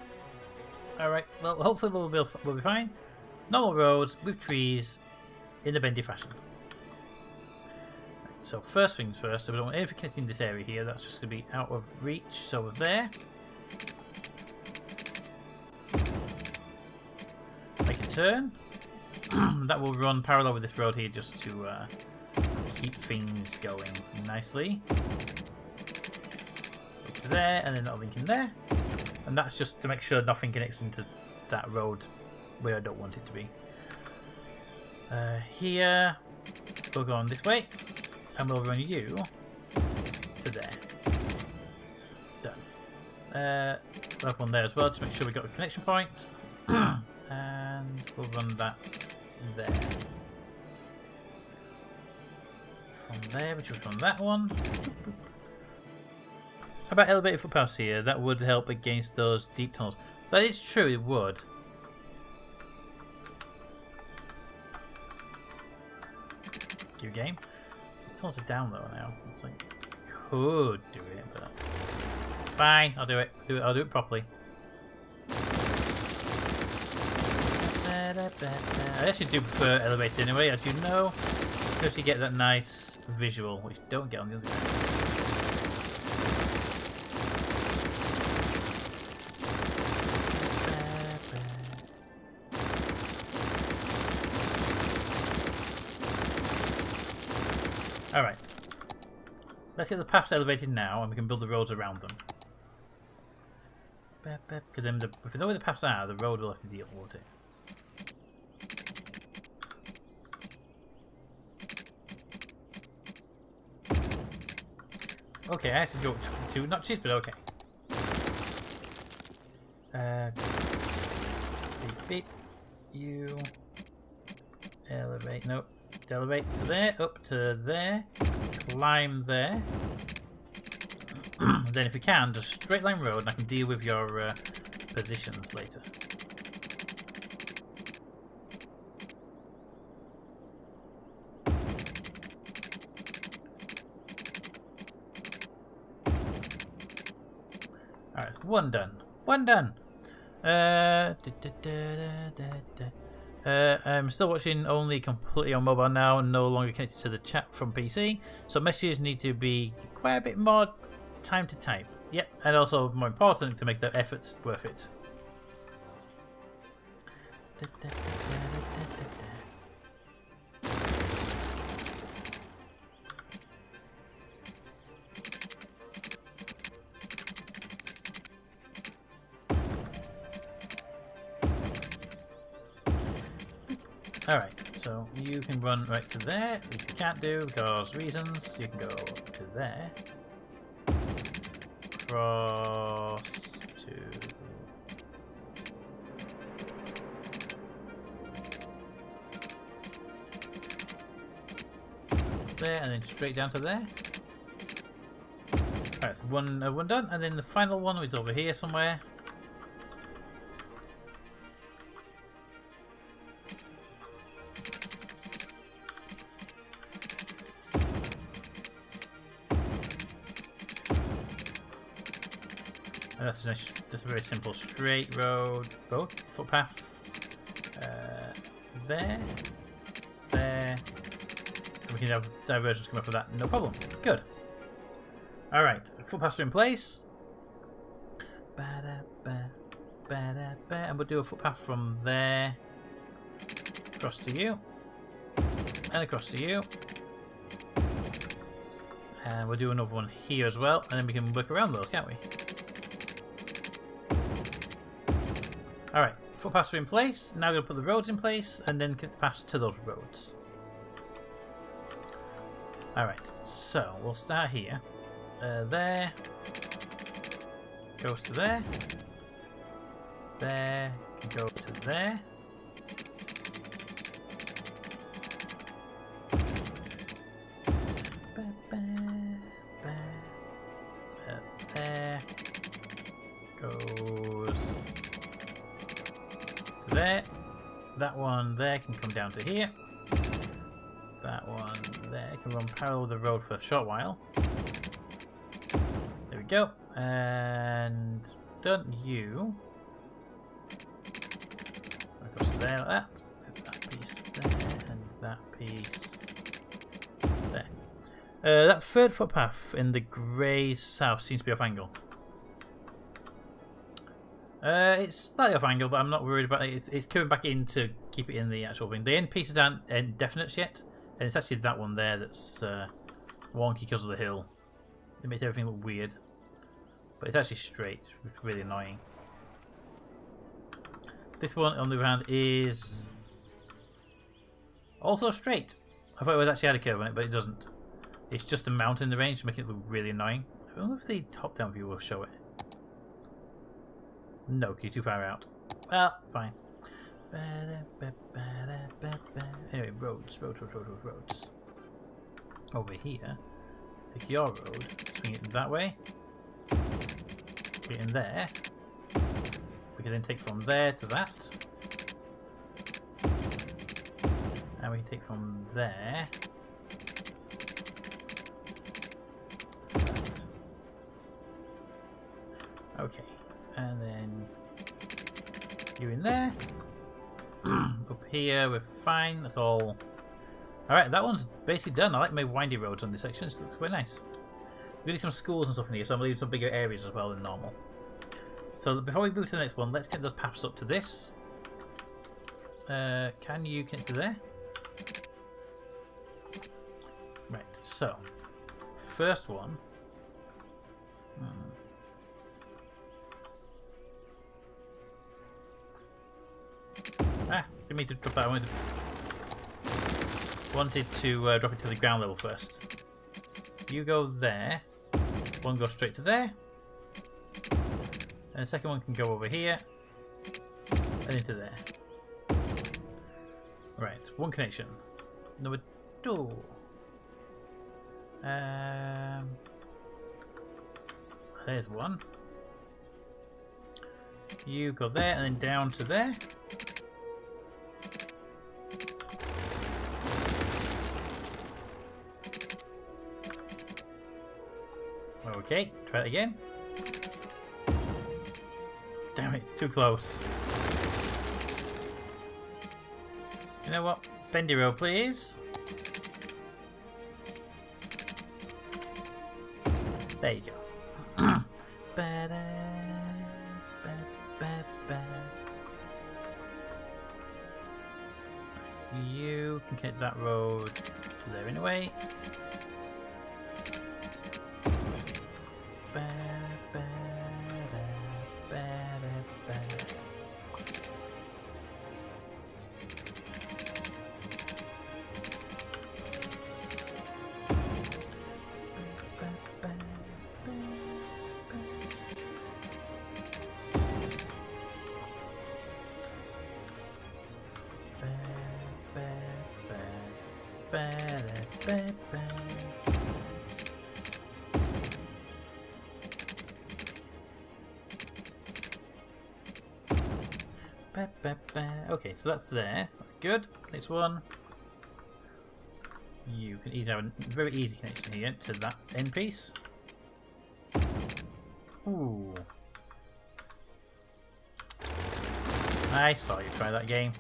Alright, well, hopefully we'll be fine. Normal roads with trees in a bendy fashion. So first things first, so we don't want anything connecting this area here, that's just going to be out of reach. So over there, make a turn. That will run parallel with this road here just to keep things going nicely. Up to there, and then that'll link in there. And that's just to make sure nothing connects into that road where I don't want it to be. Here, we'll go on this way. And we'll run you to there. Done. Up on there as well, just make sure we got a connection point. And we'll run that there. From there, which was from that one. How about elevated footpaths here? That would help against those deep tunnels. That is true, it would. Give game. Tunnels are down though now. It's like could do it, but fine. I'll do it. I'll do it properly. I actually do prefer elevated anyway, as you know, because you get that nice visual, which you don't get on the other side. Alright. Let's get the paths elevated now and we can build the roads around them. Because then if we know where the paths are, the road will have to deal with it. Okay, I actually go two notches, but okay. Beep beep. You elevate, nope. Elevate to there, up to there, climb there. Then if we can, just straight line road and I can deal with your positions later. Alright, one done. One done! I'm still watching only completely on mobile now and no longer connected to the chat from PC. So messages need to be quite a bit more time to type. Yep, and also more important to make the effort worth it. Alright, so you can run right to there, which you can't do because reasons. You can go to there. Cross to... there, and then straight down to there. Alright, so one done, and then the final one is over here somewhere. That's a very simple straight road, footpath. There, there. And we can have diversions come up with that, no problem. Good. Alright, footpaths are in place. And we'll do a footpath from there across to you, and across to you. And we'll do another one here as well, and then we can work around those, can't we? Alright, footpaths are in place. Now we're going to put the roads in place and then get the paths to those roads. Alright, so we'll start here. There. Goes to there. There. Go to there. There. Goes... there. That one there can come down to here. That one there can can run parallel with the road for a short while. There we go. And don't you across there like that. Put that piece there and that piece there. That third footpath in the grey south seems to be off angle. It's slightly off angle, but I'm not worried about it. It's coming back in to keep it in the actual thing. The end pieces aren't definite yet, and it's actually that one there that's wonky because of the hill. It makes everything look weird, but it's actually straight. It's really annoying. This one, on the other hand, is also straight. I thought it was actually had a curve on it, but it doesn't. It's just a mountain in the range, making it look really annoying. I wonder if the top-down view will show it. No, because you're too far out. Well, fine. Anyway, roads. Over here, take your road, swing it that way. Put it in there. We can then take from there to that. And we can take from there to that. Okay. And then you in there. Up here, we're fine. That's all. Alright, that one's basically done. I like my windy roads on this section. It looks quite nice. We need some schools and stuff in here, so I'm leaving some bigger areas as well than normal. So before we move to the next one, let's get those paths up to this. Can you connect to there? Right, so first one. Didn't mean to drop that. I wanted to drop it to the ground level first. You go there. One goes straight to there. And the second one can go over here. And into there. Right, one connection. Number 2. There's one. You go there and then down to there. Okay, try it again. Damn it, too close. You know what? Bendy road, please. There you go. You can get that road to there anyway. Okay, so that's there. That's good. Next one. You can easily have a very easy connection here to that end piece. Ooh. I saw you try that game.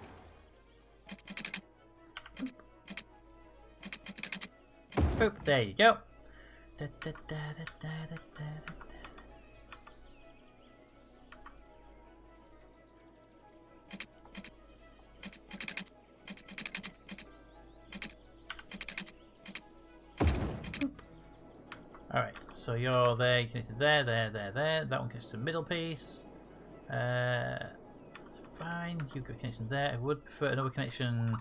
Boop. There you go. Alright, so you're there, you connect to there. That one connects to the middle piece. It's fine, you've got a connection there. I would prefer another connection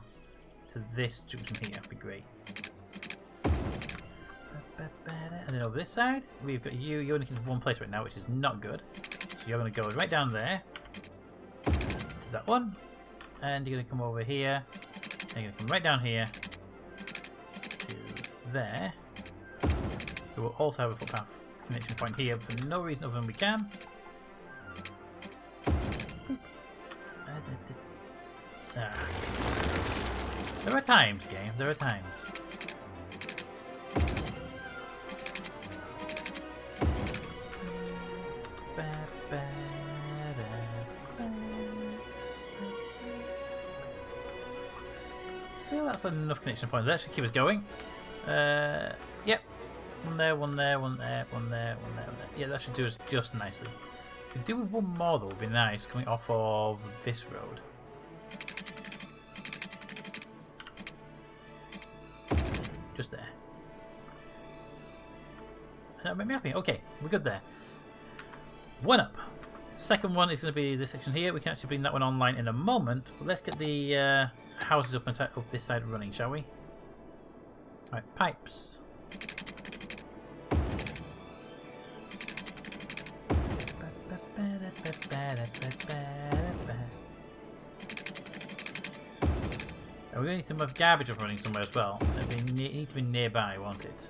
to this junction here, would be great. And then over this side, we've got you. You're only in one place right now, which is not good. So you're going to go right down there to that one, and you're going to come over here. And you're going to come right down here to there. We will also have a footpath connection point here for no reason other than we can. There are times, game. There are times. enough connection points. That should keep us going. Yep. One there, one there, one there, one there, one there, one there. Yeah, that should do us just nicely. If we do with one more though, would be nice, coming off of this road. Just there. That made me happy. Okay, we're good there. One up. Second one is going to be this section here. We can actually bring that one online in a moment. But let's get the houses up inside of this side running, shall we? Alright, pipes. And we're going to need some of garbage up running somewhere as well. It needs to be nearby, won't it?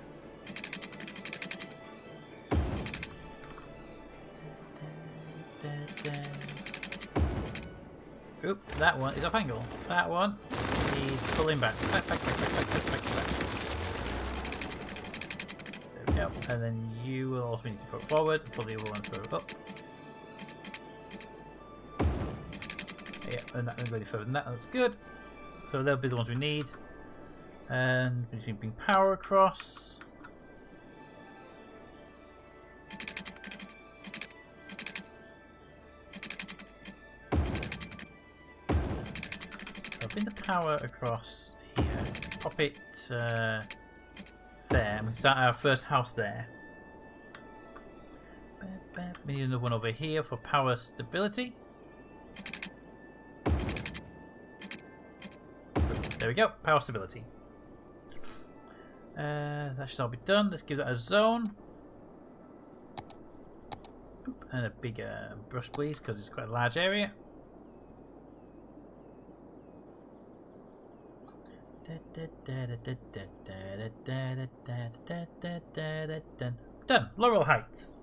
Oop, that one is off angle. That one needs pulling back. Back. There we go. And then you will also need to put forward and pull the other one further up. Yeah, and that will go further than that. That's good. So they'll be the ones we need. And we can bring power across. Bring the power across here, pop it there, and we start our first house there. We need another one over here for power stability. There we go, power stability. That should all be done. Let's give that a zone. And a bigger brush, please, because it's quite a large area. Done. Laurel Heights.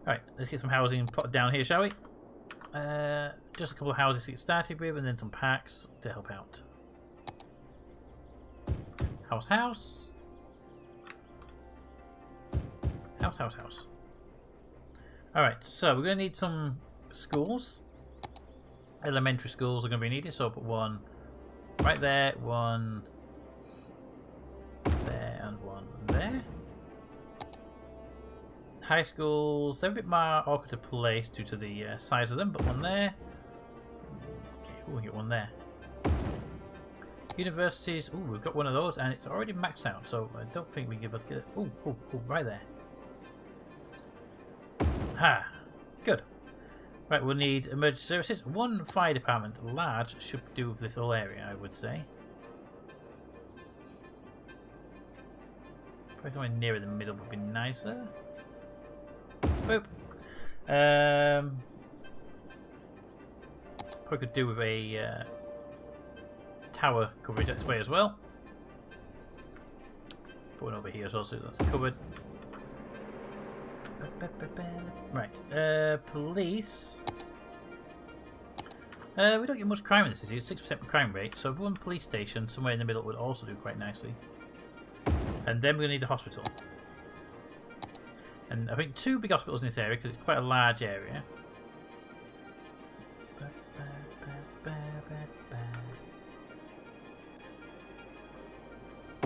Alright, let's get some housing plotted down here, shall we? Just a couple of houses to get started with, and then some parks to help out. House. House. Alright, so we're going to need some schools. Elementary schools are going to be needed, so I'll put one right there, one there, and one there. High schools, they're a bit more awkward to place due to the size of them, but one there. Okay, we'll get one there. Universities, ooh, we've got one of those, and it's already maxed out, so I don't think we can both get it. Ooh, right there. Ha! Good. Right, we'll need emergency services. One fire department, large, should do with this whole area, I would say. Probably somewhere nearer the middle would be nicer. Boop. Probably could do with a tower coverage this way as well. Put one over here as well, so that's covered. Right, police. We don't get much crime in this city. It's 6% crime rate, so one police station somewhere in the middle would also do quite nicely. And then we're going to need a hospital. And I think 2 big hospitals in this area because it's quite a large area.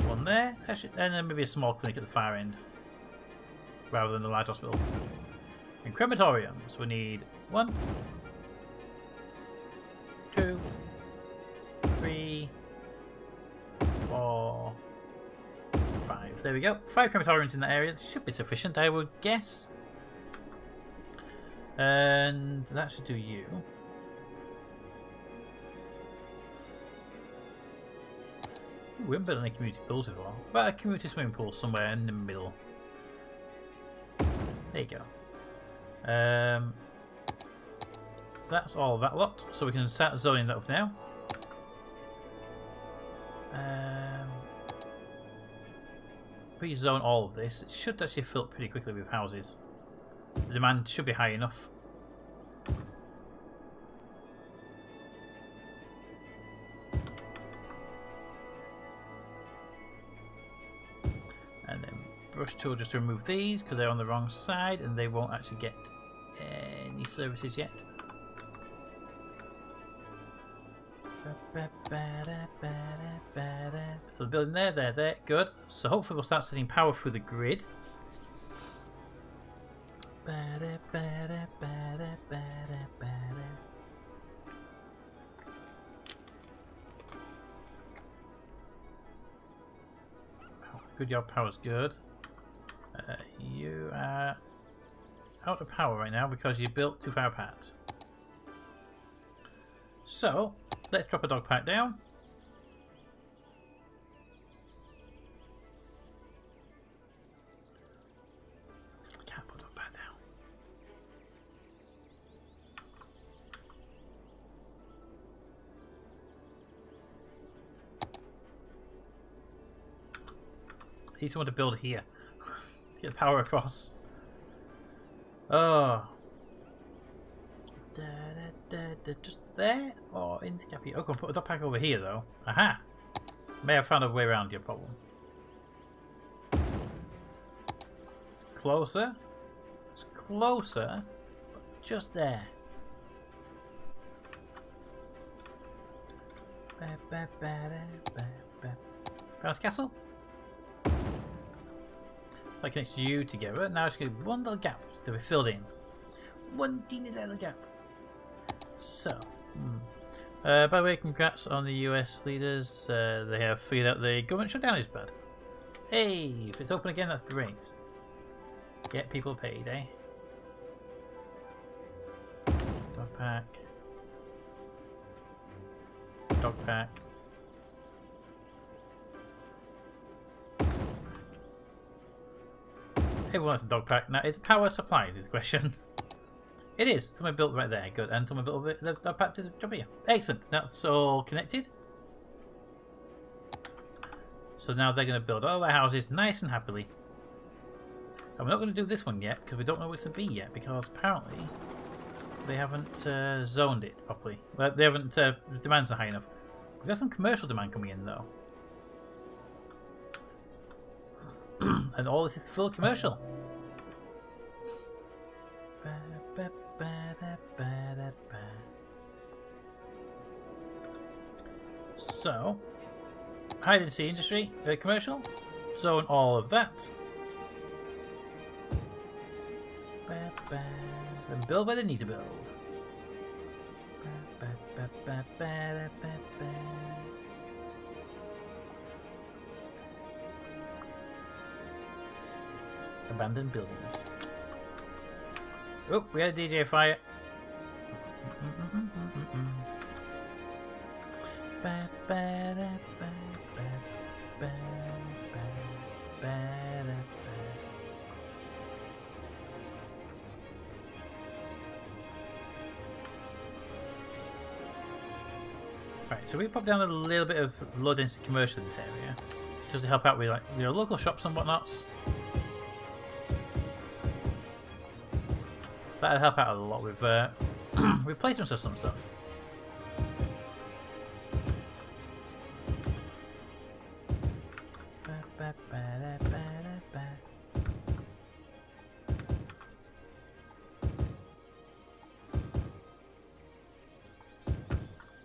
One there, actually, and then maybe a small clinic at the far end, rather than the large hospital. In crematoriums, we need 1, 2, 3, 4, 5. There we go. 5 crematoriums in that area. This should be sufficient, I would guess. And that should do you. Ooh, we haven't built any community pools before. But a community swimming pool somewhere in the middle. There you go. That's all that lot, so we can start zoning that up now. If we zone all of this, it should actually fill up pretty quickly with houses. The demand should be high enough. And then brush tool just to remove these because they're on the wrong side and they won't actually get any services yet. So the building there, good. So hopefully we'll start sending power through the grid. Good, your power's good. You are out of power right now because you built too far apart. So, let's drop a dog park down. Can't put a dog park down. I need someone to build here. Get the power across. Oh. Just there? Or in the gap here? Oh, go and put a dog pack over here though. Aha! May have found a way around your problem. It's closer. It's closer. But just there. Palace Castle? That connects you together. Now it's going to be one little gap to be filled in. One teeny little gap. So, by the way, congrats on the US leaders. They have figured out the government shutdown is bad. Hey, if it's open again, that's great. Get people paid, eh? Dog pack. Dog pack. Everyone wants a dog pack. Now, is power supplied is the question. It is. Someone built right there. Good. And someone built the dog pack to the job here. Excellent. That's all connected. So now they're going to build all their houses nice and happily. And we're not going to do this one yet because we don't know what it's going to be yet because apparently they haven't zoned it properly. Well, they haven't. The demand's not high enough. We've got some commercial demand coming in though. And all this is full commercial. So, hide and seek industry, commercial, zone all of that. And build where they need to build. Abandoned buildings. Oh, we had a DJ fire. Right, so we pop down a little bit of low density commercial in this area, just to help out with like local shops and whatnots. That'll help out a lot with replacements of some stuff.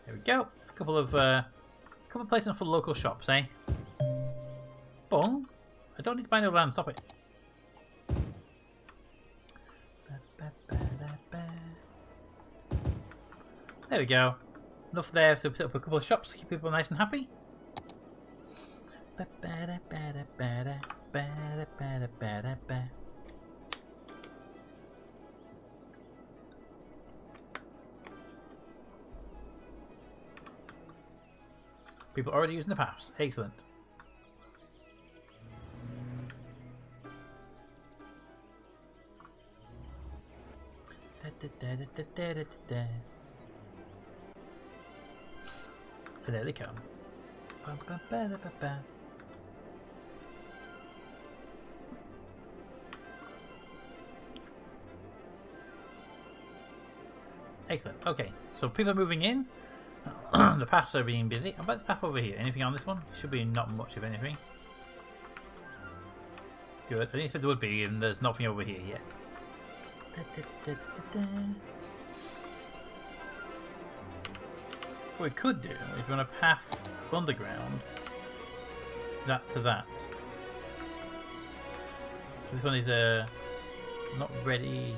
There we go. A couple of placements for local shops, eh? Bong. I don't need to buy no land. Stop it. There we go. Enough there to put up a couple of shops to keep people nice and happy. People already using the paths. Excellent. And there they come. Excellent. Okay, so people are moving in. The paths are being busy. How about the path over here? Anything on this one? Should be not much of anything. Good. I didn't say there would be, and there's nothing over here yet. What we could do is run a path underground, that to that. So this one is not ready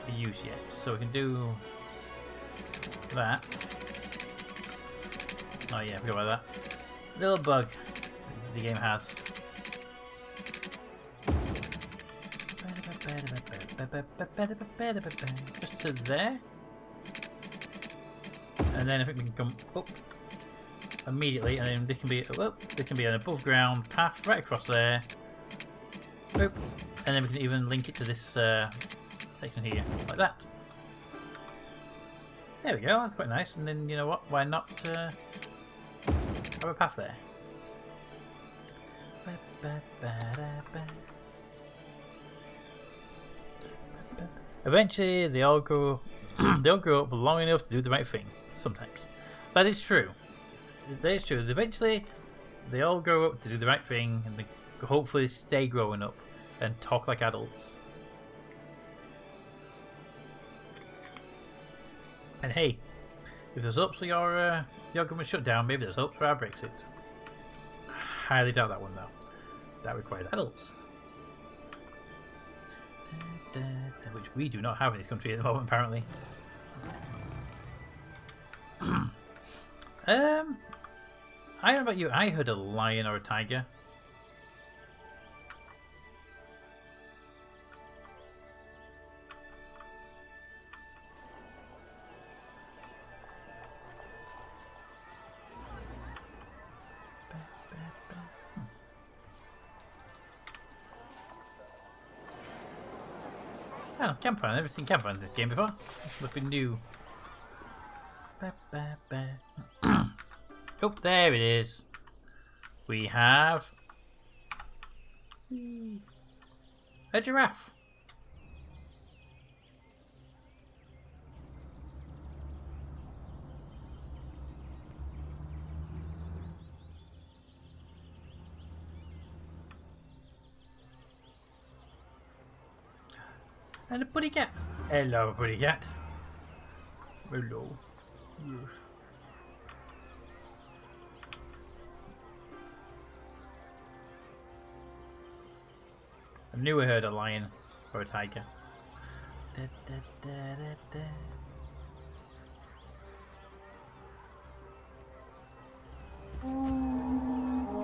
for use yet, so we can do that. Oh yeah, I forgot about that. Little bug the game has. Just to there. And then I think we can come up immediately, and then this can be an above ground path right across there. Boop. And then we can even link it to this section here, like that. There we go, that's quite nice. And then, you know what, why not have a path there? Eventually, they all grow up long enough to do the right thing. Sometimes. That is true. That is true. Eventually, they all grow up to do the right thing, and they hopefully stay growing up and talk like adults. And hey, if there's hopes for your government shutdown, maybe there's hopes for our Brexit. Highly doubt that one though. That requires adults. Which we do not have in this country at the moment, apparently. I don't know about you, I heard a lion or a tiger. Oh, campfire. I've never seen campfire in this game before. Must be new. Oh, there it is. We have a giraffe. And a putty cat. Hello, putty cat. Hello. Yes. I knew I heard a lion or a tiger. Can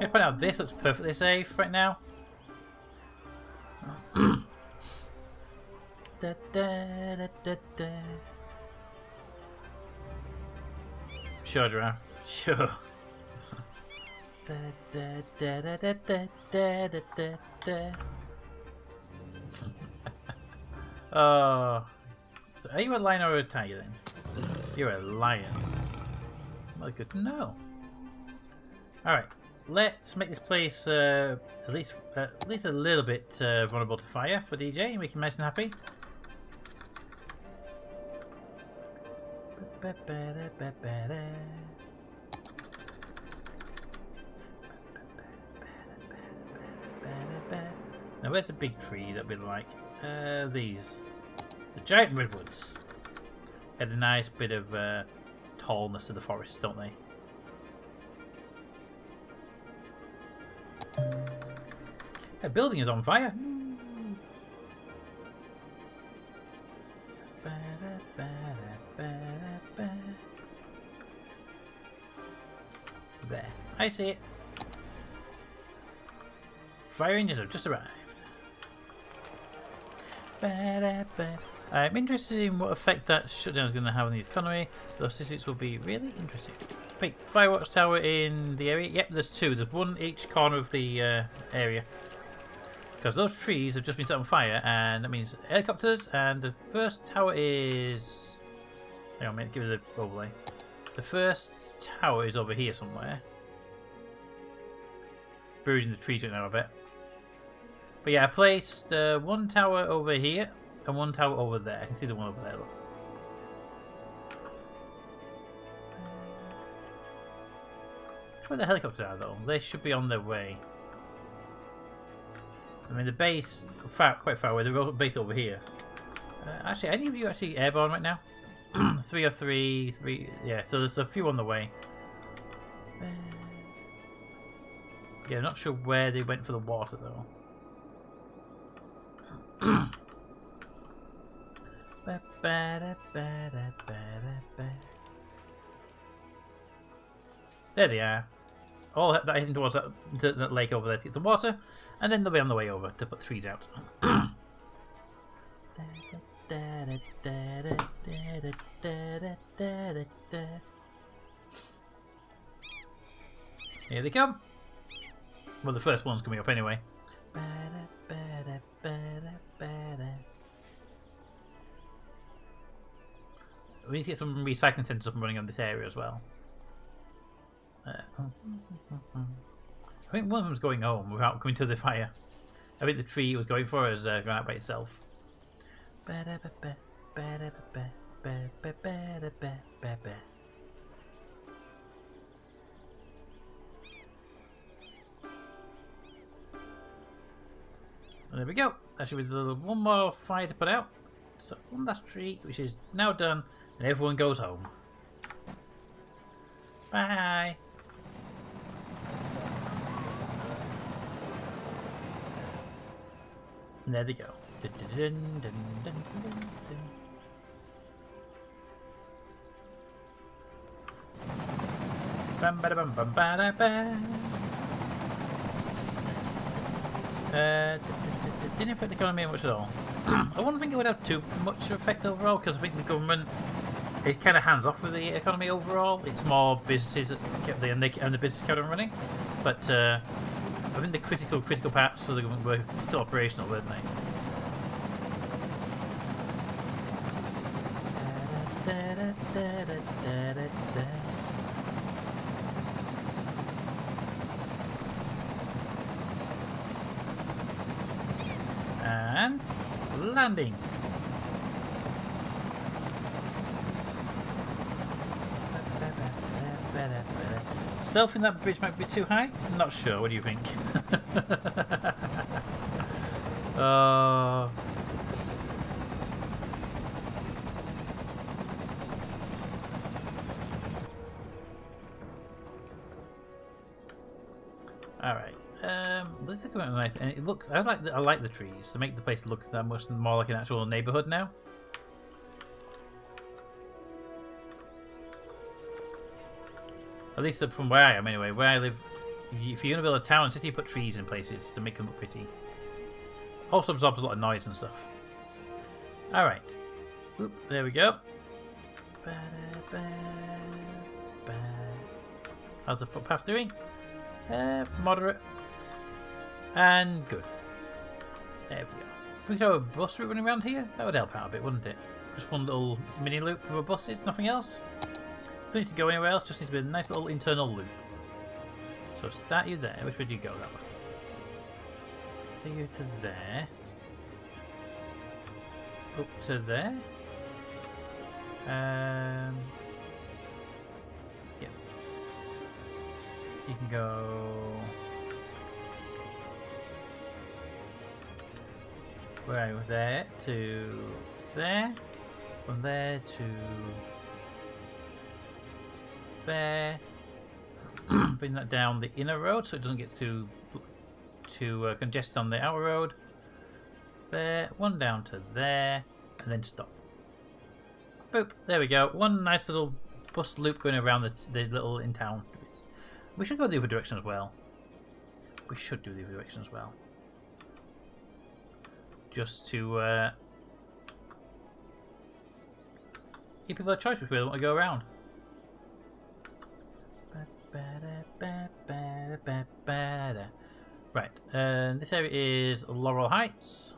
I point out this looks perfectly safe right now? Sure, giraffe. Sure. Oh. So are you a lion or a tiger then? You're a lion. Well, good to know. Alright. Let's make this place at least a little bit vulnerable to fire for DJ and make him nice and happy. Now where's a big tree that we like? These. The giant redwoods. Add a nice bit of tallness to the forest, don't they? A building is on fire. There. I see it. Fire engines have just arrived. I'm interested in what effect that shutdown is going to have on the economy. Those statistics will be really interesting. Wait, fireworks tower in the area? Yep, there's two. There's one each corner of the area. Because those trees have just been set on fire, and that means helicopters, and the first tower is... Hang on a minute, give it the overlay. The first tower is over here somewhere. Buried in the trees right now, I bet. But yeah, I placed one tower over here, and one tower over there. I can see the one over there, look. Where the helicopters are, though? They should be on their way. I mean, the base, quite far away. The base over here. Actually, any of you actually airborne right now? Three or three. Yeah, so there's a few on the way. Yeah, not sure where they went for the water though. There they are. All that heading towards that lake over there to get some water, and then they'll be on the way over to put threes out. Here they come. Well, the first one's coming up anyway. We need to get some recycling centres up and running on this area as well. I think one of them was going home without coming to the fire. I think the tree it was going for has gone out by itself. There we go. That should be one more fire to put out. So one last tree, which is now done, and everyone goes home. Bye. And there they go. Bam ba bam bam ba ba. Didn't affect the economy much at all. I wouldn't think it would have too much effect overall because I think the government it kind of hands off with the economy overall. It's more businesses that kept the business kept on running, but I think the critical parts of the government were still operational, weren't they? And landing. Self in that bridge might be too high? I'm not sure. What do you think? Alright. This is quite nice, and it looks. I like the trees to make the place look that much more like an actual neighborhood now. At least from where I am, anyway. Where I live, if you're going to build a town and city, you put trees in places to make them look pretty. Also absorbs a lot of noise and stuff. Alright. There we go. How's the footpath doing? Moderate. And good. There we go. We could have a bus route running around here. That would help out a bit, wouldn't it? Just one little mini loop with buses, nothing else. Don't need to go anywhere else, just needs to be a nice little internal loop. So start you there. Which way do you go? That way. Take you to there. Up to there. Yep. You can go. Right, there to there. From there to there. Bring that down the inner road so it doesn't get too congested on the outer road. There, one down to there, and then stop. Boop. There we go. One nice little bus loop going around the little in town. We should go the other direction as well. We should do the other direction as well. Just to give people a choice which way they want to go around. Right, this area is Laurel Heights.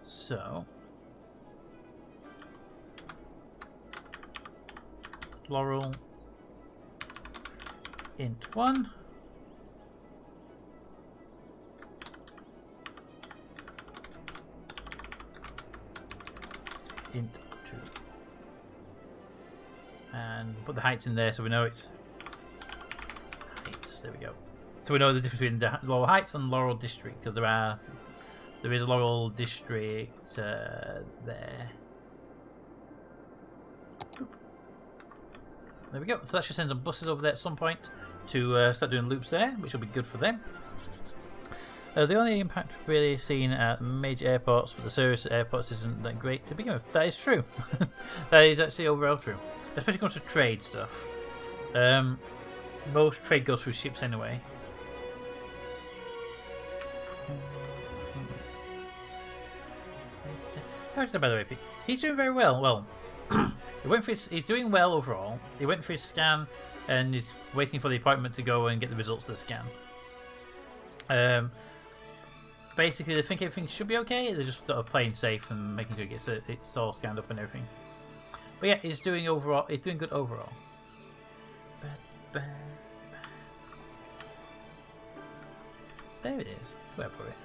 So, Laurel int 1. Int 2. And put the heights in there so we know it's heights. There we go. So we know the difference between the Laurel Heights and Laurel District because there is a Laurel District there. There we go. So that should send some buses over there at some point to start doing loops there, which will be good for them. The only impact really seen at major airports, but the service at airports isn't that great to begin with. That is true. That is actually overall true. Especially when it comes to trade stuff. Most trade goes through ships anyway. How did that, by the way? He's doing very well. Well, he's doing well overall. He went for his scan and he's waiting for the appointment to go and get the results of the scan. Basically, they think everything should be okay. They're just sort of playing safe and making sure it's all scanned up and everything. But yeah, he's doing overall. He's doing good overall. There it is. Where for it?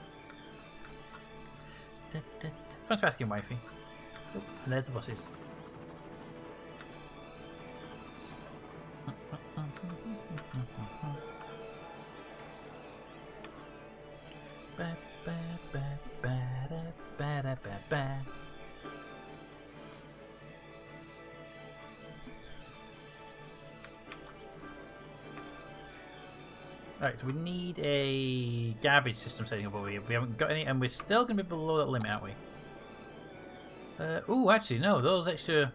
Thanks for asking, wifey. Oh, and there's the buses. Right, so we need a garbage system setting up over here. We haven't got any, and we're still going to be below that limit, aren't we? Oh, actually, no. Those extra...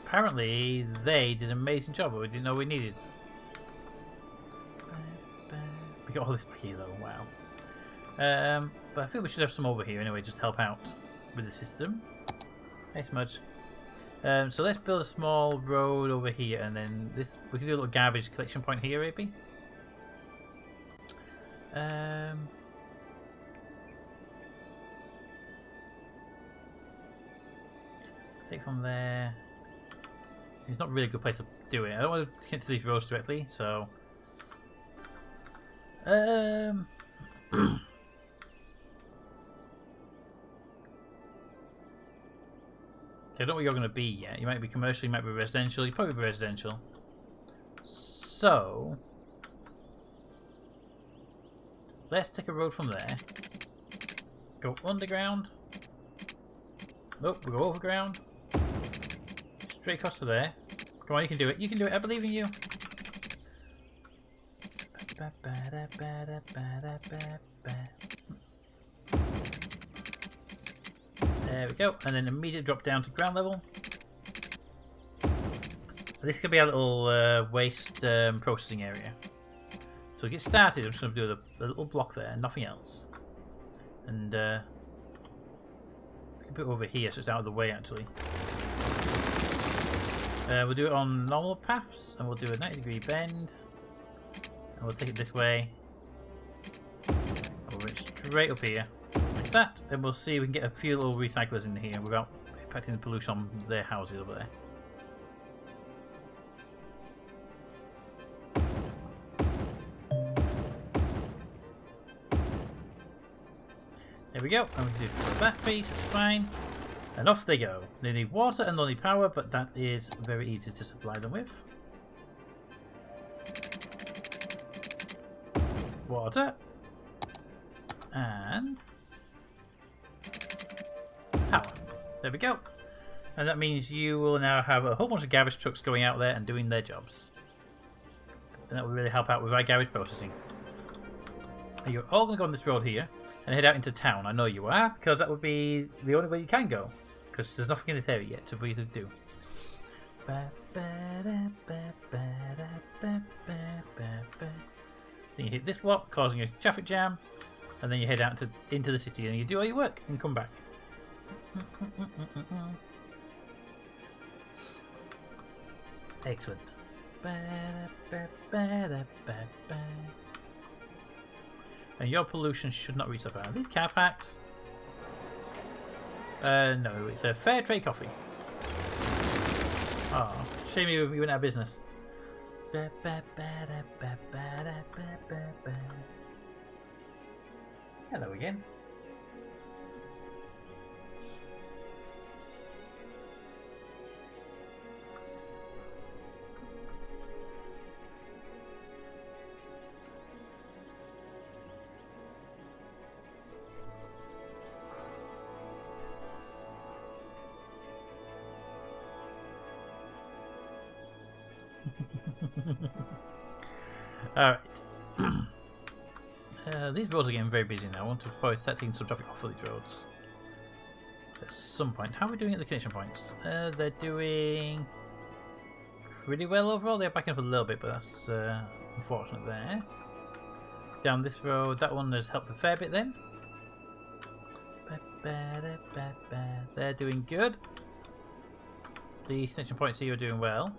apparently, they did an amazing job, but we didn't know we needed. We got all this back here, though. Wow. But I feel we should have some over here anyway, just to help out with the system. Hey, Smudge. So let's build a small road over here, and then this we can do a little garbage collection point here, maybe. Take from there. It's not really a good place to do it. I don't want to get to these roads directly, so. I don't know what you're going to be yet. You might be commercial, you might be residential. You'll probably be residential. So, let's take a road from there. Go underground. Nope, we go overground. Straight across to there. Come on, you can do it. You can do it. I believe in you. There we go, and then immediate drop down to ground level. This could be our little waste processing area. So to get started, I'm just going to do a little block there, nothing else. And we can put it over here so it's out of the way actually. We'll do it on normal paths, and we'll do a 90-degree bend. And we'll take it this way. And we'll bring it straight up here. Like that, and we'll see if we can get a few little recyclers in here without impacting the pollution on their houses over there. There we go, and we can do that piece, it's fine. And off they go. They need water and they'll need power, but that is very easy to supply them with. Water. And power. There we go. And that means you will now have a whole bunch of garbage trucks going out there and doing their jobs. And that will really help out with our garbage processing. And you're all going to go on this road here and head out into town. I know you are, because that would be the only way you can go. Because there's nothing in this area yet for you to do. Then you hit this lot, causing a traffic jam. And then you head out into the city and you do all your work and come back. Excellent. And your pollution should not reach that far. These car packs. No, it's a fair trade coffee. Oh, shame you went out of business. Hello again. Alright. These roads are getting very busy now. I want to probably start taking some traffic off of these roads at some point. How are we doing at the connection points? They're doing pretty well overall. They're backing up a little bit, but that's unfortunate there. Down this road, that one has helped a fair bit then. They're doing good. The connection points here are doing well.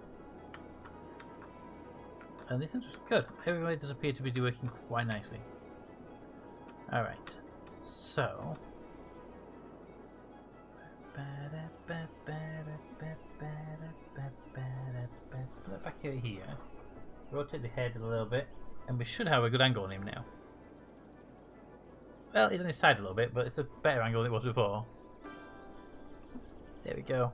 And this is good. Everybody does appear to be working quite nicely. Alright, so put it back here. Rotate the head a little bit, and we should have a good angle on him now. Well, he's on his side a little bit, but it's a better angle than it was before. There we go.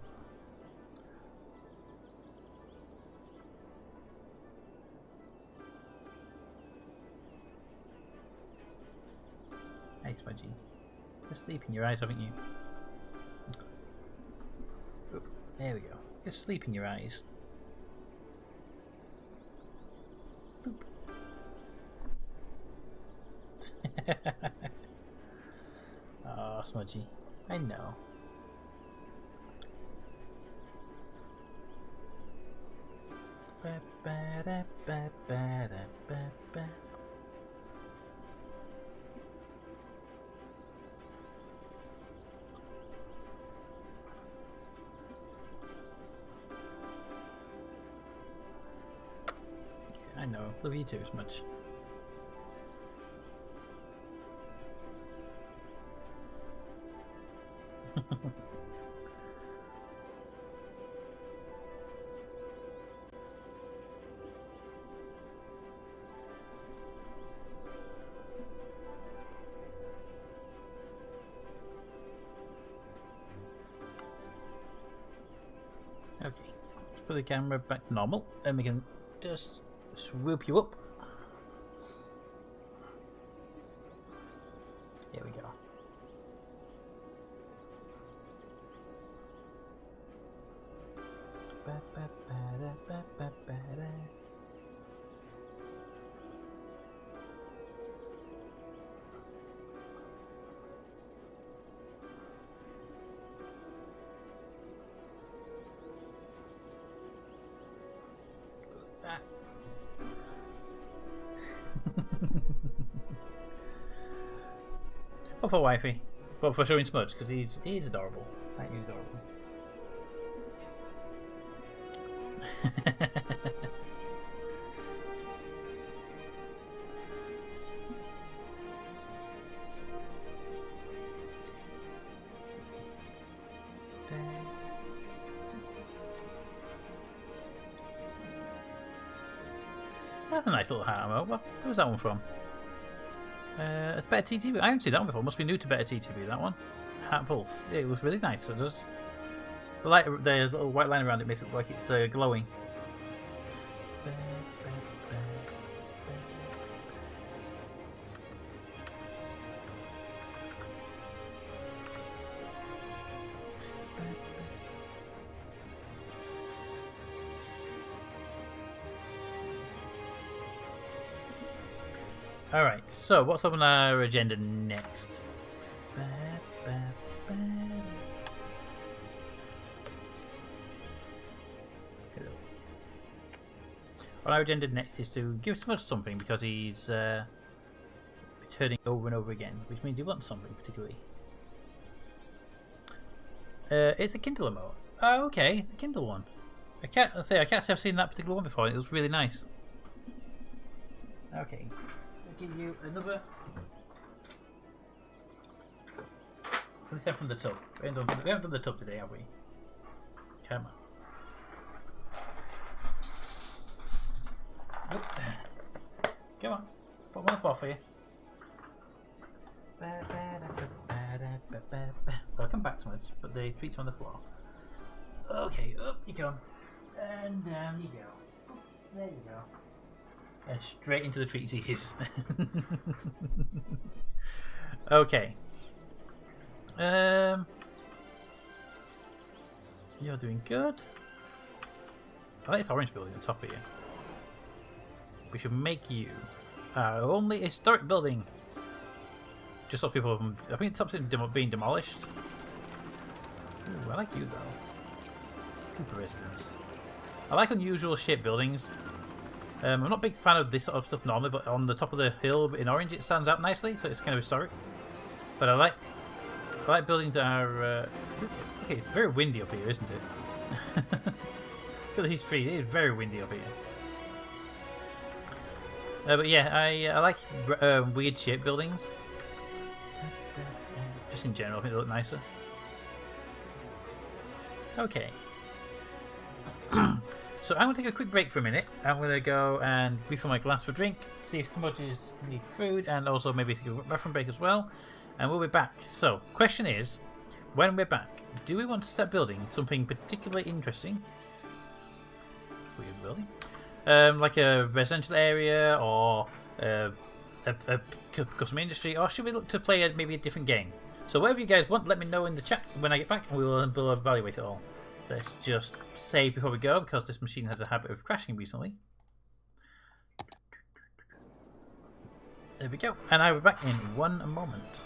Hey, Smudgy. You're sleep in your eyes, haven't you? Oop, there we go. You're sleep in your eyes. Boop. Oh, Smudgy. I know. I know. Love you too, Smudge. Okay, let's put the camera back to normal and we can just swoop you up. There we go. Well, for wifey, but for showing Smudge because he's adorable. I think he's adorable. That's a nice little hat ammo. Where's that one from? It's Better TTV. I haven't seen that one before. Must be new to Better TTV. That one, Hat Pulse. Yeah, it was really nice. It does. The light, the little white line around it makes it look like it's glowing. Alright, so what's up on our agenda next? Hello. On our agenda next is to give Smudge something because he's returning over and over again, which means he wants something particularly. It's a Kindle emote. Oh, okay, the Kindle one. I can't say I've seen that particular one before. It was really nice. Okay. Give you another. Let's have from the tub. We haven't done the tub today, have we? Come on. Nope. Come on. Put one on the floor for you. Welcome back, Smudge. But the treats on the floor. Okay, up you come. And down you go. There you go. And straight into the treats he is. Okay. You're doing good. I like this orange building on top of you. we should make you only historic building. Just so people, I think it's something being demolished. Ooh, I like you though. Cooper residence. I like unusual shaped buildings. I'm not a big fan of this sort of stuff normally, but on the top of the hill in orange it stands out nicely, so it's kind of historic. But I like buildings that are. Okay, it's very windy up here, isn't it? Look at these trees. It is very windy up here. But yeah, I like weird shaped buildings. Just in general, I think they look nicer. Okay. So I'm going to take a quick break for a minute. I'm going to go and refill my glass for drink, see if Smudges needs food, and also maybe take a bathroom break as well. And we'll be back. So, question is, when we're back, do we want to start building something particularly interesting? Weird building. Like a residential area or a custom industry, or should we look to play maybe a different game? So whatever you guys want, let me know in the chat when I get back, and we'll evaluate it all. Let's just save before we go, because this machine has a habit of crashing recently. There we go, and I'll be back in 1 moment.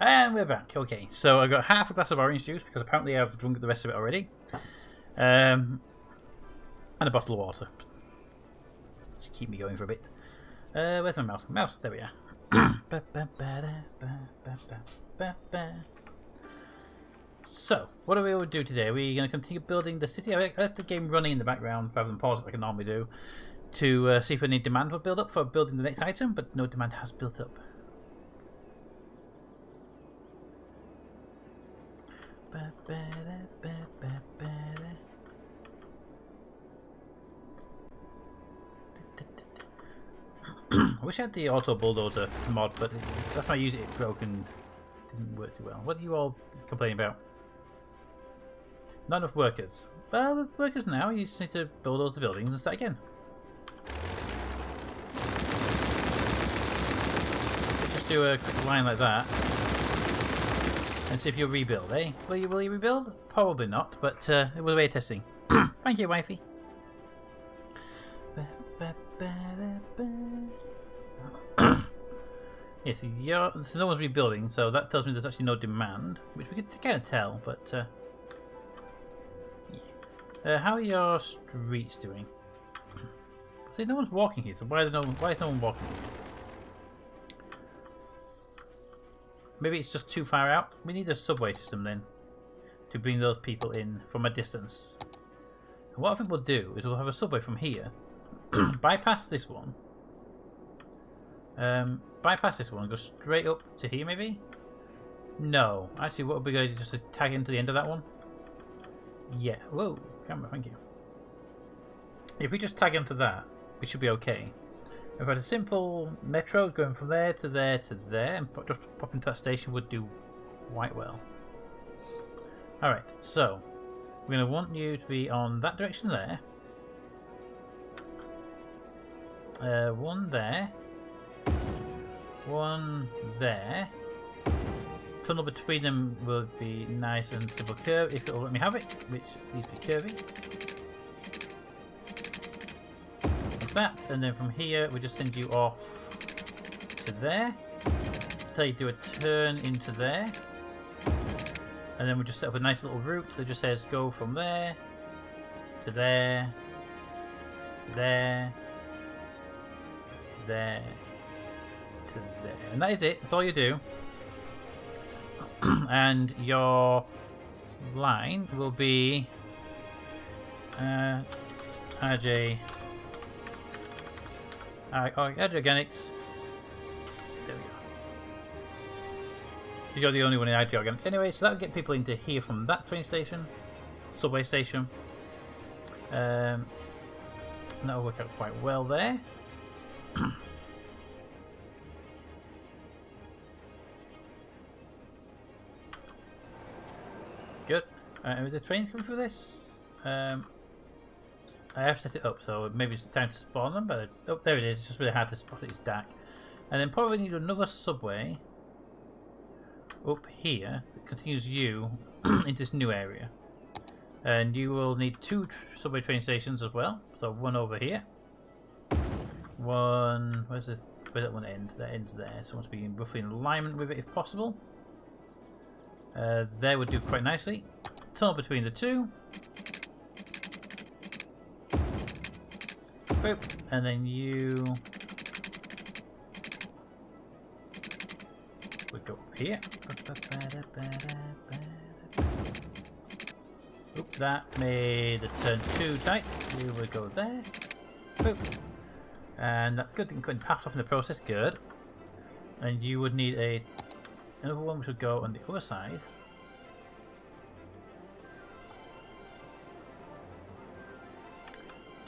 And we're back. Okay, so I got half a glass of orange juice because apparently I've drunk the rest of it already. And a bottle of water. Just keep me going for a bit. Where's my mouse? Mouse, there we are. So, what are we going to do today? We're going to continue building the city. I left the game running in the background rather than pause it like I normally do to see if any demand would build up for building the next item, but no demand has built up. I wish I had the auto bulldozer mod, but that's why I used it. It broke and didn't work too well. What are you all complaining about? Not enough workers. Well, the workers now. You just need to build all the buildings and start again. Just do a quick line like that. And see if you'll rebuild, eh? Will you rebuild? Probably not, but it was a way of testing. Thank you, wifey. Yes, so no one's rebuilding, so that tells me there's actually no demand, which we could kind of tell, but yeah. How are your streets doing? See, no one's walking here, so why is no one walking here? Maybe it's just too far out. We need a subway system then to bring those people in from a distance. And what I think we'll do is we'll have a subway from here, bypass this one, go straight up to here maybe? No. Actually, what would be good just to tag into the end of that one? Yeah. Whoa, camera, thank you. If we just tag into that, we should be okay. If I had a simple metro going from there to there to there, and just pop into that station would do quite well. Alright, so we're going to want you to be on that direction there. One there. One there. Tunnel between them will be nice and simple curve if it will let me have it, which needs to be curvy. That, and then from here we just send you off to there until you do a turn into there, and then we just set up a nice little route that just says go from there to there to there to there to there, and that is it. That's all you do. And your line will be RJ Organics. There we go. You're the only one in RJ Organics anyway, so that will get people into here from that train station, subway station. That will work out quite well there. Good. Are the trains coming through this? I have set it up, so maybe it's time to spawn them, but oh, there it is. It's just really hard to spot it. It's dark. And then probably need another subway up here that continues you into this new area. And you will need two subway train stations as well. So one over here. One. Where's that one end? That ends there. So it wants to be roughly in alignment with it if possible. There would do quite nicely. Tunnel between the two. Boop. And then you would go up here. Oop, that made the turn too tight. You would go there. Boop. And that's good. You can pass off in the process. Good. And you would need another one which would go on the other side.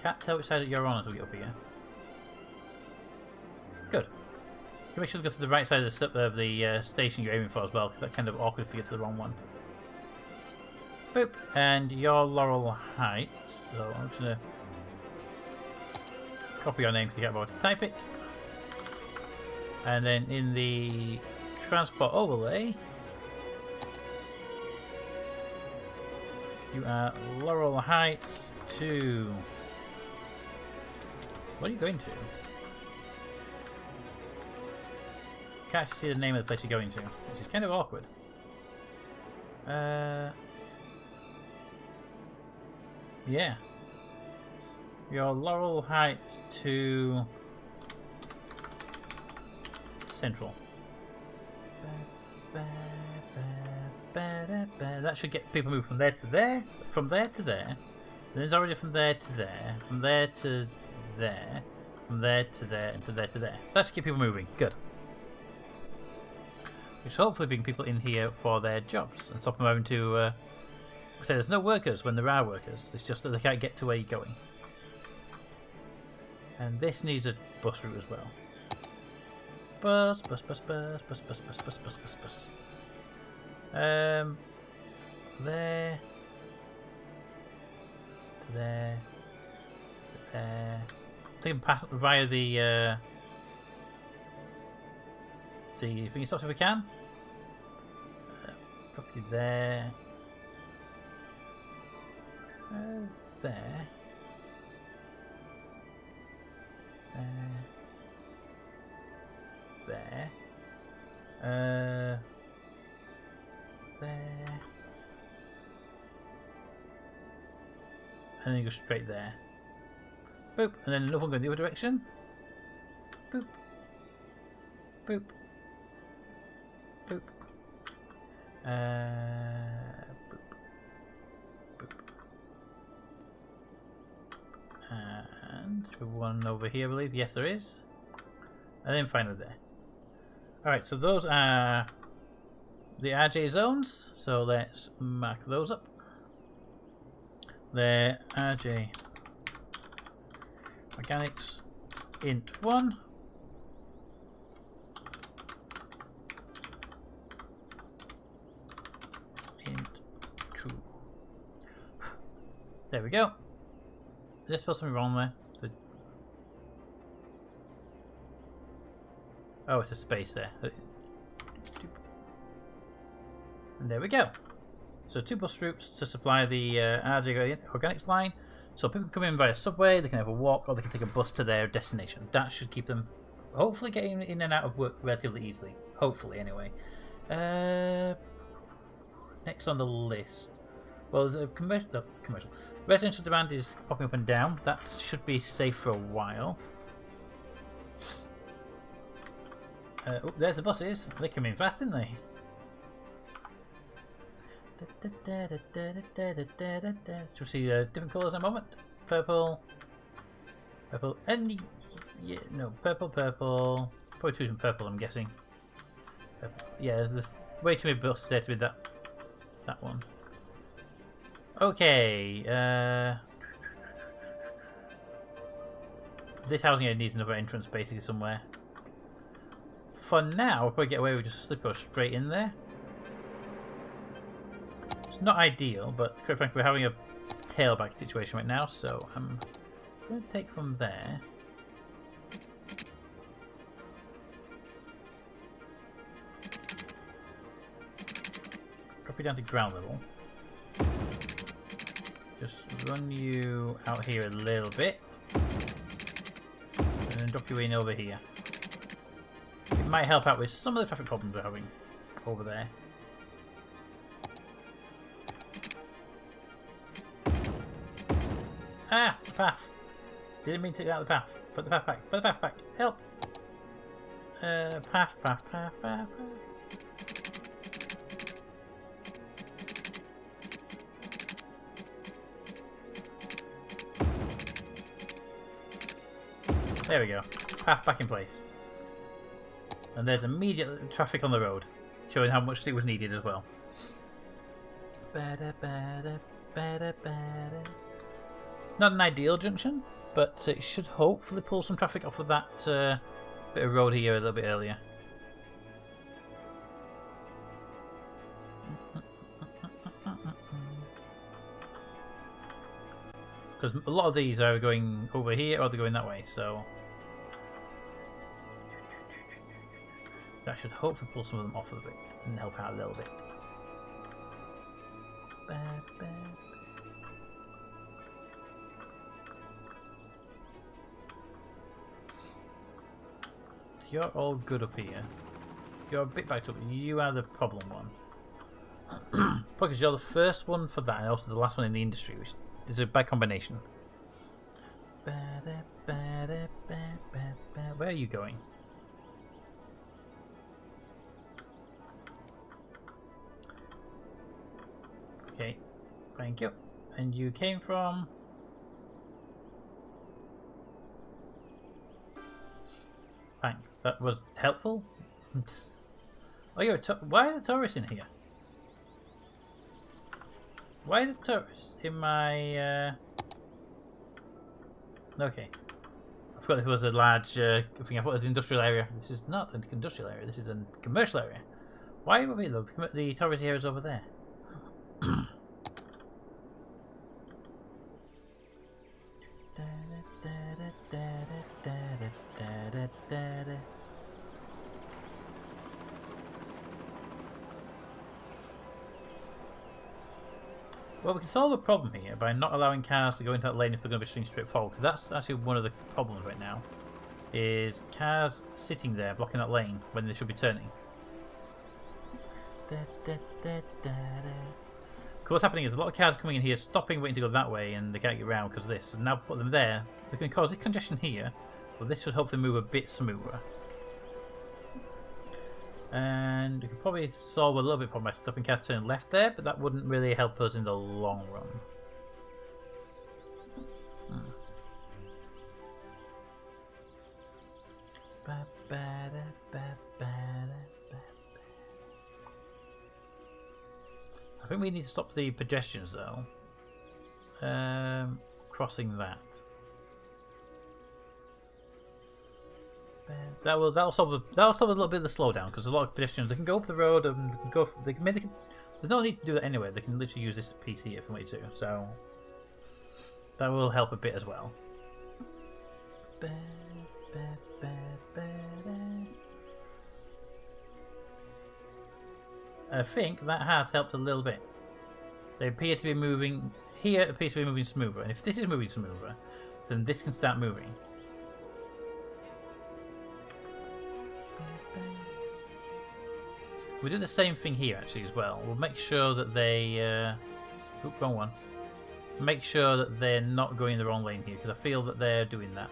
Can't tell which side you're on until we get up here. Good. So make sure to go to the right side of the station you're aiming for as well, because that's kind of awkward if you get to the wrong one. Boop. And your Laurel Heights. So I'm just going to copy your name to get about to type it. And then in the transport overlay, you are Laurel Heights to... What are you going to? can't actually see the name of the place you're going to, which is kind of awkward. Yeah. Your Laurel Heights to Central. That should get people moving from there to there, from there to there. Then it's already from there to there, from there to there, from there to there, and to there to there. That should keep people moving. Good. Which hopefully bring people in here for their jobs and stop them having to say there's no workers when there are workers. It's just that they can't get to where you're going. And this needs a bus route as well. Bus. There. To there. There. I think pass via the bring stops if we can. Probably there. There. There. There. And then you go straight there. Boop. And then another one going the other direction. Boop. Boop. Boop. Boop. Boop. And one over here, I believe. Yes, there is. And then finally there. Alright, so those are the RJ zones. So let's mark those up. They're RJ Organics int 1. Int 2. There we go. There's supposed to be wrong there. Oh, it's a space there. And there we go. So 2 bus routes to supply the RJ Organics line. So people can come in via subway, they can have a walk, or they can take a bus to their destination. That should keep them hopefully getting in and out of work relatively easily. Hopefully, anyway. Next on the list. Well, the commercial. Residential demand is popping up and down. That should be safe for a while. Oh, there's the buses. They come in fast, didn't they? Shall we see different colours in a moment? Purple, purple, and yeah, no, purple. Probably choosing purple, I'm guessing. Purple. Yeah, there's way too many buses there to be that one. Okay. This housing area needs another entrance basically somewhere. For now, we'll probably get away with just a slipper straight in there. It's not ideal, but quite frankly, we're having a tailback situation right now, so I'm going to take from there. Drop you down to ground level. Just run you out here a little bit. And then drop you in over here. It might help out with some of the traffic problems we're having over there. Ah! The path! Didn't mean to take out the path. Put the path back. Put the path back. Help! Path. There we go. Path back in place. And there's immediate traffic on the road, showing how much it was needed as well. It's not an ideal junction, but it should hopefully pull some traffic off of that bit of road here a little bit earlier. Because a lot of these are going over here or they're going that way, so that should hopefully pull some of them off a bit and help out a little bit. You're all good up here. You're a bit backed up. You are the problem one. Because you're the first one for that, and also the last one in the industry, which is a bad combination. Where are you going? Okay, thank you. And you came from... Thanks, that was helpful. Oh, you're a why are the tourists in here? Why are the tourists in my... Okay. I forgot it was a large thing. I thought it was an industrial area. This is not an industrial area. This is a commercial area. Why are we though? The tourist area is over there. Well, we can solve the problem here by not allowing cars to go into that lane if they're going to be swinging straight forward, because that's actually one of the problems right now, is cars sitting there blocking that lane when they should be turning. What's happening is a lot of cars coming in here, stopping, waiting to go that way, and they can't get around because of this. And now put them there, they can cause this congestion here, but this should hopefully move a bit smoother. And we could probably solve a little bit problem by stopping cars turning left there, but that wouldn't really help us in the long run. I think we need to stop the pedestrians though. Crossing that. That'll solve a little bit of the slowdown, because a lot of pedestrians, they can go up the road and go. They don't need to do that anyway. They can literally use this piece here if they want to. So that will help a bit as well. I think that has helped a little bit. They appear to be moving. Here it appears to be moving smoother, and if this is moving smoother, then this can start moving. We'll do the same thing here actually as well. We'll make sure that they... Oop, wrong one. Make sure that they're not going in the wrong lane here, because I feel that they're doing that.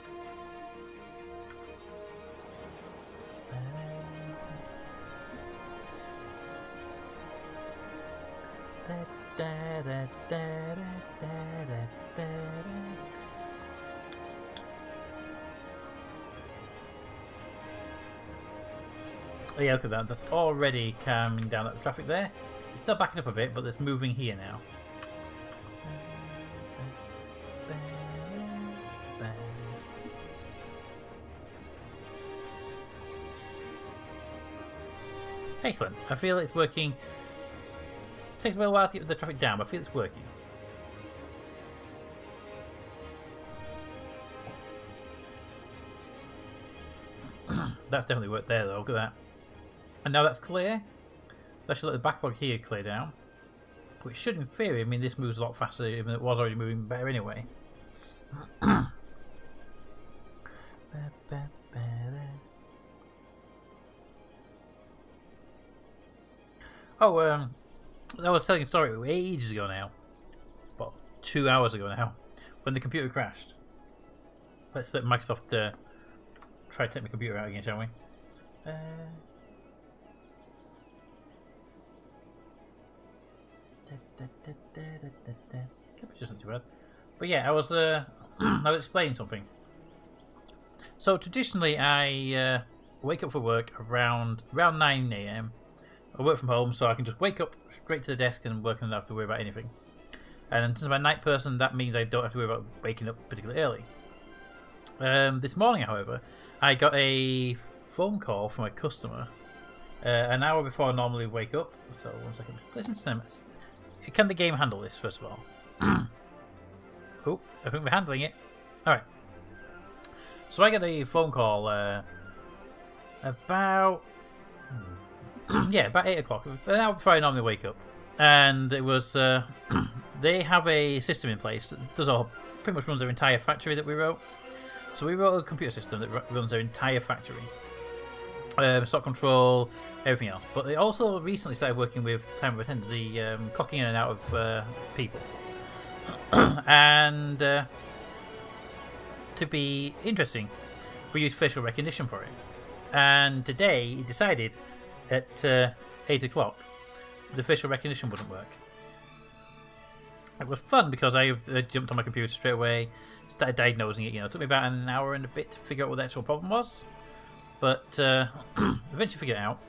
Oh yeah, look at that. That's already calming down that traffic there. It's still backing up a bit, but it's moving here now. Excellent. I feel it's working. It takes a little while to get the traffic down, but I feel it's working. That's definitely worked there though, look at that. And now that's clear. That should let the backlog here clear down. Which should, in theory, I mean, this moves a lot faster, even though it was already moving better anyway. Oh, I was telling a story ages ago now. Well, 2 hours ago now, when the computer crashed. Let's let Microsoft try to take my computer out again, shall we? Just not too bad. But yeah, I was I was explaining something. So traditionally, I wake up for work around 9 AM. I work from home, so I can just wake up straight to the desk and work and not have to worry about anything. And since I'm a night person, that means I don't have to worry about waking up particularly early. This morning, however, I got a phone call from a customer an hour before I normally wake up. So 1 second, please cinemas. Can the game handle this, first of all? Oh, I think we're handling it. Alright. So I got a phone call about... yeah, about 8 o'clock. An hour before I normally wake up. And it was... they have a system in place that does pretty much runs their entire factory that we wrote. So we wrote a computer system that runs their entire factory. stock control, everything else. But they also recently started working with time of attendance, the clocking in and out of people. And to be interesting, we use facial recognition for it. And today it decided at 8 o'clock the facial recognition wouldn't work. It was fun because I jumped on my computer straight away, started diagnosing it. It took me about an hour and a bit to figure out what the actual problem was, but eventually figured it out.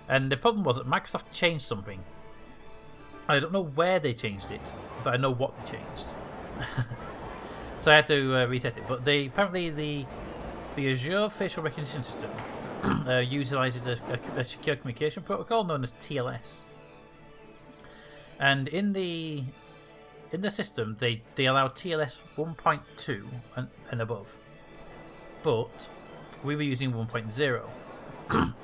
And the problem was that Microsoft changed something. I don't know where they changed it, but I know what they changed. So I had to reset it. But apparently the Azure facial recognition system utilizes a secure communication protocol known as TLS. And in the system, they allow TLS 1.2 and above, but we were using 1.0,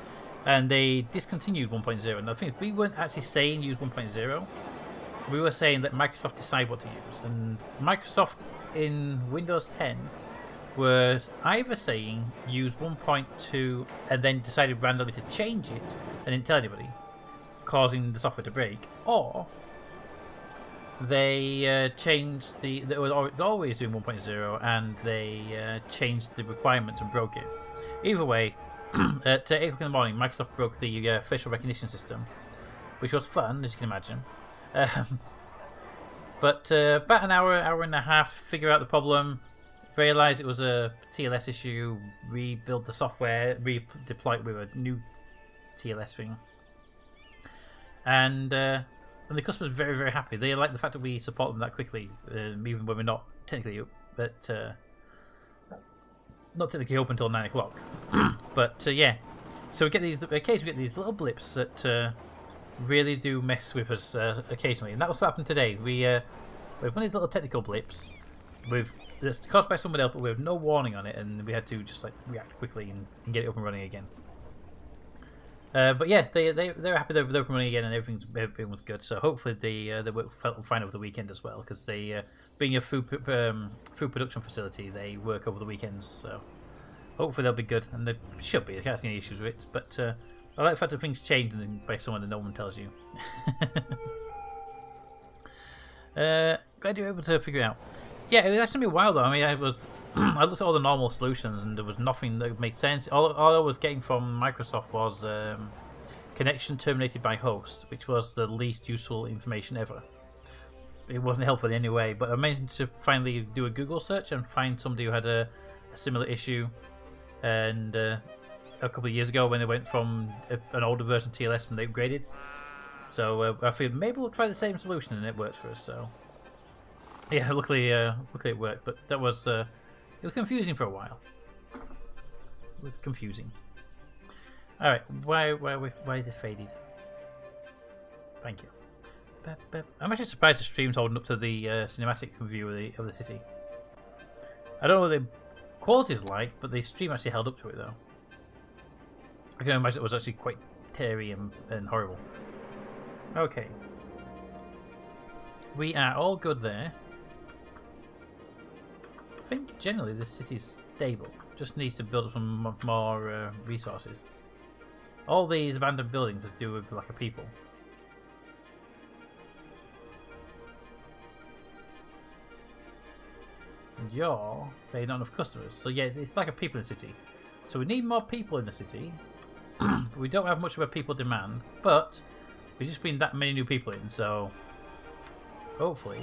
and they discontinued 1.0. And I think we weren't actually saying use 1.0. We were saying let Microsoft decide what to use, and Microsoft in Windows 10 were either saying use 1.2 and then decided randomly to change it and didn't tell anybody, causing the software to break, or they changed they were always doing 1.0 and they changed the requirements and broke it. Either way, at 8 o'clock in the morning, Microsoft broke the facial recognition system, which was fun, as you can imagine. But about an hour and a half to figure out the problem, realised it was a TLS issue, rebuild the software, redeploy it with a new TLS thing. And the customer's very, very happy. They like the fact that we support them that quickly, even when we're not technically not technically open until 9 o'clock. But yeah, so we get these occasionally we get these little blips that really do mess with us occasionally, and that was what happened today. We have one of these little technical blips that's caused by someone else, but we have no warning on it, and we had to just like react quickly and get it up and running again. But yeah, they're happy they're up and running again, and everything was good. So hopefully they felt fine over the weekend as well, because they being a food production facility, they work over the weekends. So hopefully they'll be good, and they should be. I can't see any issues with it. But I like the fact that things change by someone and no one tells you. Glad you were able to figure it out. Yeah, it actually took me a while though. I mean, I looked at all the normal solutions and there was nothing that made sense. All I was getting from Microsoft was connection terminated by host, which was the least useful information ever. It wasn't helpful in any way, but I managed to finally do a Google search and find somebody who had a similar issue. And a couple of years ago when they went from an older version of TLS and they upgraded. So I figured maybe we'll try the same solution, and it worked for us. So yeah, luckily it worked, but that was it was confusing for a while. It was confusing. All right, why is it faded? Thank you. I'm actually surprised the stream's holding up to the cinematic view of the city. I don't know what the quality is like, but the stream actually held up to it though. I can imagine it was actually quite teary and horrible. Okay. We are all good there. I think generally this city's stable. Just needs to build up some more resources. All these abandoned buildings are to do with like a people. And you're saying not enough customers. So yeah, it's like a people in the city. So we need more people in the city. We don't have much of a people demand, but we've just been that many new people in, so hopefully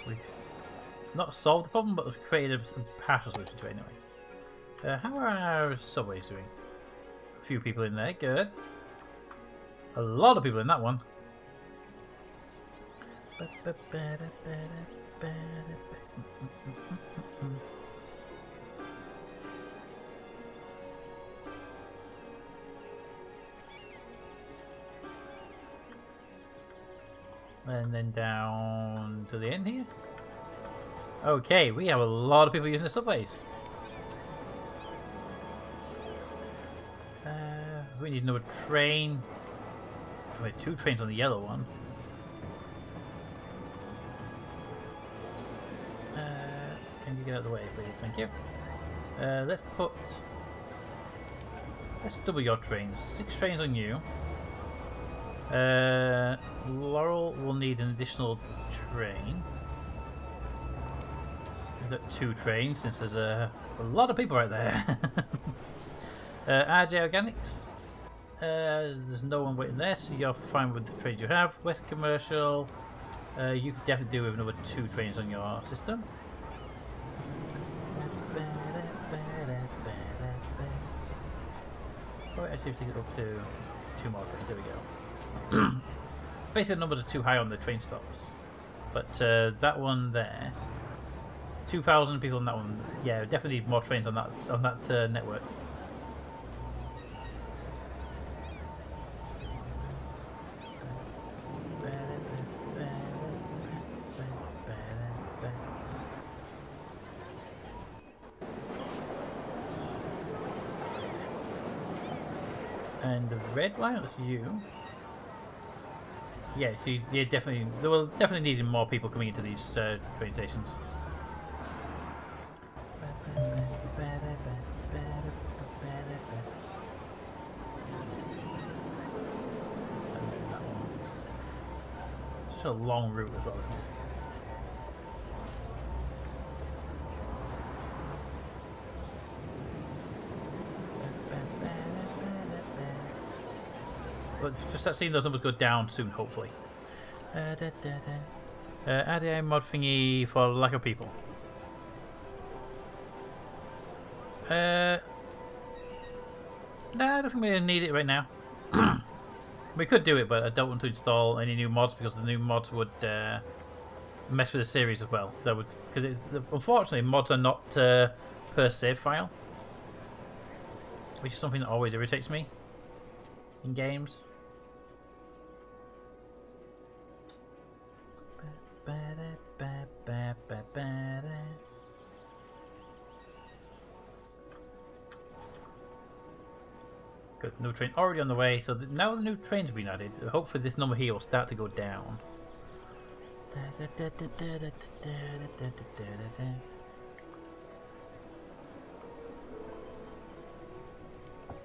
we've not solved the problem, but we've created a partial solution to it anyway. How are our subways doing? A few people in there, good. A lot of people in that one. And then down to the end here. Okay, we have a lot of people using the subways. We need another train. Wait, 2 trains on the yellow one. Can you get out of the way, please? Thank you. Let's put Let's double your trains. 6 trains on you. Laurel will need an additional train. We've got 2 trains since there's a lot of people right there. RJ Organics. There's no one waiting there, so you're fine with the trains you have. West Commercial. You could definitely do with another 2 trains on your system. Oh, actually, take it up to 2 more trains. There we go. Basically, the numbers are too high on the train stops. But that one there, 2,000 people on that one. Yeah, definitely need more trains on that network. And the red line, that's you. Yeah, so they will definitely need more people coming into these train stations. Such a long route as well, isn't it? But just seeing those numbers go down soon, hopefully. Add a mod thingy for lack of people. No, I don't think we need it right now. We could do it, but I don't want to install any new mods because the new mods would mess with the series as well. That would, because unfortunately, mods are not per save file, which is something that always irritates me in games. Good, no train already on the way. So now the new trains have been added. Hopefully this number here will start to go down.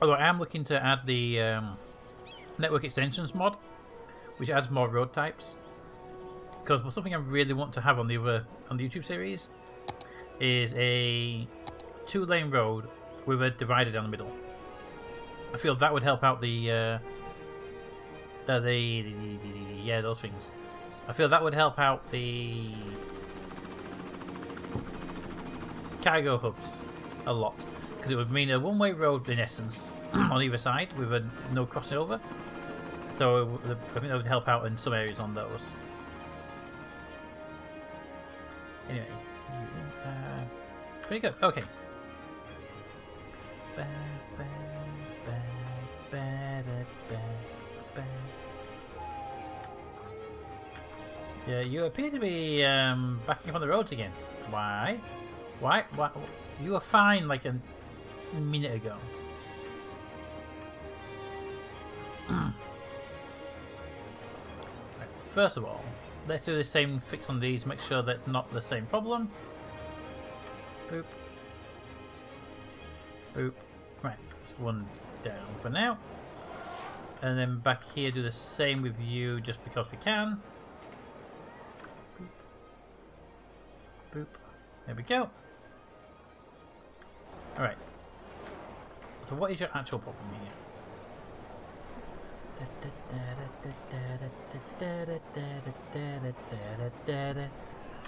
Although I am looking to add the network extensions mod, which adds more road types. Because something I really want to have on the YouTube series is a 2-lane road with a divider down the middle. I feel that would help out yeah, those things. I feel that would help out the cargo hubs a lot, because it would mean a one-way road in essence on either side with no crossing over. So I think that would help out in some areas on those. Anyway, pretty good. Okay. Yeah, you appear to be backing up on the roads again. Why? Why? You were fine like a minute ago. Right, first of all, let's do the same fix on these, make sure that's not the same problem. Boop. Boop. Right, one down for now. And then back here do the same with you just because we can. Boop. Boop. There we go. Alright. So what is your actual problem here?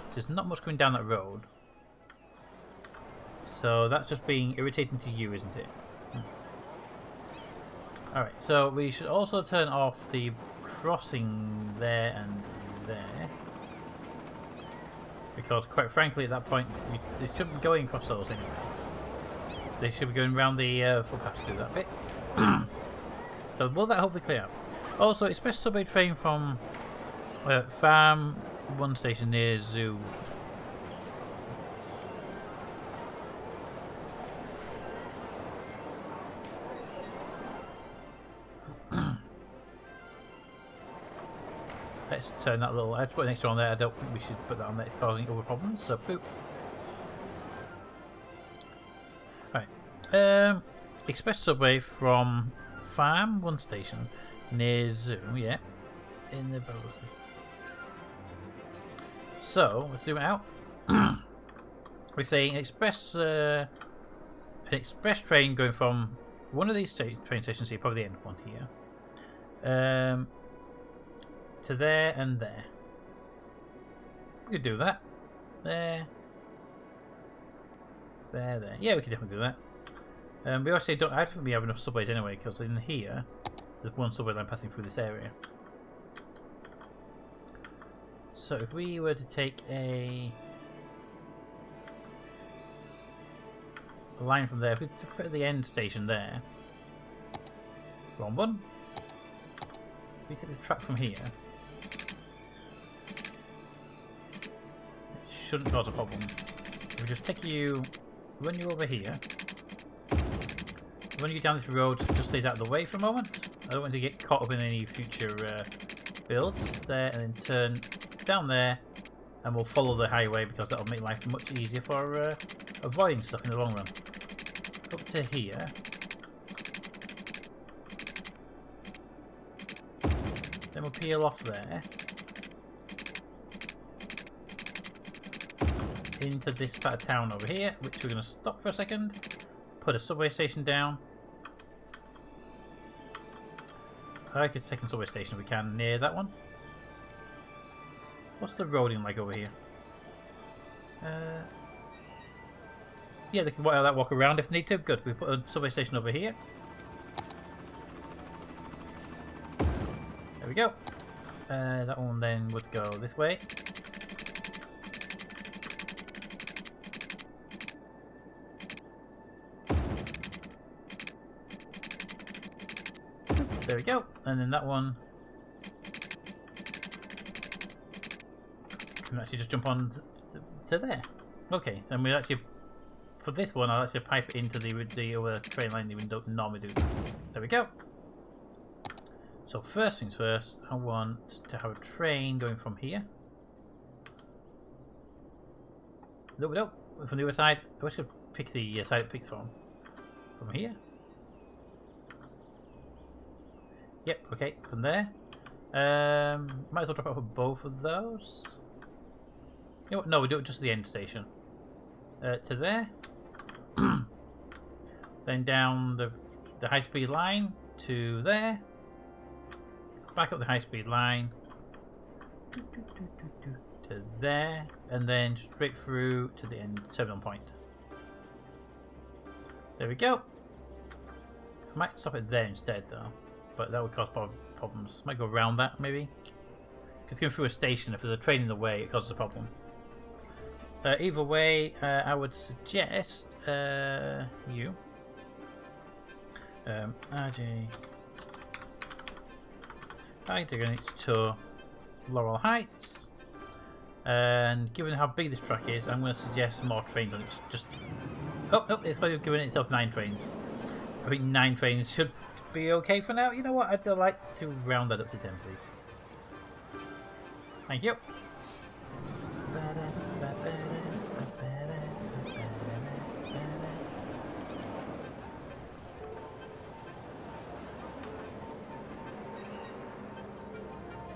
So there's not much going down that road. So that's just being irritating to you, isn't it? Alright, so we should also turn off the crossing there and there. Because quite frankly at that point they shouldn't be going across those anyway. They should be going around the footpath to do that bit. So will that hopefully clear out? Also, express subway train from Farm 1 station near Zoo. Let's turn that little. I had to put an extra on there. I don't think we should put that on there. It's causing other problems. So boop. Right. express subway from Farm 1 station near Zoo, yeah, in the Bowser. So let's zoom it out. We're saying an express train going from one of these train stations here, probably the end one here, to there and there. We could do that. There. There. Yeah, we could definitely do that. We actually don't. I don't think we have enough subways anyway, because in here there's one subway line passing through this area. So if we were to take a line from there, if we put the end station there, wrong one. If we take the track from here, it shouldn't cause a problem. If we just take you, run you over here, run you down this road, just stays out of the way for a moment. I don't want to get caught up in any future builds there, and then turn down there, and we'll follow the highway because that'll make life much easier for avoiding stuff in the long run. Up to here. Then we'll peel off there. Into this part of town over here, which we're going to stop for a second. Put a subway station down. I like a second subway station if we can near that one. What's the roading like over here? Yeah, they can walk around if they need to. Good. We put a subway station over here. There we go. That one then would go this way. There we go. And then that one can actually just jump on to there. Okay, then we actually, for this one, I'll actually pipe it into the other train line that we don't normally do. There we go. So first things first, I want to have a train going from here. No, from the other side. I wish I could pick the side it picks from here. Yep, okay, from there. Might as well drop it off of both of those. You know what? No, we'll do it just at the end station. To there. Then down the high-speed line to there. Back up the high-speed line. To there. And then straight through to the end terminal point. There we go. I might stop it there instead though. But that would cause problems. Might go around that maybe. Because going through a station, if there's a train in the way, it causes a problem. Either way, I would suggest you. RJ. Height to Laurel Heights. And given how big this track is, I'm going to suggest more trains on it. Just. Oh, no, it's giving itself 9 trains. I think 9 trains should be okay for now. You know what? I'd like to round that up to 10, please. Thank you.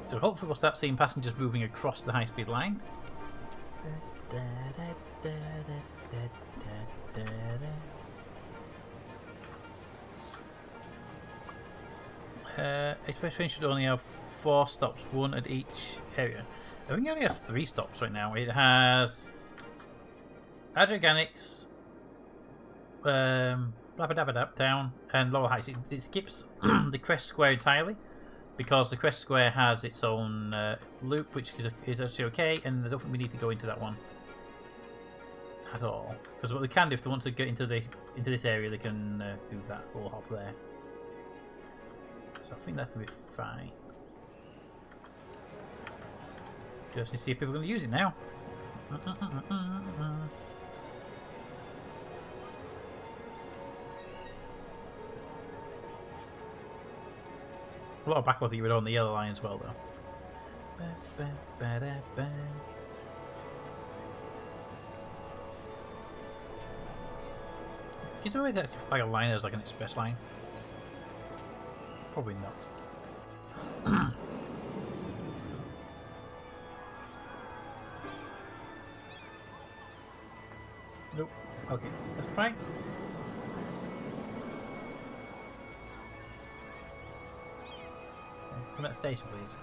So hopefully we'll start seeing passengers moving across the high-speed line. Express train should only have 4 stops, 1 at each area. I think it only has 3 stops right now. It has Adriganics, Blabadabadab down, and Laurel Heights. It skips the Crest Square entirely because the Crest Square has its own loop, which is actually okay, and I don't think we need to go into that one at all. Because what they can do, if they want to get into this area, they can do that little hop there. So I think that's going to be fine. Just to see if people are going to use it now. A lot of backlog you would on the yellow line as well, though. You know whether actually flag a line as like an express line? Probably not. Nope. Okay, that's fine. Okay, come at the station, please.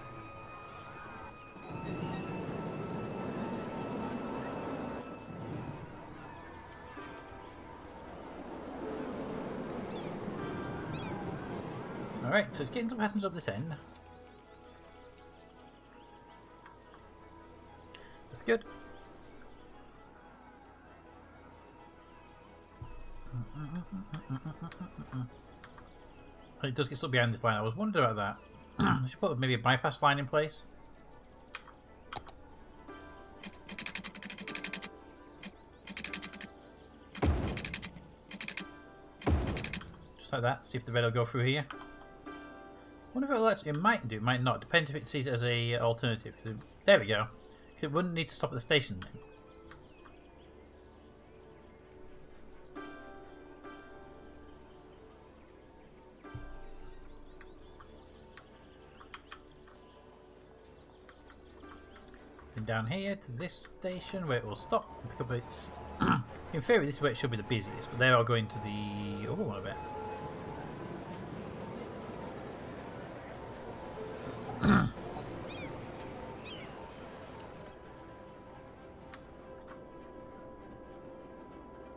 Alright, so it's getting some passengers up this end. That's good. It does get stuck behind this line. I was wondering about that. I should put maybe a bypass line in place. Just like that. See if the red will go through here. I wonder if it'll actually, it might do, it might not. Depends if it sees it as a alternative. There we go. Because it wouldn't need to stop at the station then. And down here to this station where it will stop and pick up its... In theory this is where it should be the busiest, but they are going to the... Oh, I bet.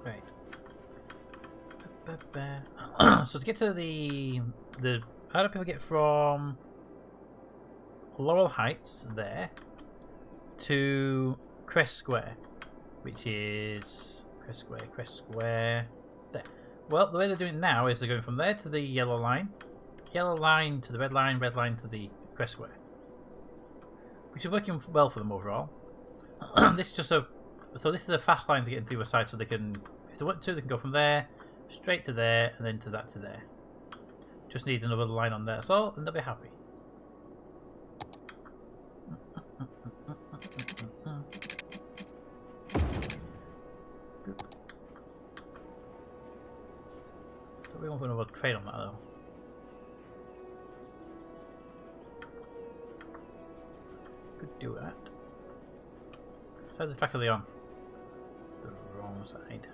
Right. So to get to the how do people get from Laurel Heights there to Crest Square, which is Crest Square there? Well, the way they're doing it now is they're going from there to the yellow line to the red line to the Crest Square, which is working well for them overall. This is just this is a fast line to get into the other side, so they can, if they want to, they can go from there straight to there and then to there. Just needs another line on there, so and they'll be happy. We won't put another trade on that though. Could do that. What side of the track are they on? The wrong side.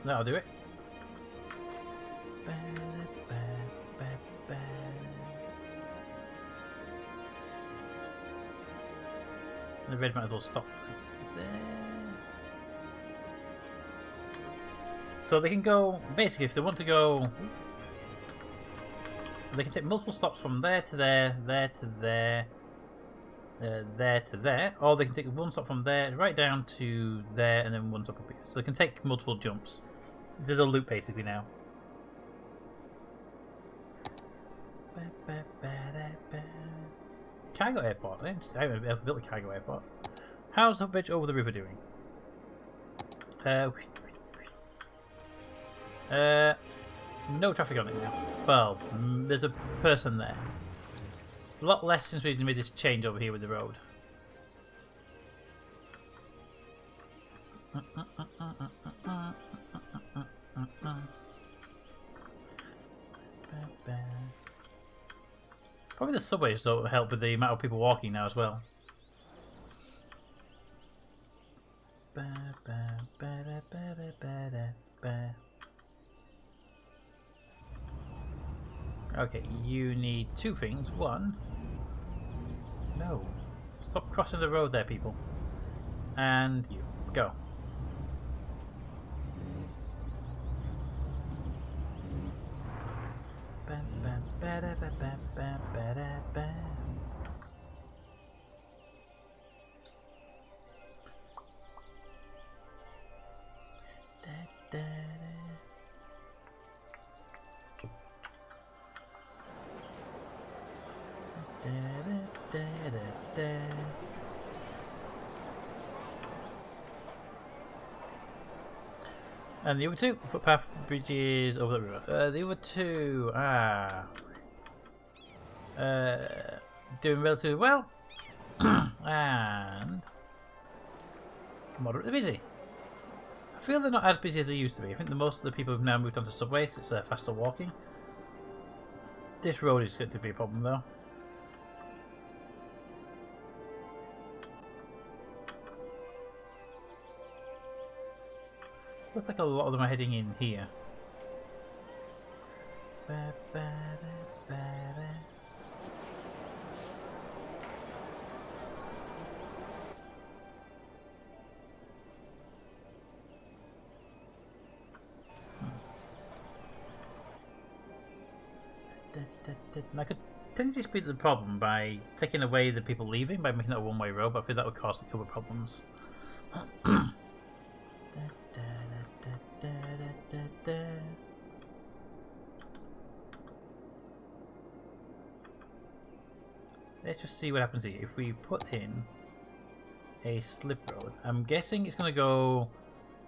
That'll do it. The red might as well stop there. So they can go, basically if they want to go, they can take multiple stops from there to there, there to there, there to there, or they can take one stop from there right down to there and then one stop up here. So they can take multiple jumps. There's a loop basically now. Cargo airport. I haven't built a cargo airport. How's the bridge over the river doing? No traffic on it now. Well, there's a person there. A lot less since we made this change over here with the road. Probably the subways will help with the amount of people walking now as well. Okay, you need two things. One, no, stop crossing the road there, people. And you go. And the other two footpath bridges over the river. The other two doing relatively well and moderately busy. I feel they're not as busy as they used to be. I think that most of the people have now moved on to subway because it's faster walking. This road is going to be a problem though. Looks like a lot of them are heading in here. I could potentially speed the problem by taking away the people leaving by making that a one-way road, but I feel that would cause a couple of problems. Let's just see what happens here. If we put in a slip road, I'm guessing it's going to go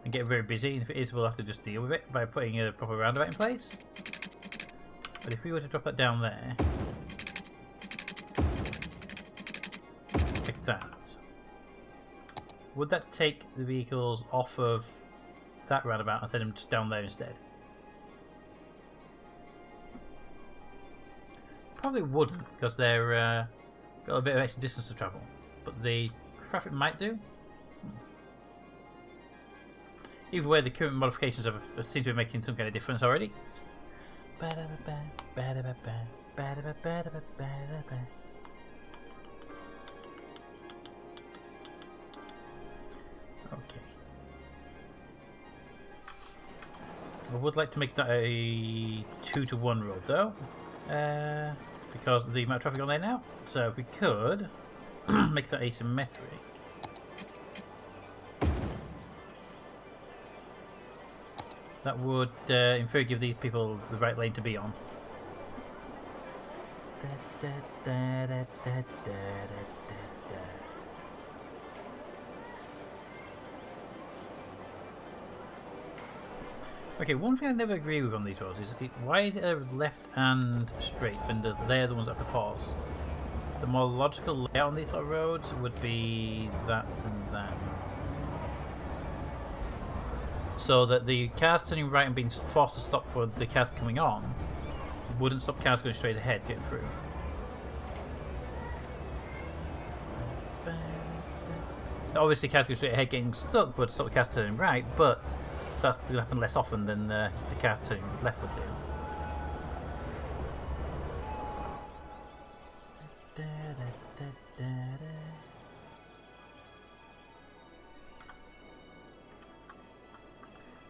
and get very busy, and if it is, we'll have to just deal with it by putting a proper roundabout in place. But if we were to drop that down there, like that, would that take the vehicles off of that roundabout and send them just down there instead? Probably wouldn't, because they're got a bit of extra distance to travel, but the traffic might do. Either way, the current modifications seem to be making some kind of difference already. Okay. I would like to make that a 2-to-1 road though, because of the amount of traffic on there now. So if we could make that asymmetric. That would, in theory, give these people the right lane to be on. Okay, one thing I never agree with on these roads is why is it a left and straight when they're the ones that have to pause? The more logical layout on these sort of roads would be that and that. So that the cars turning right and being forced to stop for the cars coming on wouldn't stop cars going straight ahead getting through. Obviously cars going straight ahead getting stuck would stop the cars turning right, but that's going to happen less often than the cars turning left would do.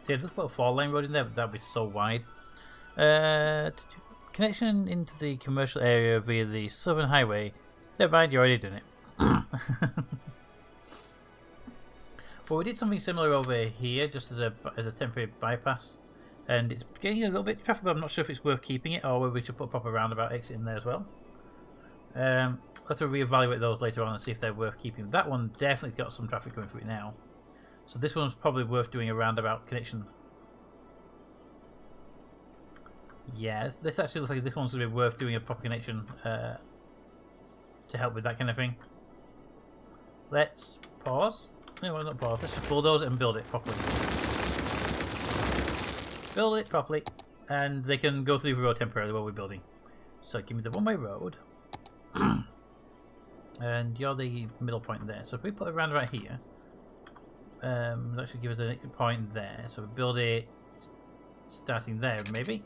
See, I've just put a 4-lane road in there, but that would be so wide. Connection into the commercial area via the Southern Highway. Never mind, you're already doing it. Well, we did something similar over here, just as a temporary bypass, and it's getting a little bit of traffic, but I'm not sure if it's worth keeping it, or whether we should put a proper roundabout exit in there as well. I'll have to reevaluate those later on and see if they're worth keeping. That one definitely got some traffic going through it now. So this one's probably worth doing a roundabout connection. Yeah, this actually looks like this one's going to be worth doing a proper connection to help with that kind of thing. Let's pause. No, not pause. Let's just bulldoze it and build it properly. Build it properly, and they can go through the road temporarily while we're building. So give me the one-way road, and you're the middle point there. So if we put a roundabout here, that should give us an exit point there. So we build it starting there, maybe.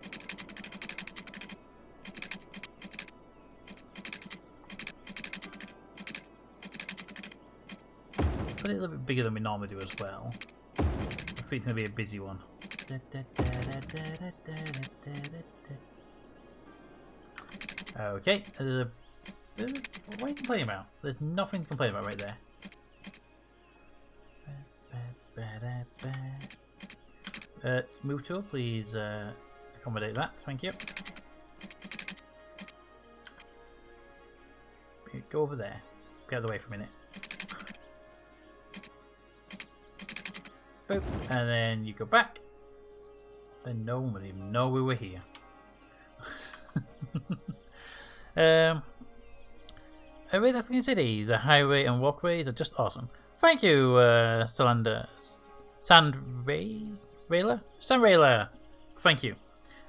Put it a little bit bigger than we normally do as well. I think it's going to be a busy one. Okay. What are you complaining about? There's nothing to complain about right there. Move tool, please accommodate that. Thank you. go over there. Get out of the way for a minute. Boop. And then you go back. And no one would even know we were here. Anyway, that's the city. The highway and walkways are just awesome. Thank you, Sandrailer. Thank you.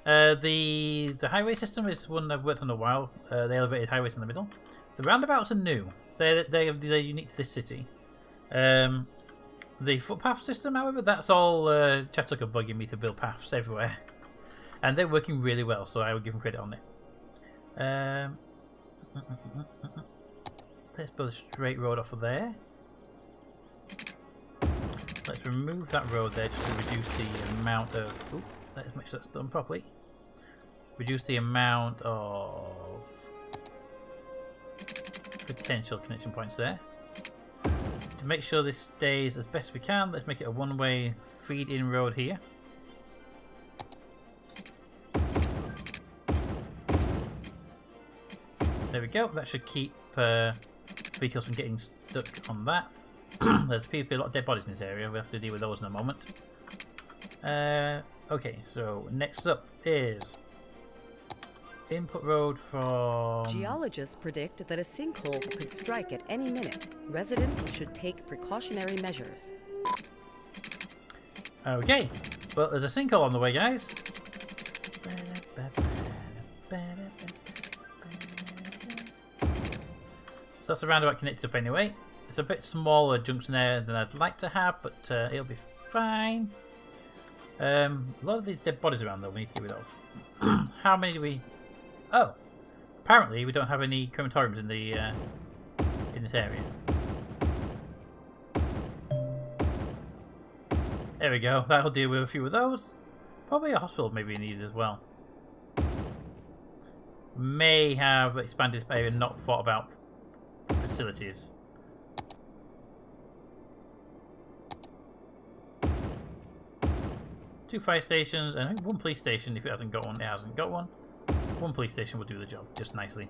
The highway system is one I've worked on a while. The elevated highways in the middle. The roundabouts are new. They're unique to this city. The footpath system, however, that's all Chattuka bugging me to build paths everywhere, and they're working really well. So I would give them credit on it. Let's build a straight road off of there. Let's remove that road there just to reduce the amount of... Ooh, let's make sure that's done properly. Reduce the amount of potential connection points there. To make sure this stays as best we can, let's make it a one-way feed-in road here. There we go. That should keep vehicles from getting stuck on that. There's a lot of dead bodies in this area. We'll have to deal with those in a moment. Okay, so next up is input road from... Geologists predict that a sinkhole could strike at any minute. Residents should take precautionary measures. Okay, but there's a sinkhole on the way, guys. So that's the roundabout connected up anyway. It's a bit smaller junction there than I'd like to have, but it'll be fine. A lot of these dead bodies around though we need to get rid of. How many do we... Oh! Apparently we don't have any crematoriums in the in this area. There we go, that'll deal with a few of those. Probably a hospital maybe needed as well. May have expanded this area and not thought about facilities. Two fire stations and one police station. If it hasn't got one, it hasn't got one. One police station will do the job just nicely.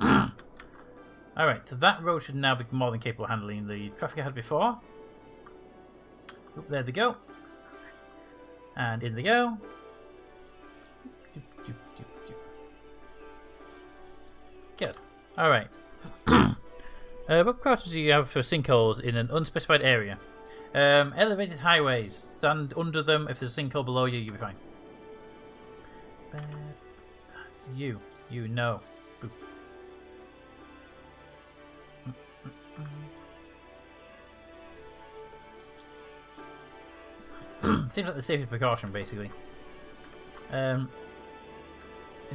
Alright, so that road should now be more than capable of handling the traffic I had before. Oop, there they go. And in they go. Good. Alright. What precautions do you have for sinkholes in an unspecified area? Elevated highways. Stand under them. If there's a sinkhole below you, you'll be fine. You know. Boop. Seems like the safest precaution, basically.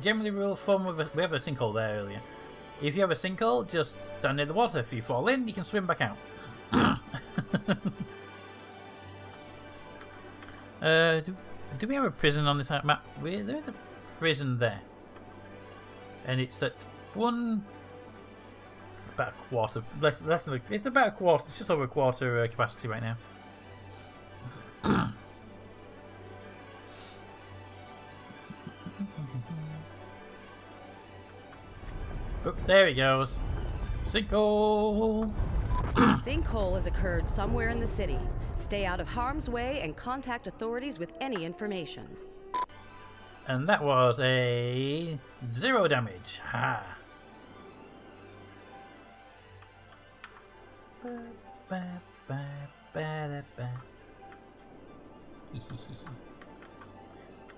Generally, rule of thumb, we have a sinkhole there earlier. If you have a sinkhole, just stand near the water. If you fall in, you can swim back out. Do we have a prison on this map? There is a prison there. And it's at one... It's about a quarter. Less than it's about a quarter. It's just over a quarter capacity right now. Oh, there he goes. Sinkhole! Sinkhole has occurred somewhere in the city. Stay out of harm's way and contact authorities with any information. And that was a 0 damage. Ha!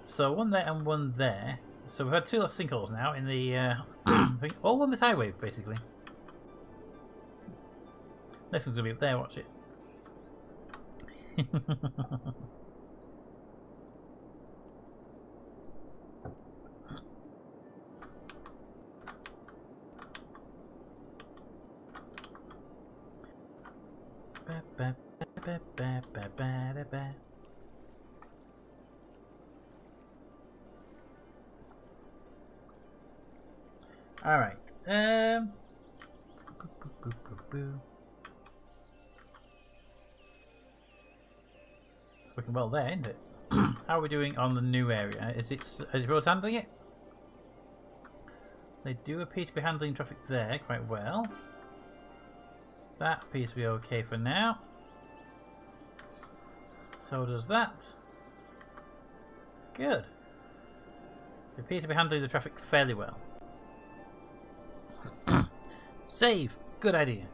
So one there and one there. So we've had two lost sinkholes now in the all on this highway basically. Next one's gonna be up there, watch it. All right. Working well there, isn't it? How are we doing on the new area? Is roads handling it? They do appear to be handling traffic there quite well. That appears to be okay for now. So does that. Good. They appear to be handling the traffic fairly well. Save! Good idea.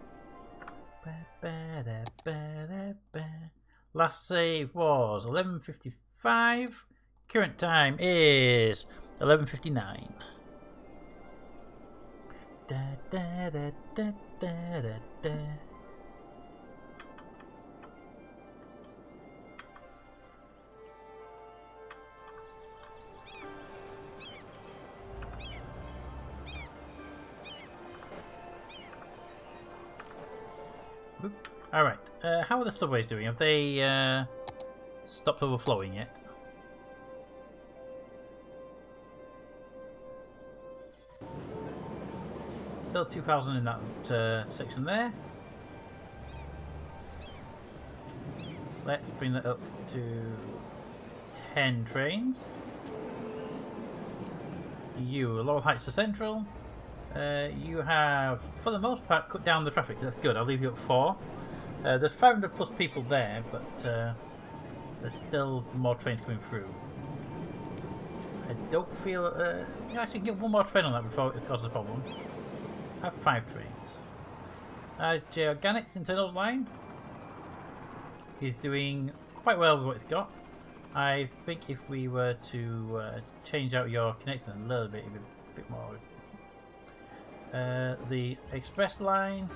Last save was 11:55. Current time is 11:59. Alright, how are the subways doing? Have they stopped overflowing yet? Still 2,000 in that section there. Let's bring that up to 10 trains. You, Laurel Heights to Central. You have, for the most part, cut down the traffic. That's good. I'll leave you at 4. There's 500 plus people there, but there's still more trains coming through. I don't feel... I should get one more train on that before it causes a problem. I have 5 trains. J Organic's internal line is doing quite well with what it's got. I think if we were to change out your connection a little bit, it'd be a bit more... the express line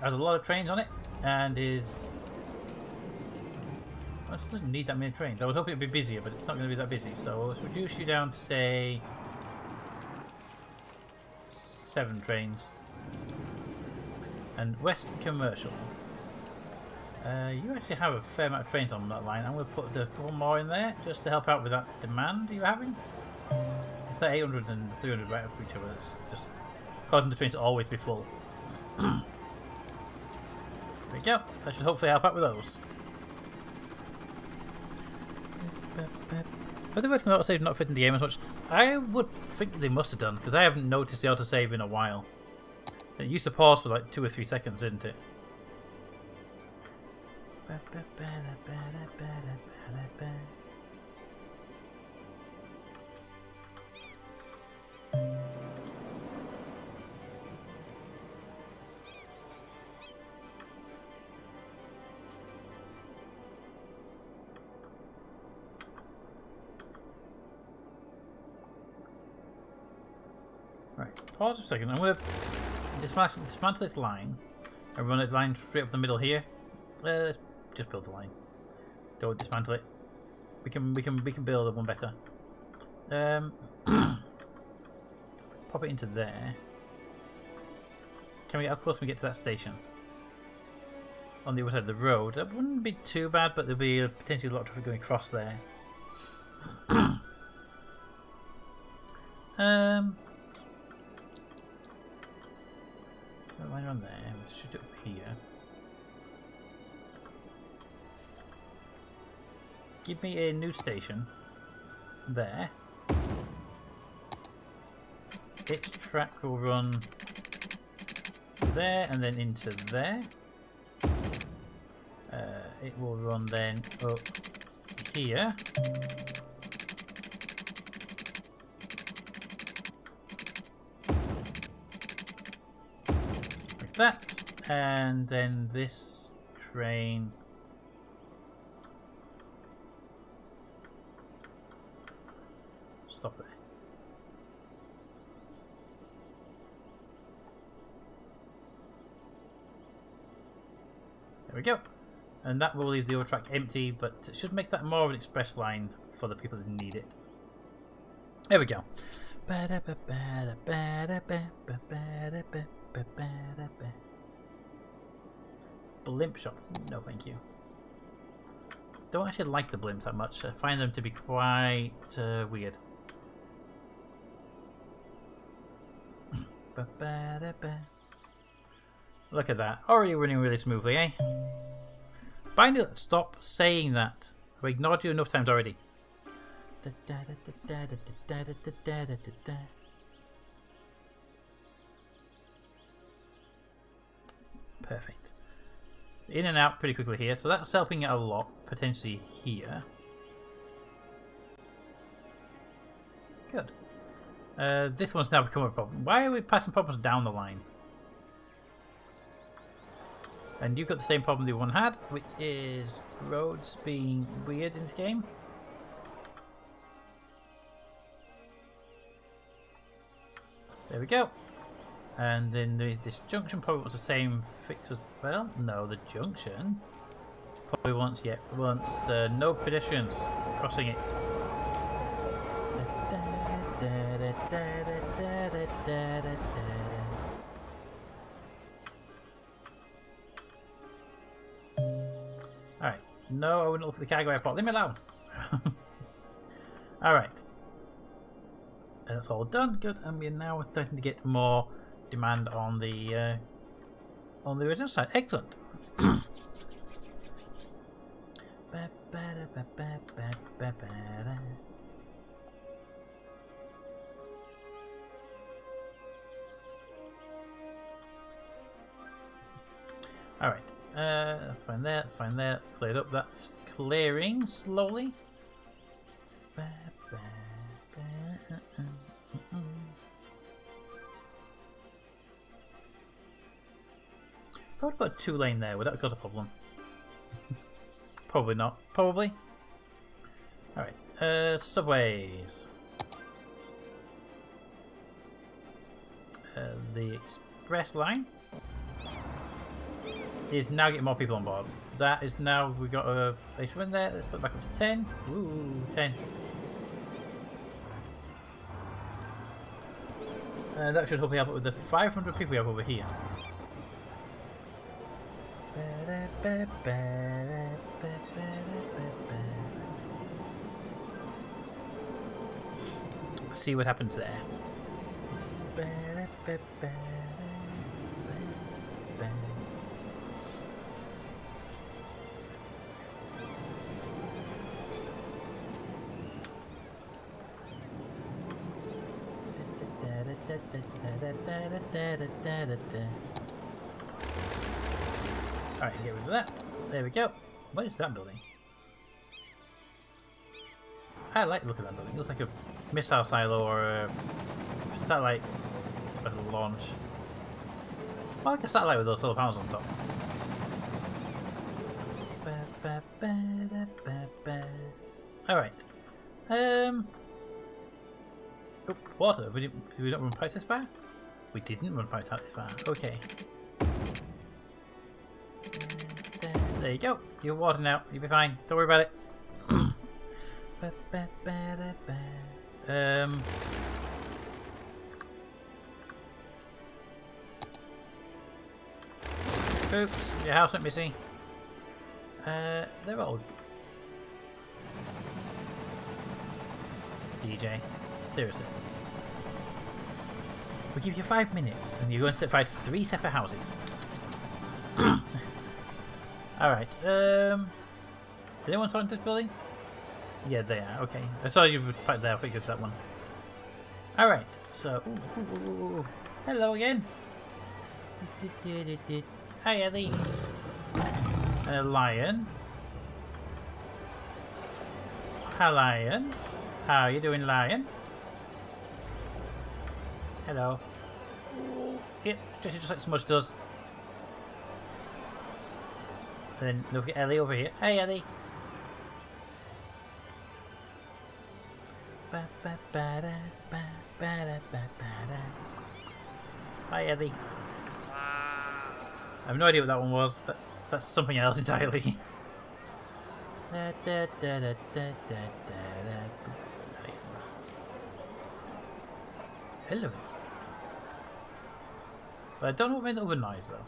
has a lot of trains on it and is... Well, it doesn't need that many trains. I was hoping it'd be busier, but it's not going to be that busy. So let's reduce you down to, say, 7 trains. And West Commercial. You actually have a fair amount of trains on that line. I'm going to put a couple more in there just to help out with that demand you're having. It's that 800 and 300 right up to each other. It's just causing the trains to always be full. There we go. That should hopefully help out with those. Are they working on autosave not fitting the game as much? I would think they must have done, because I haven't noticed the autosave in a while. It used to pause for like 2 or 3 seconds, didn't it? Right, pause a second. I'm going to dismantle this line and run it line straight up the middle here. Let's just build the line. Don't dismantle it. We can build one better. Pop it into there. Can we? How close can we get to that station? On the other side of the road. That wouldn't be too bad, but there'll be potentially a lot of traffic going across there. Line on there. Let's shoot it up here. Give me a new station there. Its track will run there and then into there. It will run then up here. Like that. And then this train stop there. There we go. And that will leave the other track empty, but it should make that more of an express line for the people that need it. There we go. Blimp shop. No, thank you. Don't actually like the blimps that much. I find them to be quite weird. Look at that. Already running really smoothly, eh? Finally, stop saying that. I've ignored you enough times already. Perfect. In and out pretty quickly here, so that's helping it a lot, potentially here. Good. This one's now become a problem. Why are we passing problems down the line? And you've got the same problem the one had, which is roads being weird in this game. There we go. And then this junction probably wants the same fix as well. No, the junction probably wants no pedestrians crossing it. Alright. No, I wouldn't look for the cargo airport. Leave me alone. Alright. And that's all done. Good. And we're now starting to get more demand on the original side. Excellent. Alright. That's fine there, that's fine there. That's cleared up. That's clearing slowly. Probably put a 2-lane there. Would that cause a problem? Probably not. Probably. Alright. Subways. The express line is now getting more people on board. That is now, we've got a station there. Let's put it back up to 10. Ooh, 10. That should hopefully help with the 500 people we have over here. See what happens there. Alright, get rid of that. There we go. What is that building? I like the look of that building. It looks like a missile silo or a satellite special launch. I like a satellite with those solar panels on top. Alright. Oh, water. Did we not run past this far? We didn't run past this far. Okay. There you go. You're water now. You'll be fine. Don't worry about it. Oops, your house went missing. They're all DJ. Seriously. We give you 5 minutes and you're going to find 3 separate houses. Alright, did anyone talk into this building? Yeah, they are, okay. I saw you fight there, I think it's that one. Alright, so... Ooh. Hello again! Hi, Ellie! A lion. Hi, lion. How are you doing, lion? Hello. Yep, just like Smudge does. And then look at Ellie over here. Hey, Ellie. Hi, Ellie. I have no idea what that one was. That's something else entirely. Hello. But I don't know what made the other noise though.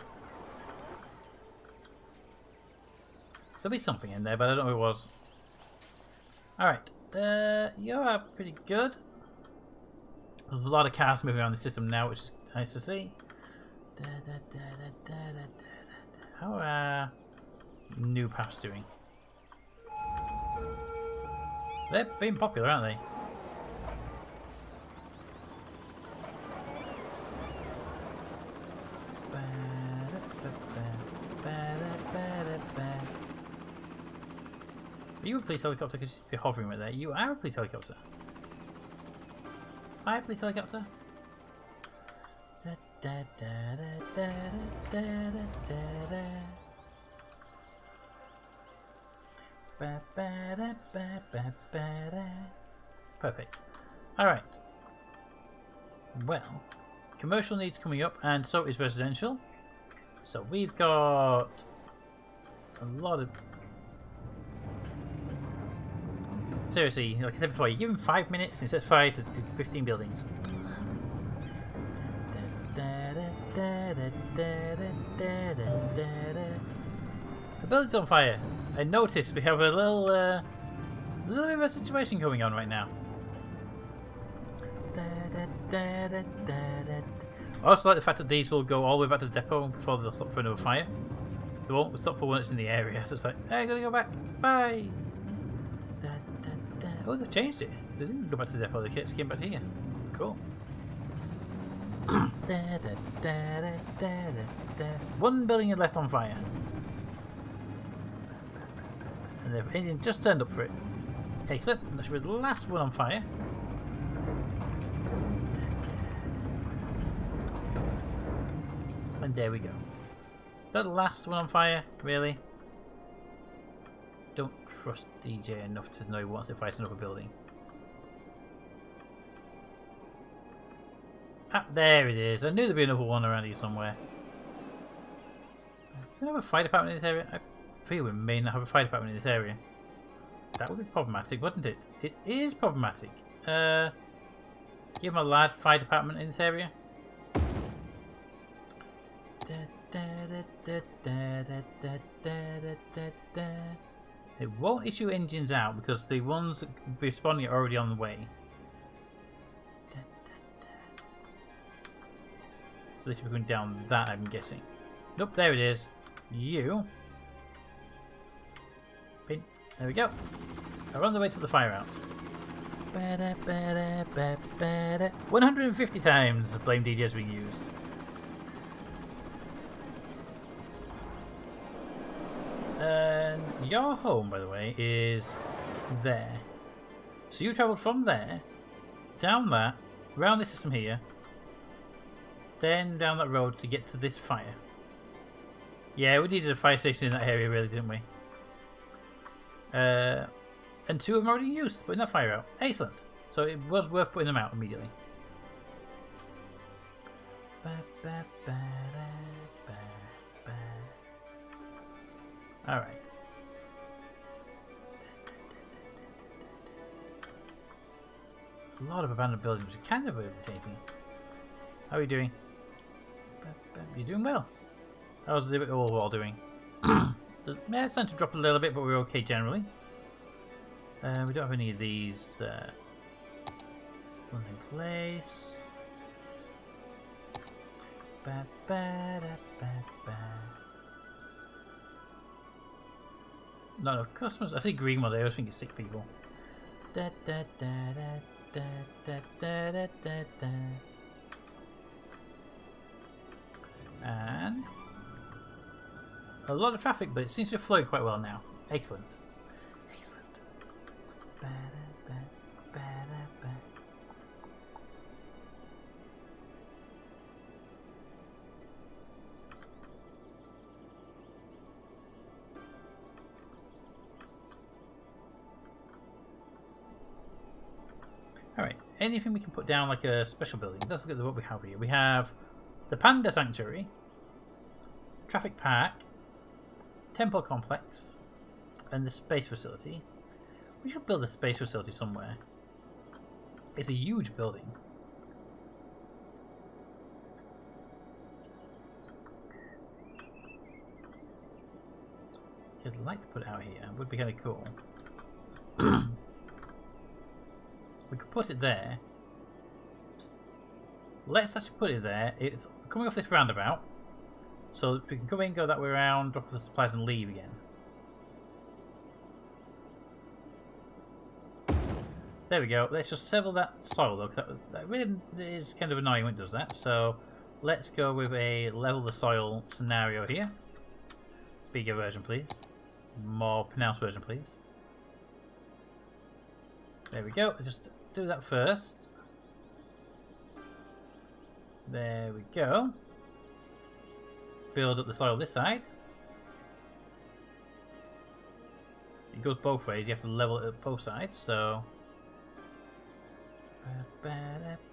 There'll be something in there, but I don't know what it was. Alright. You are pretty good. There's a lot of cars moving around the system now, which is nice to see. How are new paths doing? They're being popular, aren't they? Are you a police helicopter? Because you're hovering right there. You are a police helicopter. Hi, police helicopter. Perfect. Alright. Well, commercial needs coming up, and so is residential. So we've got a lot of... Seriously, like I said before, you give him 5 minutes and it sets fire to 15 buildings. The building's on fire. I noticed we have a little bit of a situation going on right now. I also like the fact that these will go all the way back to the depot before they'll stop for another fire. They won't stop for when it's in the area. So it's like, hey, I gotta go back. Bye. Oh, they've changed it. They didn't go back to the depot. They just came back here. Cool. 1 building is left on fire. And the engine just turned up for it. Excellent. That should be the last one on fire. And there we go. That last one on fire, really? Don't trust DJ enough to know he wants to fight another building. Ah, there it is. I knew there'd be another one around here somewhere. Do we have a fire department in this area? I feel we may not have a fire department in this area. That would be problematic, wouldn't it? It is problematic. Give my lad fire department in this area. It won't issue engines out because the ones that will be responding are already on the way. So they should be going down that, I'm guessing. Nope, there it is. You. Pin. There we go. I'm on the way to the fire out. 150 times the blame DJ has been used. And your home, by the way, is there. So you travelled from there, down that, around this system here, then down that road to get to this fire. Yeah, we needed a fire station in that area, really, didn't we? And 2 of them already used, putting that fire out. Excellent. So it was worth putting them out immediately. Alright. A lot of abandoned buildings, which is kind of irritating. How are you doing? You're doing well. How's the overall doing? Yeah, it's starting to drop a little bit, but we're okay generally. We don't have any of these ones in place. Not enough customers. I see green ones. I always think it's sick people. And a lot of traffic, but it seems to have flowed quite well now. Excellent. Excellent. Alright, anything we can put down like a special building. Let's look at what we have here. We have the Panda Sanctuary, Traffic Park, Temple Complex, and the Space Facility. We should build a Space Facility somewhere. It's a huge building. I'd like to put it out here. It would be kind of cool. We could put it there. Let's actually put it there. It's coming off this roundabout. So we can come in, go that way around, drop off the supplies and leave again. There we go. Let's just settle that soil though, because that really is kind of annoying when it does that. So let's go with a level the soil scenario here. Bigger version, please. More pronounced version, please. There we go. Just do that first. There we go. Build up the soil this side. It goes both ways. You have to level it at both sides. So. There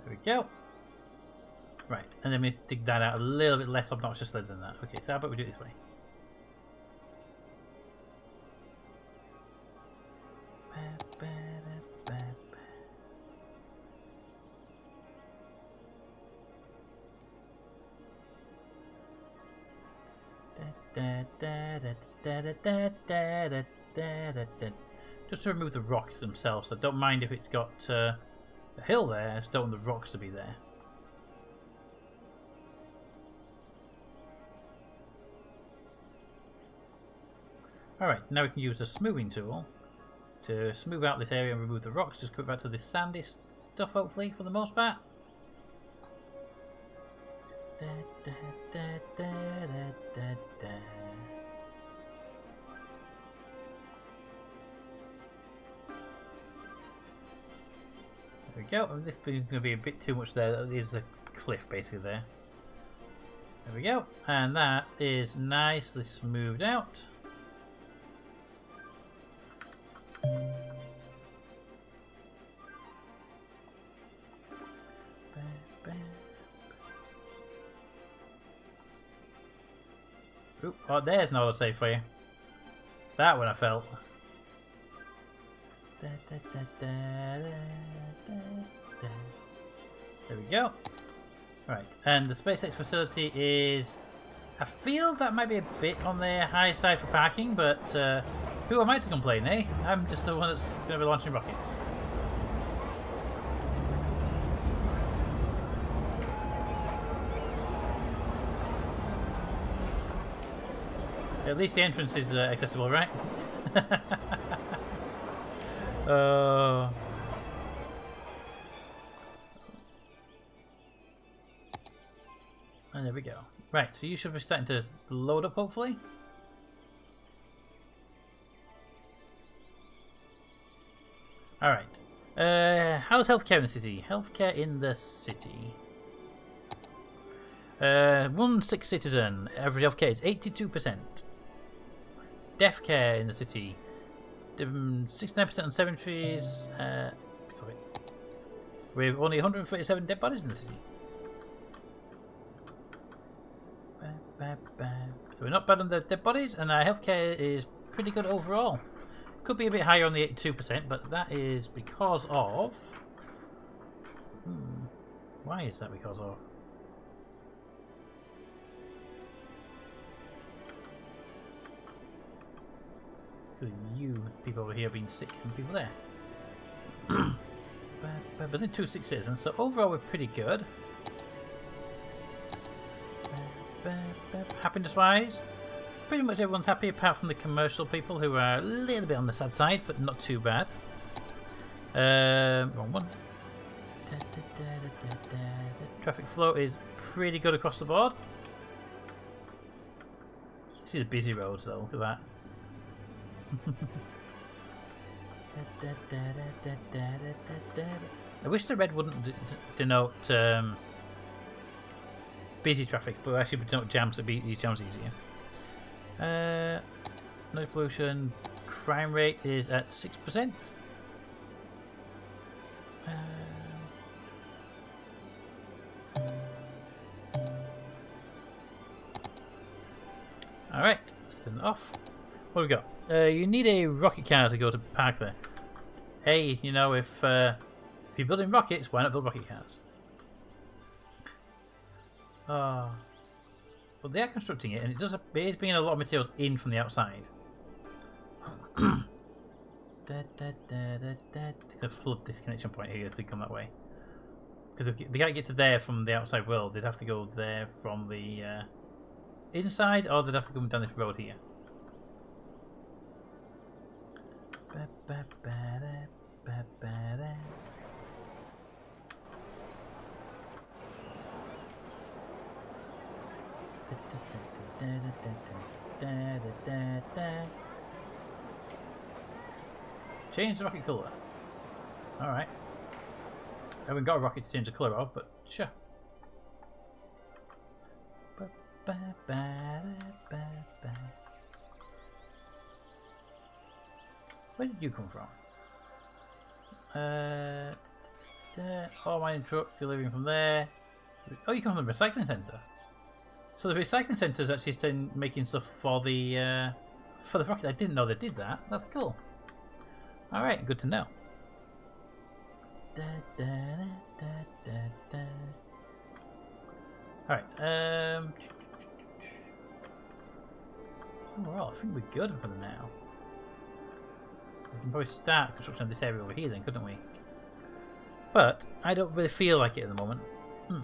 we go. Right, and then we dig that out a little bit less obnoxiously than that. Okay, so how about we do it this way? Just to remove the rocks themselves. I don't mind if it's got a hill there, I just don't want the rocks to be there. Alright, now we can use the smoothing tool to smooth out this area and remove the rocks. Just go back to this sandy stuff, hopefully, for the most part. There we go. And this is going to be a bit too much there. That is the cliff basically there. There we go. And that is nicely smoothed out. Ooh, oh, there's an autosave for you. That one I felt. There we go. Right, and the SpaceX facility is... I feel that might be a bit on the high side for parking, but who am I to complain, eh? I'm just the one that's going to be launching rockets. At least the entrance is accessible, right? And there we go. Right, so you should be starting to load up, hopefully. Alright. How's healthcare in the city? Healthcare in the city. 1 sick citizen. Average healthcare is 82%. Death care in the city. 69% on cemeteries. Sorry. With only 137 dead bodies in the city. So we're not bad on the dead bodies, and our healthcare is pretty good overall. Could be a bit higher on the 82%, but that is because of... Why is that because of? Because you people over here being sick and people there. But then 2 sick citizens, so overall we're pretty good. Happiness wise, pretty much everyone's happy apart from the commercial people who are a little bit on the sad side, but not too bad. Wrong one. Traffic flow is pretty good across the board. You can see the busy roads though, look at that. I wish the red wouldn't denote busy traffic, but actually we don't jams to beat these jams easier. Noise pollution, crime rate is at 6%. Alright, let's turn it off. What do we got? You need a rocket car to go to park there. Hey, you know, if you're building rockets, why not build rocket cars? Well, they are constructing it, and it is bringing a lot of materials in from the outside. It's a flood disconnection point here if they come that way. Because they can't get to there from the outside world, they'd have to go there from the inside, or they'd have to come down this road here. Change the rocket colour. Alright. I haven't got a rocket to change the colour of, but sure. Where did you come from? Oh, mining truck delivering from there. Oh, you come from the recycling centre. So the recycling centre is actually making stuff for the rocket. I didn't know they did that. That's cool. All right, good to know. All right. Overall, I think we're good for now. We can probably start construction of this area over here then, couldn't we? But I don't really feel like it at the moment. We've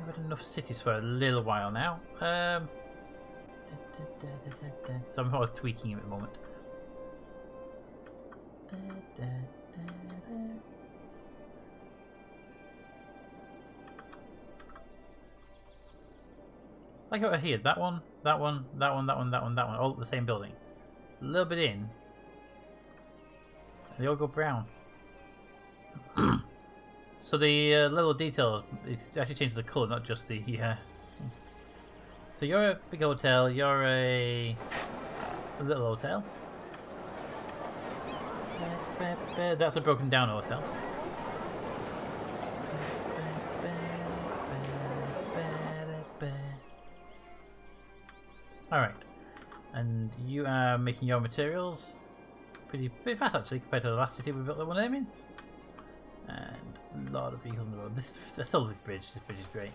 had enough cities for a little while now. So I'm probably tweaking it at the moment. Like over here, that one, that one, that one, that one, that one, that one, all at the same building. A little bit in, and they all go brown. So the level of detail, it's actually changed the colour, not just the. So you're a big hotel, you're a little hotel. That's a broken down hotel. Alright. And you are making your materials pretty fast actually compared to the last city we built that one in. And a lot of vehicles on the road. I still love this bridge. This bridge is great.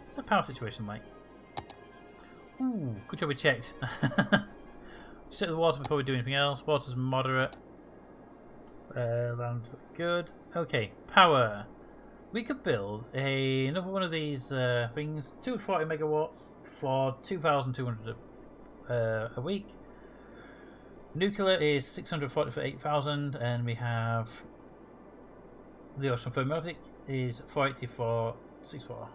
What's the power situation like? Ooh, good job we checked. Set the water before we do anything else. Water's moderate. Land's good. Okay, power. We could build another one of these things. 240 megawatts for 2,200 a week. Nuclear is 640 for 8,000, and we have the ocean thermotic is 480 for 6.4.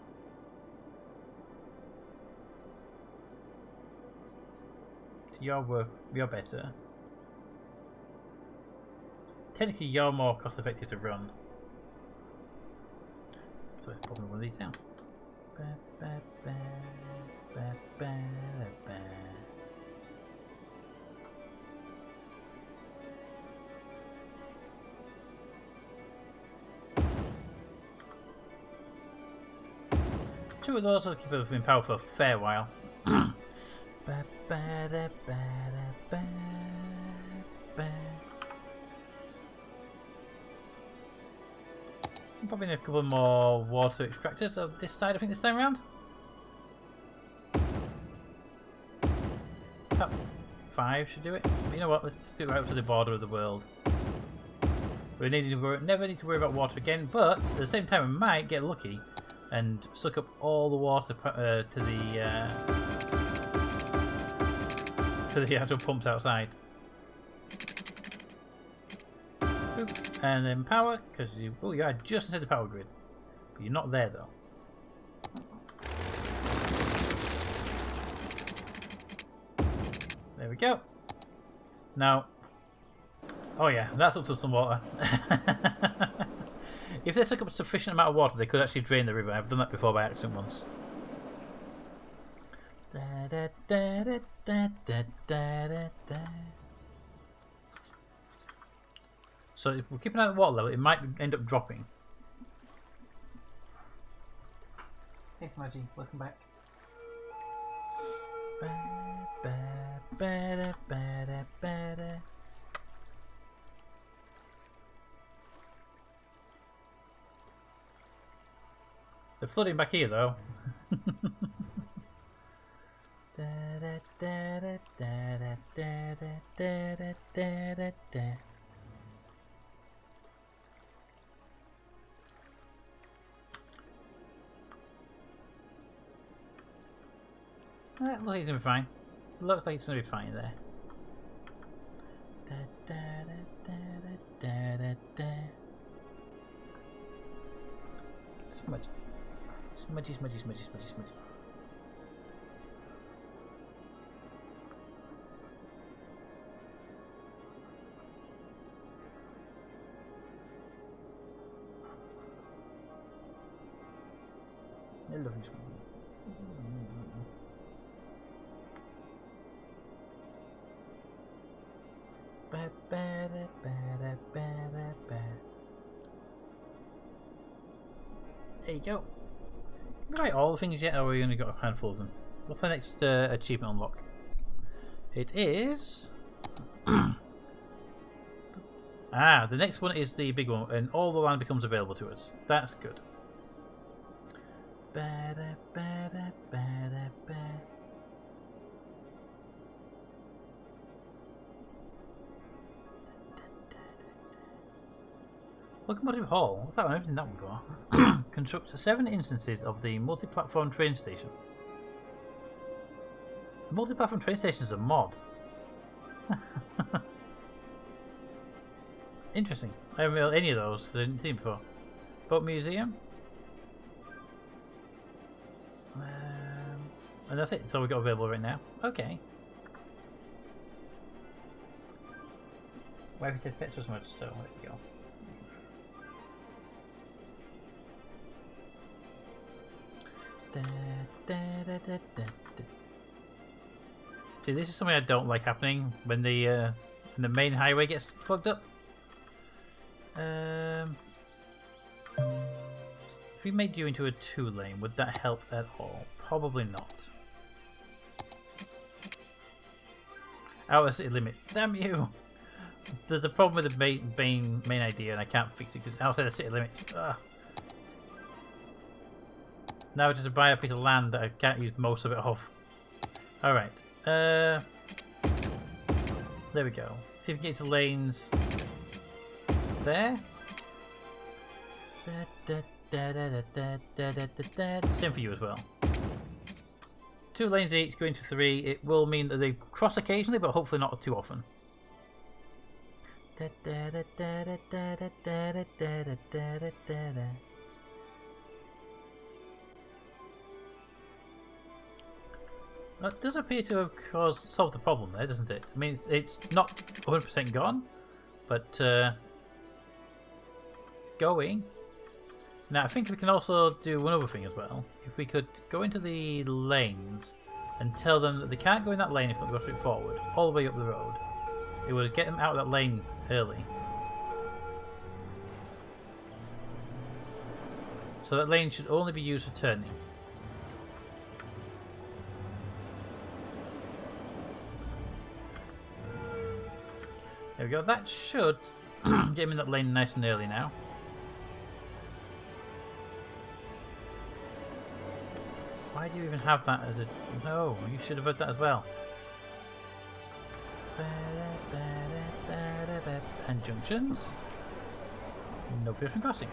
You're better. Technically, you're more cost effective to run. So let's pop one of these down. Two of those will keep us in power for a fair while. Probably need a couple more water extractors of this side, I think, this time around. About 5 should do it. But you know what? Let's do it out to the border of the world. We never need to worry about water again, but at the same time, we might get lucky and suck up all the water to the actual pumps outside. And then power, because you are just inside the power grid, but you're not there though. There we go. Now, oh yeah, that's up to some water. If they suck up a sufficient amount of water, they could actually drain the river. I've done that before by accident once. So if we keep an eye on the water level, it might end up dropping. Thanks, Maggie. Welcome back. They're flooding back here, though. Looks like it's gonna be fine. Looks like it's gonna be fine there. Da, da, da, da, da, da, da. Smudge. Smudgy, smudgy, smudgy, smudgy, smudgy. I love you, smudgy. Ba, ba, da, ba, da, ba, da, ba. There you go. Right, all the things yet, or we only got a handful of them? What's the next achievement unlock? It is... ah, the next one is the big one, and all the land becomes available to us. That's good. Ba-da, ba-da, ba-da, ba. Locomotive Hall. What's that one? I've seen that one before. Constructs 7 instances of the multi-platform train station. The multi-platform train station is a mod. Interesting. I haven't built any of those because I didn't see them before. Boat Museum. And that's it. That's all we've got available right now. Okay. Why have you said pets so much? So there we go. Da, da, da, da, da, da. See, this is something I don't like happening when the main highway gets plugged up. If we made you into a 2-lane, would that help at all? Probably not. Out of city limits. Damn you! There's a problem with the main idea, and I can't fix it because it's outside the city limits. Ugh. Now I have to buy a piece of land that I can't use most of it off. Alright. There we go. See if we can get to lanes there. Same for you as well. 2 lanes each, going to 3. It will mean that they cross occasionally, but hopefully not too often. That does appear to have solved the problem there, doesn't it? I mean, it's not 100% gone, but going. Now, I think we can also do one other thing as well. If we could go into the lanes and tell them that they can't go in that lane if they don't go straight forward, all the way up the road, it would get them out of that lane early. So that lane should only be used for turning. There we go, that should get him in that lane nice and early now. Why do you even have that as a... No, you should have had that as well. And junctions. No pedestrian crossing.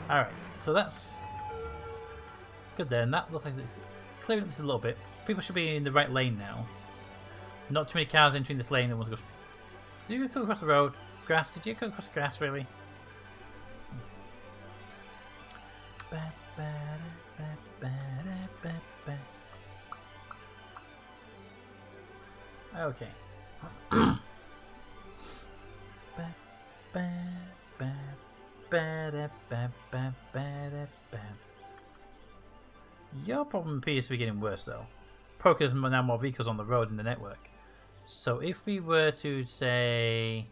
Alright, so that's good there, and that looks like it's clearing this a little bit. People should be in the right lane now. Not too many cars entering this lane that want to go. Did you go across the road? Grass? Did you go across the grass, really? Okay. Your problem appears to be getting worse, though. Probably because there are now more vehicles on the road in the network. So if we were to say...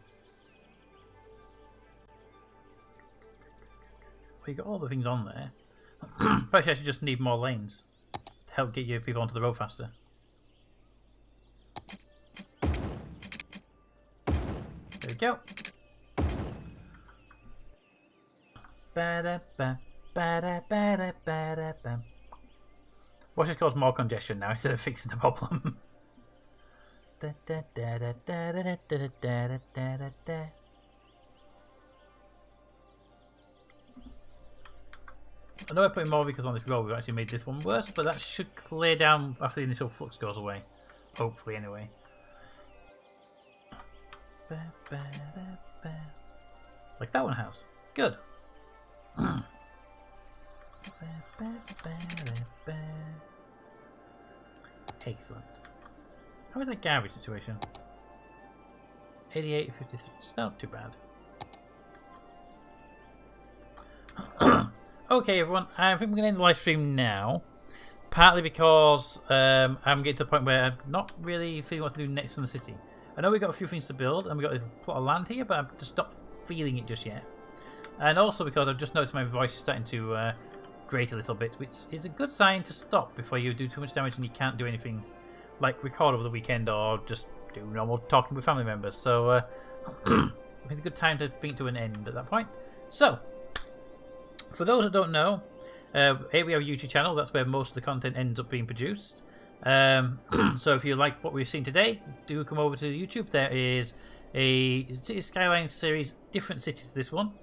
We got all the things on there. Probably I should just need more lanes to help get your people onto the road faster. There we go. Watch it cause more congestion now instead of fixing the problem. I know I put more because on this road we've actually made this one worse, but that should clear down after the initial flux goes away. Hopefully, anyway. Like that one has. Good. Excellent. How is that garbage situation? 88, 53. It's not too bad. Okay, everyone. I think we're going to end the live stream now. Partly because I'm getting to the point where I'm not really feeling what to do next in the city. I know we've got a few things to build, and we've got a plot of land here, but I'm just not feeling it just yet. And also because I've just noticed my voice is starting to grate a little bit, which is a good sign to stop before you do too much damage and you can't do anything like record over the weekend or just do normal talking with family members. So I think it's a good time to bring it to an end at that point. So, for those that don't know, here we have a YouTube channel. That's where most of the content ends up being produced. So if you like what we've seen today, do come over to YouTube. There is a City Skylines series, different city to this one,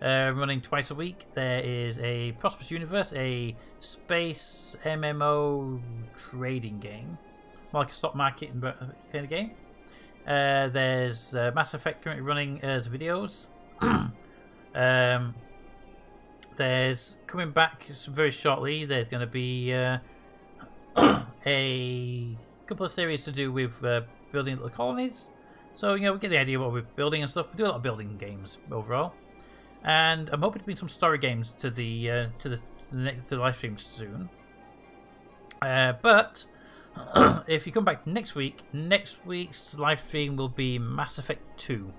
running twice a week. There is a Prosperous Universe, a space MMO trading game, more like a stock market kind of game. There's Mass Effect currently running as videos. There's coming back very shortly. There's going to be a couple of series to do with building little colonies. So we get the idea of what we're building and stuff. We do a lot of building games overall, and I'm hoping to bring some story games to the live stream soon. But if you come back next week, next week's live stream will be Mass Effect 2,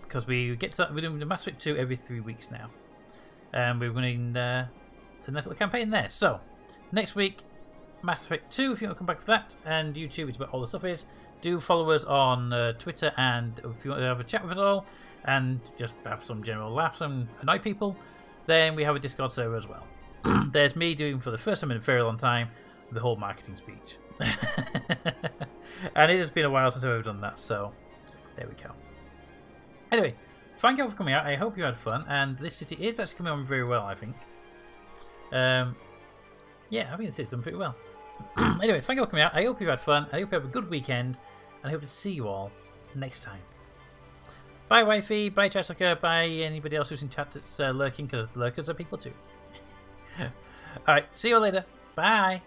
because we get to that. We're doing the Mass Effect 2 every 3 weeks now. And we're running a nice little campaign there. So, next week, Mass Effect 2, if you want to come back for that, and YouTube, which is where all the stuff is. Do follow us on Twitter, and if you want to have a chat with us all, and just have some general laughs and annoy people, then we have a Discord server as well. There's me doing, for the first time in a very long time, the whole marketing speech. And it has been a while since I've ever done that, so there we go. Anyway, thank you all for coming out. I hope you had fun, and this city is actually coming on very well, I think. Yeah, I think the city's done pretty well. Anyway, thank you all for coming out. I hope you had fun. I hope you have a good weekend, and I hope to see you all next time. Bye, Wifey. Bye, Chatsucker. Bye, anybody else who's in chat that's lurking, because lurkers are people too. Alright, see you all later. Bye.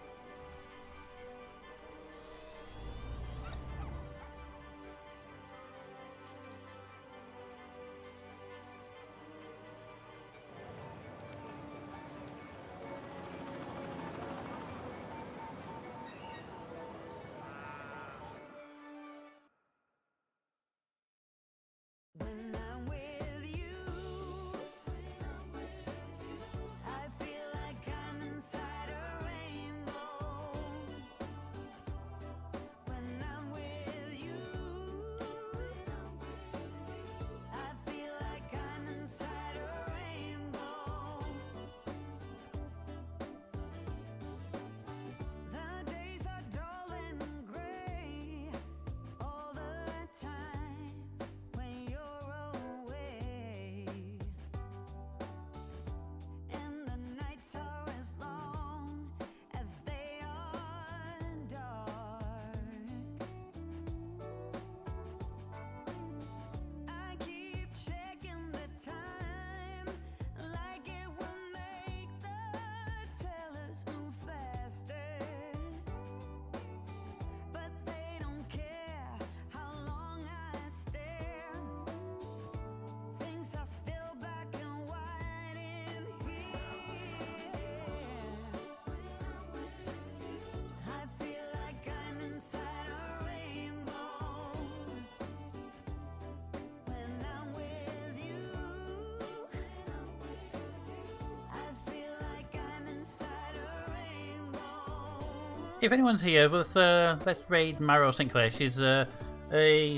If anyone's here, let's raid Maro Sinclair. She's a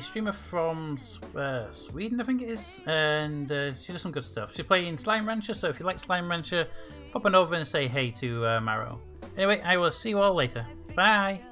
streamer from Sweden, I think it is, and she does some good stuff. She's playing Slime Rancher, so if you like Slime Rancher, pop on over and say hey to Maro. Anyway, I will see you all later. Bye!